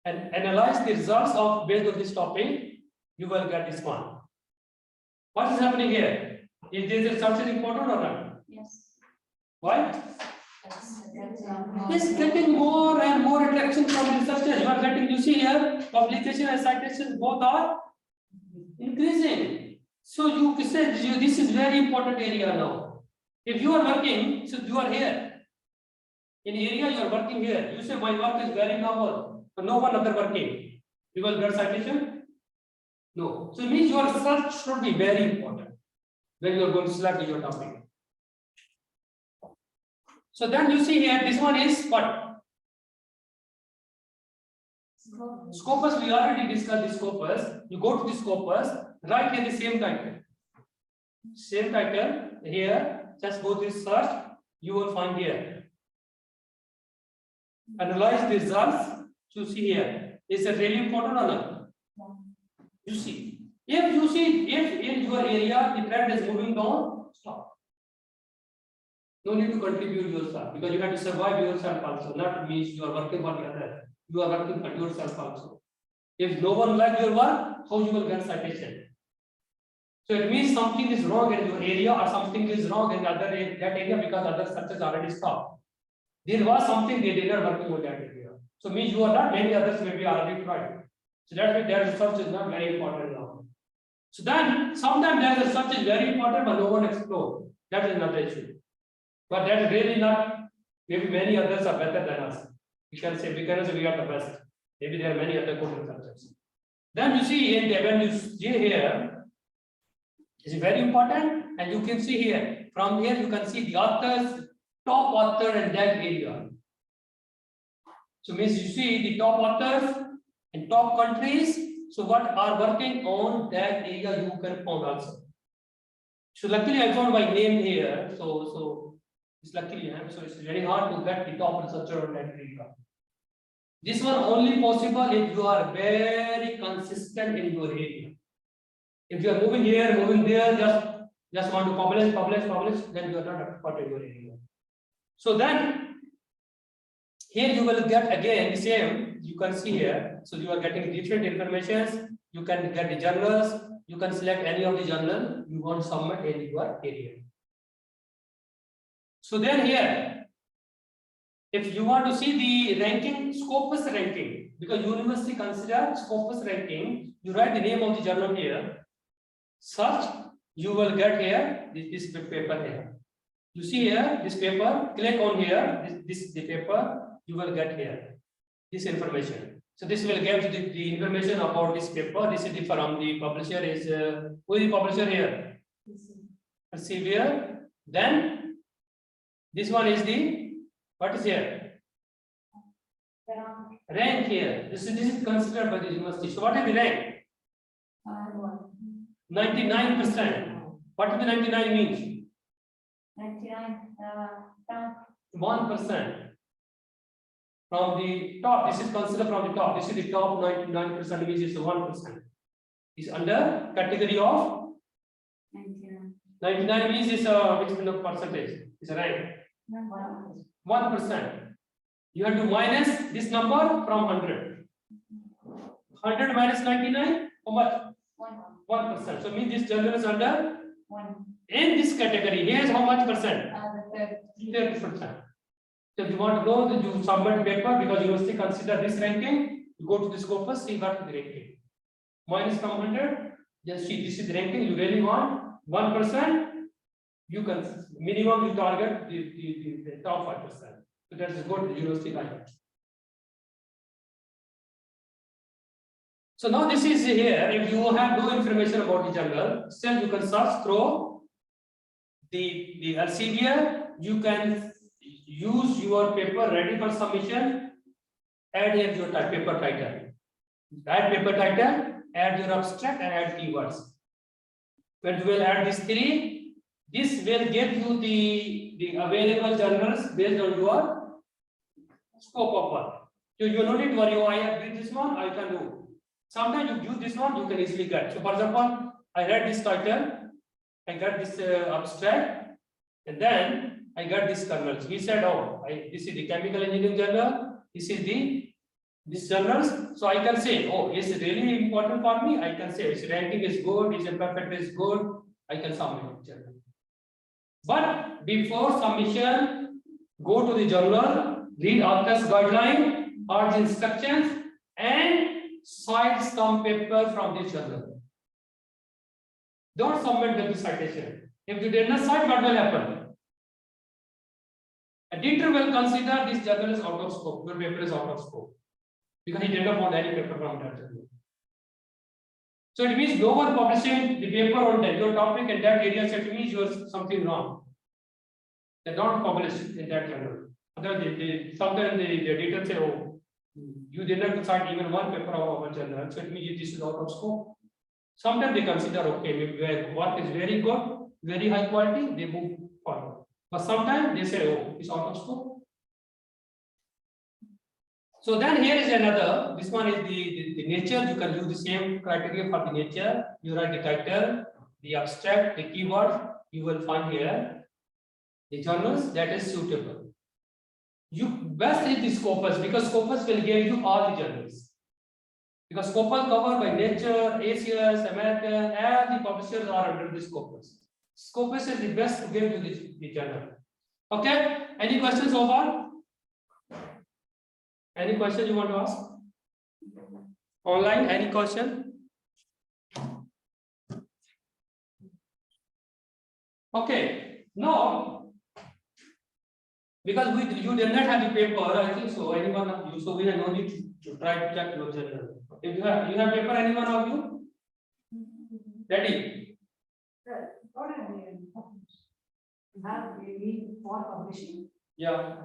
and analyze the results of based on this topic. You will get this one. What is happening here? Is this research important or not? Yes. Why? It's getting more and more attraction from researchers. You are getting, you see here, publication and citation both are increasing. So you said this is very important area now. If you are working, so you are here. In area you are working here. You say my work is very novel, but no one other working. You will get citation? No. So it means your search should be very important when you are going to select your topic. So then you see here, this one is what? Scopus, we already discussed the scopus. You go to the scopus, write here the same title. Same title here, just go to search, you will find here. Analyze the results, you see here. Is it really important or not? You see. If you see, if in your area the trend is moving down, stop. No need to contribute yourself because you have to survive yourself also. Not means you are working for the other. You are working for yourself also. If no one likes your work, how you will get citation? So it means something is wrong in your area or something is wrong in other that area because other searches already stopped. There was something they did not working on that area. So means you are not, many others may be already tried. So that means their research is not very important now. So then sometimes their research is very important but no one explored. That is another issue. But that is really not, maybe many others are better than us. We can say because we are the best. Maybe there are many other good researchers. Then you see in the when you see here, is very important, and you can see here. From here you can see the authors, top author in that area. So means you see the top authors and top countries. So what are working on that area you can find also. So luckily I found my name here. So it's luckily so it's very hard to get the top researcher on that area. This one only possible if you are very consistent in your area. If you are moving here, moving there, just want to publish, then you are not expert in your area. So then here you will get again the same. You can see here. So you are getting different informations. You can get the journals. You can select any of the journal you want to submit in your area. So then here, if you want to see the ranking, Scopus ranking, because university consider Scopus ranking, you write the name of the journal here. Search, you will get here this paper here. You see here this paper, click on here, the paper, you will get here this information. So this will give you the information about this paper. This is from the publisher is who is the publisher here? Elsevier. Then this one is the what is here? Rank here. This is considered by the university. So what is the rank? 99%. What does the 99 means? 99. 1%. From the top, this is considered from the top. This is the top 99% means it's 1%. Is under category of 99. 99 means is which kind of percentage? Is a rank. 1%. You have to minus this number from 100. 100 minus 99, how much? 1%. So means this journal is under 1. in this category. Here's how much percent? The 30%. So if you want to know that you submit paper because university consider this ranking, you go to the Scopus, see what is the ranking. Minus from 100, just see this is the ranking you really want. 1%, you can minimum you target the top 5%. So that is good university like. So now this is here. If you have no information about the journal, still you can search through the Elsevier. You can use your paper ready for submission. Add here your paper title. Add paper title. Add your abstract and add keywords. When you will add these three, this will give you the available journals based on your scope of work. So you don't need to worry. Oh, I have read this one. I can do. Sometimes you use this one, you can easily get. So for example, I read this title, I got this abstract, and then I got this kernels. We said, oh, this is the chemical engineering journal, this is this journals. So I can say, oh, it's really important for me. I can say its ranking is good, its perfect is good. I can submit journal. But before submission, go to the journal, read author's guideline, or the instructions, and cite some paper from this journal. Don't submit them to citation. If you did not cite, what will happen? Editor will consider this journal is out of scope. Your paper is out of scope because he did not want any paper from that journal. So it means no one publishing the paper on that your topic and that area. So it means you are something wrong. They don't publish in that journal. Sometimes the editor say, "Oh, you did not cite even one paper of our journal." So it means this is out of scope. Sometimes they consider okay, maybe work is very good, very high quality, they move forward. But sometimes they say, oh, it's out of scope. So then here is another, this one is the nature. You can use the same criteria for the nature. You write the title, the abstract, the keyword, you will find here the journals that is suitable. You best is the Scopus because Scopus will give you all the journals. Because Scopus covered by Nature, ACS, American, and the publishers are under this Scopus. Scopus is the best to give you the journal. Okay? Any questions so far? Any question you want to ask? Online, any question? Okay. Now, because you did not have the paper, I think so. Anyone of you, so we have no need to try to check your journal. If you have paper, anyone of you? Ready? What are they? Have we need for publishing? Yeah.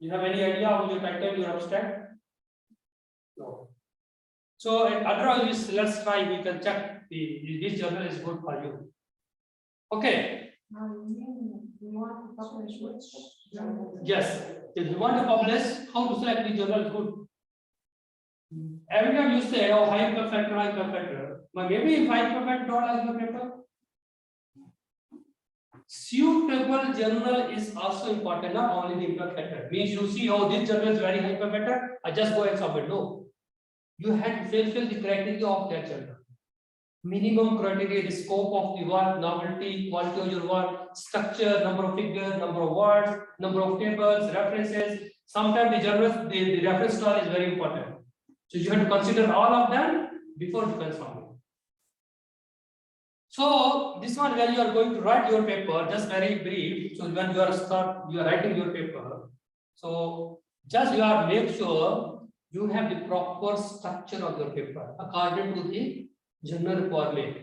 You have any idea of your title, your abstract? No. So otherwise, let's try. We can check this journal is good for you. Okay. We want to publish which journal? Yes. If you want to publish, how to select the journal is good. Every time you say, oh, high impact factor, but maybe if high impact factor don't like your paper. Suitable journal is also important, not only the impact factor. Means you see, oh, this journal is very high impact factor, I just go and submit. No. You had to fulfill the criteria of that journal. Minimum criteria, the scope of the work, novelty, quality of your work, structure, number of figures, number of words, number of tables, references. Sometimes the journal, the reference style is very important. So you have to consider all of them before you can submit. So this one, when you are going to write your paper, just very brief. So when you are writing your paper, so just you are make sure you have the proper structure of your paper according to the journal format.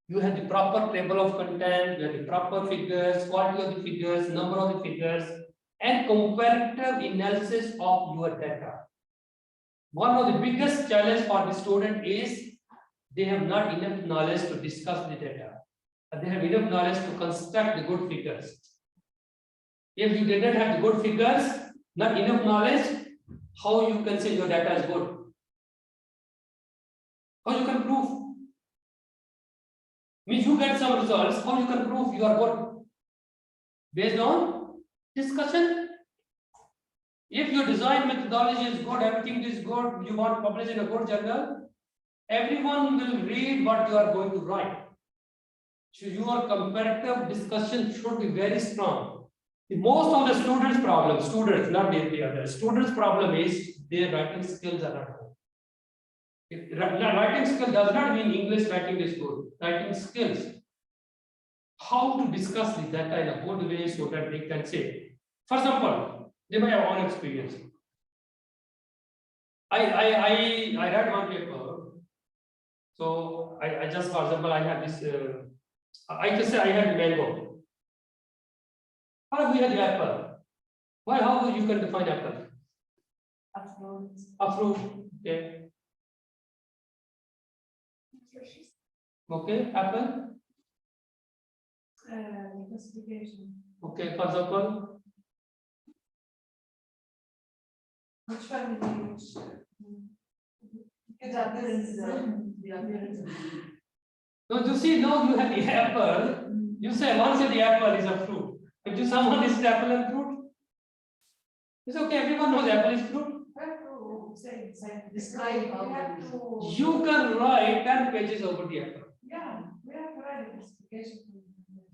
You have the proper table of content, you have the proper figures, quality of the figures, number of the figures, and comparative analysis of your data. One of the biggest challenge for the student is they have not enough knowledge to discuss the data. They have enough knowledge to construct the good figures. If you did not have the good figures, not enough knowledge, how you can say your data is good? How you can prove? Means you get some results, how you can prove you are good? Based on discussion. If your design methodology is good, everything is good, you want to publish in a good journal, everyone will read what you are going to write. So your comparative discussion should be very strong. The most of the students' problem, not the others, students' problem is their writing skills are not good. Writing skill does not mean English writing is good. Writing skills. How to discuss the data in a good way so that they can say. For example, they may have own experience. I read one paper. So I just, for example, I had this. I can say I had mango. How we had the apple? Why? How you can define apple? A fruit. Okay. Okay. Apple. Classification. Okay. For example. Which one will you use? The appearance. No, you see, now you have the apple. You say once the apple is a fruit. If you someone is apple and fruit, it's okay. Everyone knows apple is fruit. Describe You can write 10 pages over the apple. Yeah, we have to write a classification.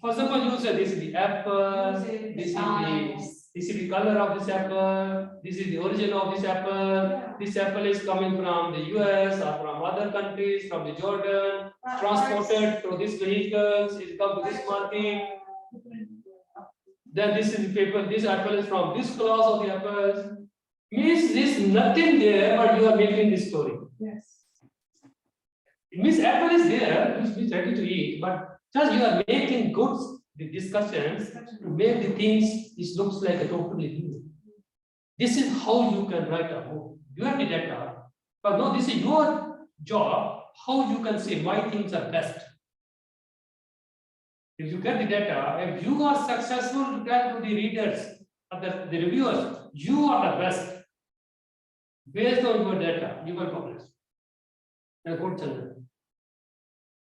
For example, you say this is the apple, this is This is the color of this apple. This is the origin of this apple. This apple is coming from the US or from other countries, from the Jordan, transported through these vehicles, it comes to this market. Then this is the paper, this apple is from this class of the apples. Means this nothing there, but you are making this story. Yes. It means apple is there, which is ready to eat, but just you are making good the discussions to make the things it looks like a totally new. This is how you can write a book. You have the data, but no, this is your job. How you can say why things are best. If you get the data, if you are successful to tell to the readers or the reviewers, you are the best. Based on your data, you will publish in a good journal.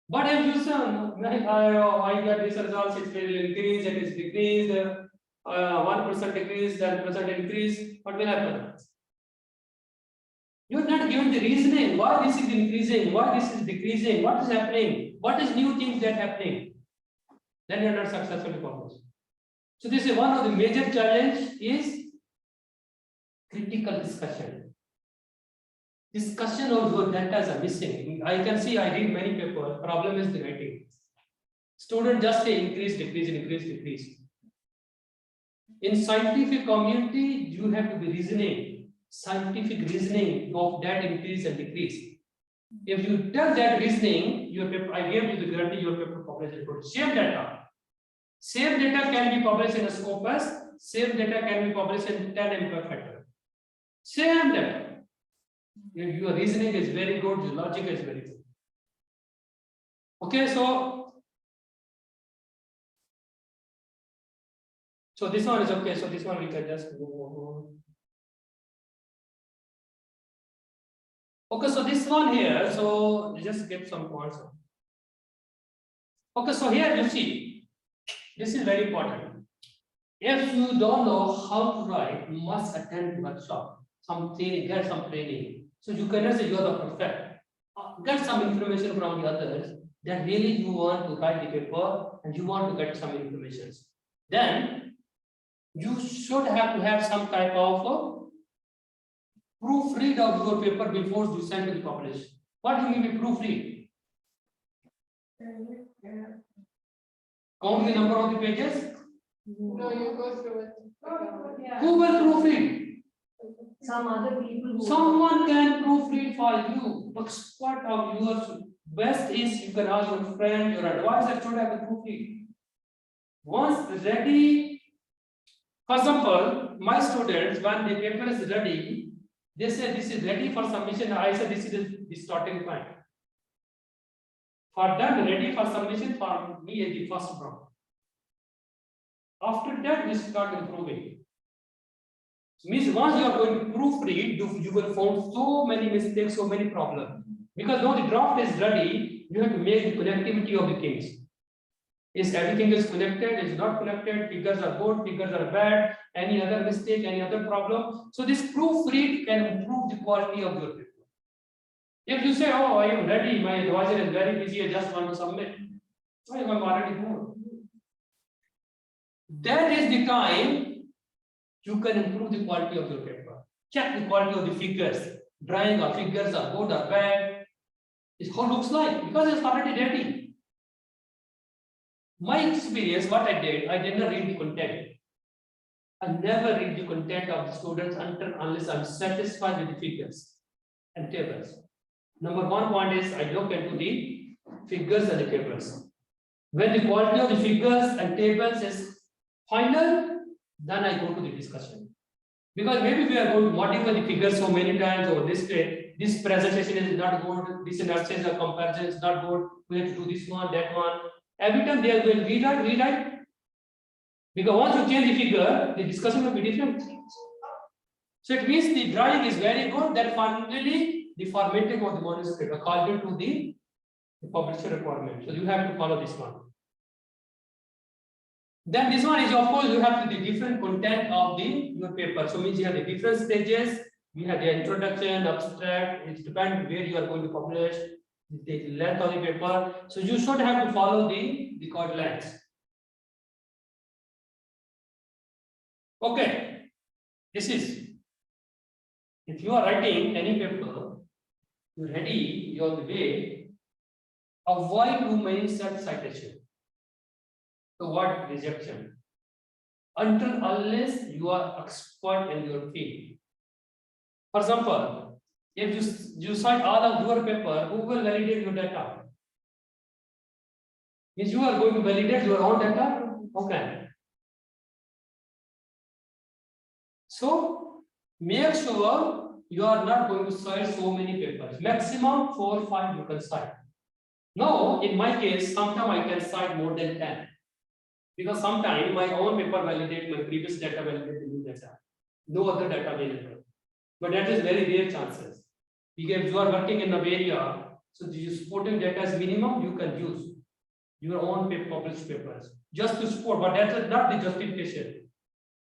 But if you say, I get these results, it will increase, it is decreased, 1% decrease, 10% increase, what will happen? You are not given the reasoning why this is increasing, why this is decreasing, what is happening, what is new things that happening. Then you are not successfully published. So this is one of the major challenge is critical discussion. Discussion of your data are missing. I can see I read many papers. Problem is the writing. Students just say increase, decrease, increase, decrease. In scientific community, you have to be reasoning, scientific reasoning of that increase and decrease. If you tell that reasoning, your paper, I gave you the guarantee your paper published report. Same data. Same data can be published in a Scopus, same data can be published in 10 impact factor. Same data. If your reasoning is very good, your logic is very good. Okay, so this one is okay. So this one we can just move on. Okay, so this one here, so just get some points. Okay, so here you see, this is very important. If you don't know how to write, you must attend workshop, some training, get some training. So you cannot say you are the perfect. Get some information from the others that really you want to write the paper and you want to get some information. Then you should have to have some type of proofread of your paper before you send to the publish. What do you mean by proofread? Count the number of the pages? No, you go through it. Who will proofread? Some other people who. Someone can proofread for you. Expert of yours. Best is you can ask your friend, your advisor should have a proofread. Once ready, for example, my students, when the paper is ready, they say this is ready for submission. I say this is the starting point. For them, ready for submission, for me is the first round. After that, we start improving. Means once you are going to proofread, you will find so many mistakes, so many problems. Because now the draft is ready, you have to make the connectivity of the things. Is everything is connected, is not connected, figures are good, figures are bad, any other mistake, any other problem. So this proofread can improve the quality of your paper. If you say, oh, I am ready, my advisor is very busy, I just want to submit. I am already good. That is the time you can improve the quality of your paper. Check the quality of the figures. Drawing of figures are good or bad. It's how it looks like because it's already ready. My experience, what I did not read the content. I never read the content of the students unless I'm satisfied with the figures and tables. Number one point is I look into the figures and the tables. When the quality of the figures and tables is final, then I go to the discussion. Because maybe we are going to modify the figures so many times or this way, this presentation is not good, this analysis or comparison is not good, we have to do this one, that one. Every time they are going to rewrite. Because once you change the figure, the discussion will be different. So it means the drawing is very good, then finally the formatting of the manuscript according to the publisher requirement. So you have to follow this one. Then this one is, of course, you have the different content of your paper. So means you have the different stages. We have the introduction, abstract. It depends where you are going to publish, the length of the paper. So you should have to follow the guidelines. Okay, this is, if you are writing any paper, you're ready, you're on the way, avoid too many self-citation. The word rejection. Unless you are expert in your field. For example, if you cite all of your paper, who will validate your data? If you are going to validate your own data, okay. So make sure you are not going to cite so many papers. Maximum 4 or 5 you can cite. Now, in my case, sometimes I can cite more than 10. Because sometimes my own paper validate my previous data, validate the new data. No other data available. But that is very rare chances. Because if you are working in an area, so the supporting data is minimum, you can use your own published papers just to support, but that is not the justification.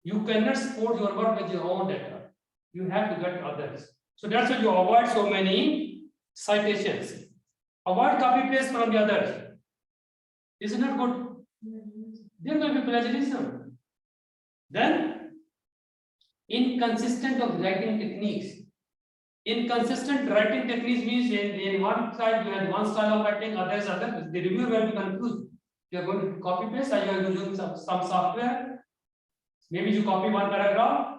You cannot support your work with your own data. You have to get others. So that's why you avoid so many citations. Avoid copy paste from the others. Is it not good? There will be plagiarism. Then, inconsistent of writing techniques. Inconsistent writing techniques means in one side you have one style of writing, others other. The reviewer will be confused. You are going to copy paste, or you are using some software. Maybe you copy one paragraph.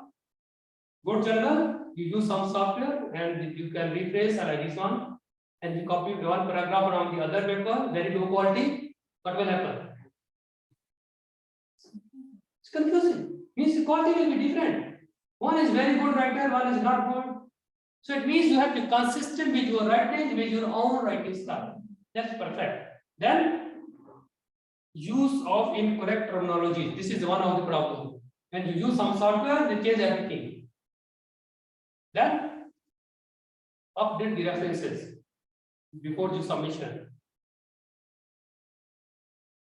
Good journal, you use some software and you can replace like this one, and you copy one paragraph from the other paper, very low quality. What will happen? It's confusing. Means the quality will be different. One is very good writer, one is not good. So it means you have to be consistent with your writing, with your own writing style. That's perfect. Then use of incorrect terminology. This is one of the problems. When you use some software, they change everything. Then update the references before the submission.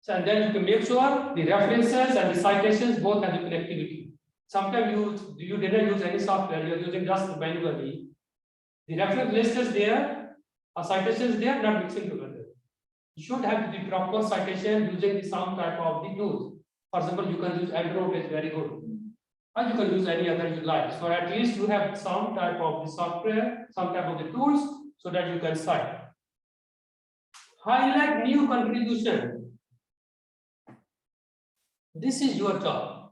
So and then you can make sure the references and the citations both have the connectivity. Sometimes you didn't use any software, you're using just manually. The reference list is there, a citation is there, not mixing together. You should have the proper citation using some type of the tools. For example, you can use Evernote, is very good. Or you can use any other you like. So at least you have some type of the software, some type of the tools, so that you can cite. Highlight new contribution. This is your job.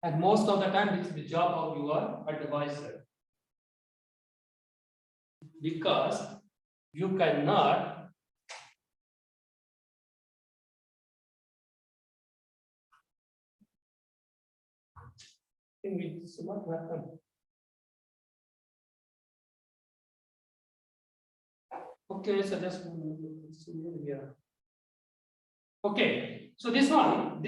And most of the time, this is the job of your advisor. Because you cannot what happened. Okay, so just here. Okay, so this one,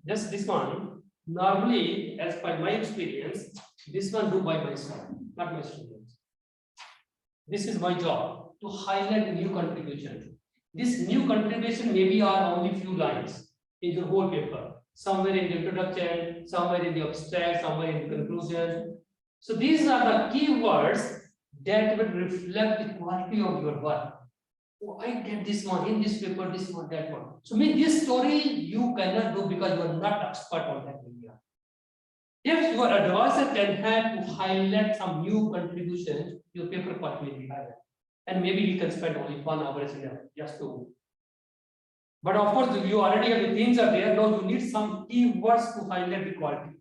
just this one, normally, as per my experience, this one do by myself, not my students. This is my job to highlight the new contribution. This new contribution maybe are only few lines in your whole paper. Somewhere in the introduction, somewhere in the abstract, somewhere in the conclusion. So these are the keywords that will reflect the quality of your work. Oh, I get this one in this paper, this one, that one. So this story you cannot do because you are not expert on that area. If your advisor can help to highlight some new contributions, your paper quality will be higher. And maybe we can spend only 1 hour just to. But of course, you already have the things are there. Now you need some keywords to highlight the quality.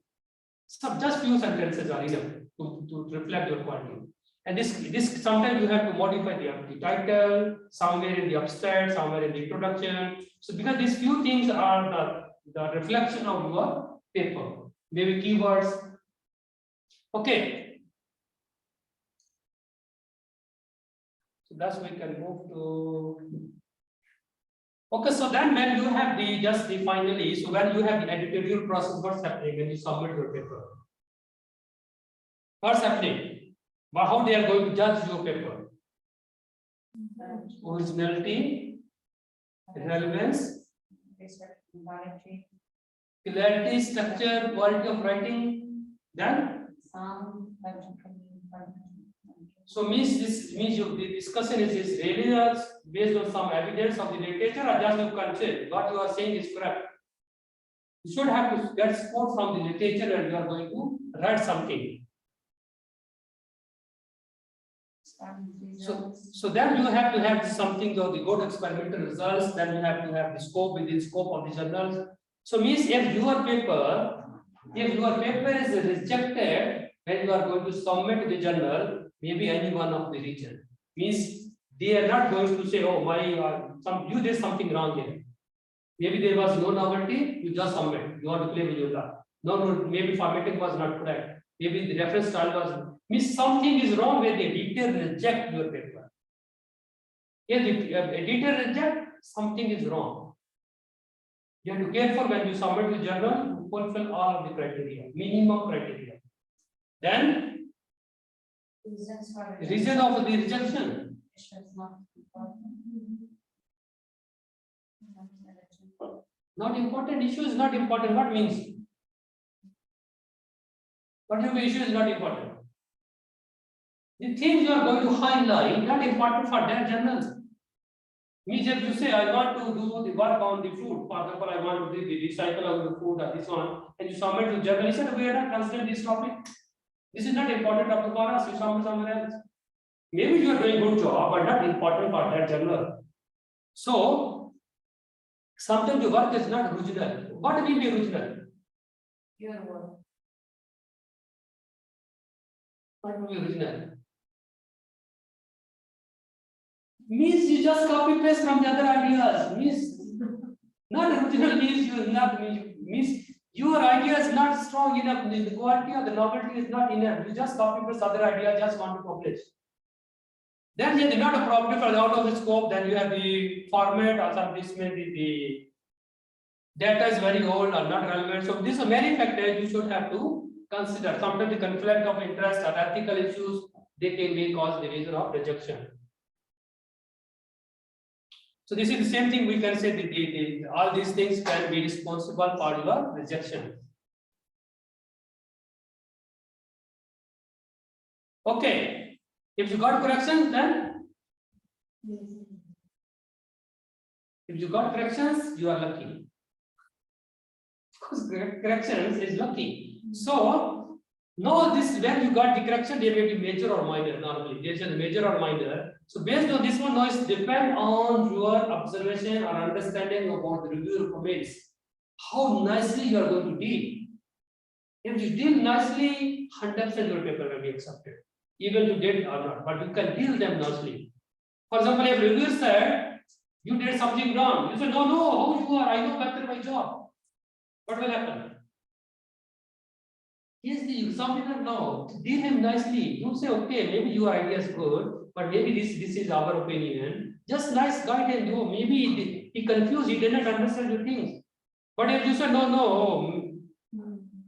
So just few sentences are enough to reflect your quality. And this sometimes you have to modify the title, somewhere in the abstract, somewhere in the introduction. So because these few things are the reflection of your paper. Maybe keywords. Okay. So that's we can move to. Okay, so then when you have the finally, so when you have the editorial process, what's happening when you submit your paper? What's happening? How they are going to judge your paper? Originality, relevance, clarity, structure, quality of writing, then so this means the discussion is really based on some evidence of the literature, or just you can say what you are saying is correct. You should have to get support from the literature and you are going to write something. So then you have to have something of the good experimental results, then you have to have the scope within scope of the journals. So means if your paper is rejected when you are going to submit to the journal, maybe any one of the region, means they are not going to say, oh you did something wrong here. Maybe there was no novelty, you just submit, you want to play with your luck. No, maybe formatting was not correct. Maybe the reference style was, means something is wrong with the editor reject your paper. If the editor reject, something is wrong. You have to be careful when you submit the journal to fulfill all of the criteria, minimum criteria. Then, reason of the rejection. Not important, issue is not important. What means? What do you mean issue is not important? The things you are going to highlight not important for that journal. Means if you say I want to do the work on the food, for example, I want to do the recycle of the food or this one, and you submit to the journal, you said we are not considering this topic. This is not important topic for us, you submit somewhere else. Maybe you are doing good job, but not important for that journal. So sometimes the work is not original. What will be original? Your work. What will be original? Means you just copy paste from the other ideas. Means not original means you not means your idea is not strong enough. The quality of the novelty is not enough. You just copy paste other idea, just want to publish. Then you are not appropriate for out of the scope. Then you have the format or some this may be the data is very old or not relevant. So these are many factors you should have to consider. Sometimes the conflict of interest or ethical issues they may cause the reason of rejection. So this is the same thing we can say that all these things can be responsible for your rejection. Okay, if you got corrections, then if you got corrections, you are lucky. Of course, corrections is lucky. So no, this when you got the correction, they may be major or minor. Normally, they say major or minor. So based on this one, now it depends on your observation or understanding about the reviewer comments. How nicely you are going to deal. If you deal nicely, 100% your paper will be accepted, even you did or not. But you can deal them nicely. For example, if reviewer said you did something wrong, you say no, how you are? I know better my job. What will happen? He is the examiner now. Deal him nicely. Don't say, okay, maybe your idea is good, but maybe this is our opinion. Just nice guide him. No, maybe he confused, he didn't understand the things. But if you say, no,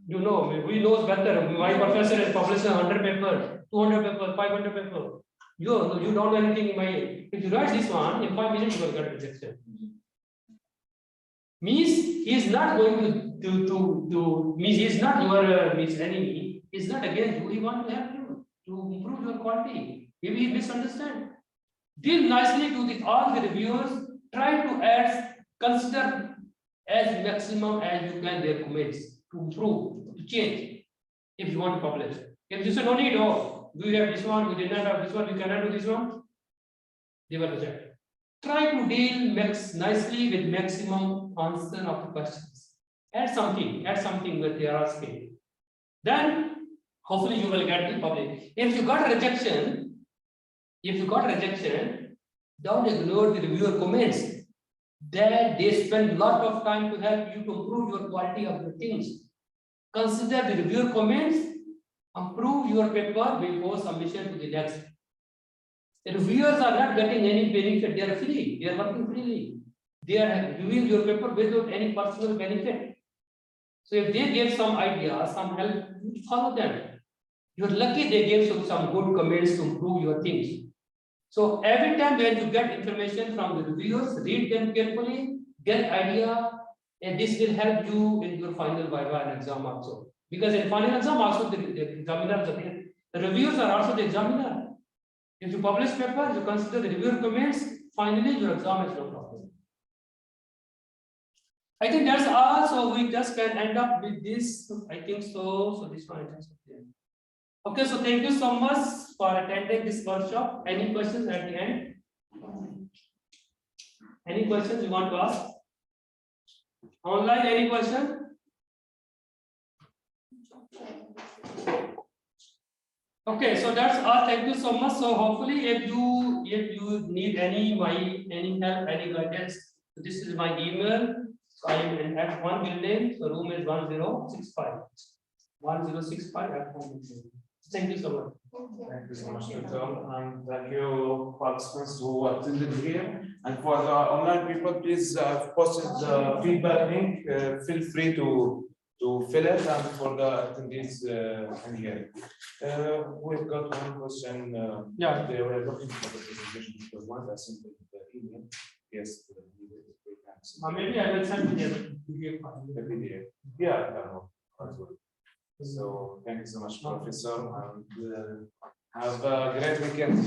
you know, we knows better. My professor has published 100 papers, 200 papers, 500 papers. You don't know anything in my. If you write this one, in 5 minutes you will get rejection. Means he is not going to means he is not your enemy. He is not against you. He wants to help you to improve your quality. Maybe he misunderstand. Deal nicely to all the reviewers. Try to consider as maximum as you can their comments to improve, to change. If you want to publish, if you say no need, we have this one, we did not have this one, we cannot do this one, they will reject. Try to deal nicely with maximum answer of the questions. Add something that they are asking. Then hopefully you will get the public. If you got rejection, don't ignore the reviewer comments. That they spend a lot of time to help you to improve your quality of your things. Consider the reviewer comments, improve your paper before submission to the next. The reviewers are not getting any benefit, they are free, they are working freely. They are reviewing your paper without any personal benefit. So if they give some ideas, some help, you follow them. You're lucky they gave you some good comments to improve your things. So every time when you get information from the reviewers, read them carefully, get idea, and this will help you in your final viva and exam also. Because in final exam also the examiners are there. The reviewers are also the examiner. If you publish paper, you consider the reviewer comments, finally your exam is no problem. I think that's all. So we just can end up with this. I think so. So this one. Okay. So thank you so much for attending this workshop. Any questions at the end? Any questions you want to ask? Online, any question? Okay, so that's all. Thank you so much. So hopefully, if you need any help, any guidance, this is my email. So I am at one building. So room is 1065. 1065 at home. Thank you so much. Thank you so much, Dr. And thank you, participants who attended here. And for the online people, please posted the feedback link. Feel free to fill it, and for the attendees in here. We've got one question. Yeah. They were looking for the presentation because once I sent the email, yes, Maybe I will send you the PDF. Yeah, no, as well. So thank you so much, Professor, and have a great weekend.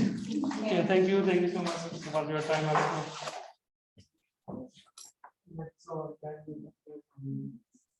Okay, thank you so much for your time. Also.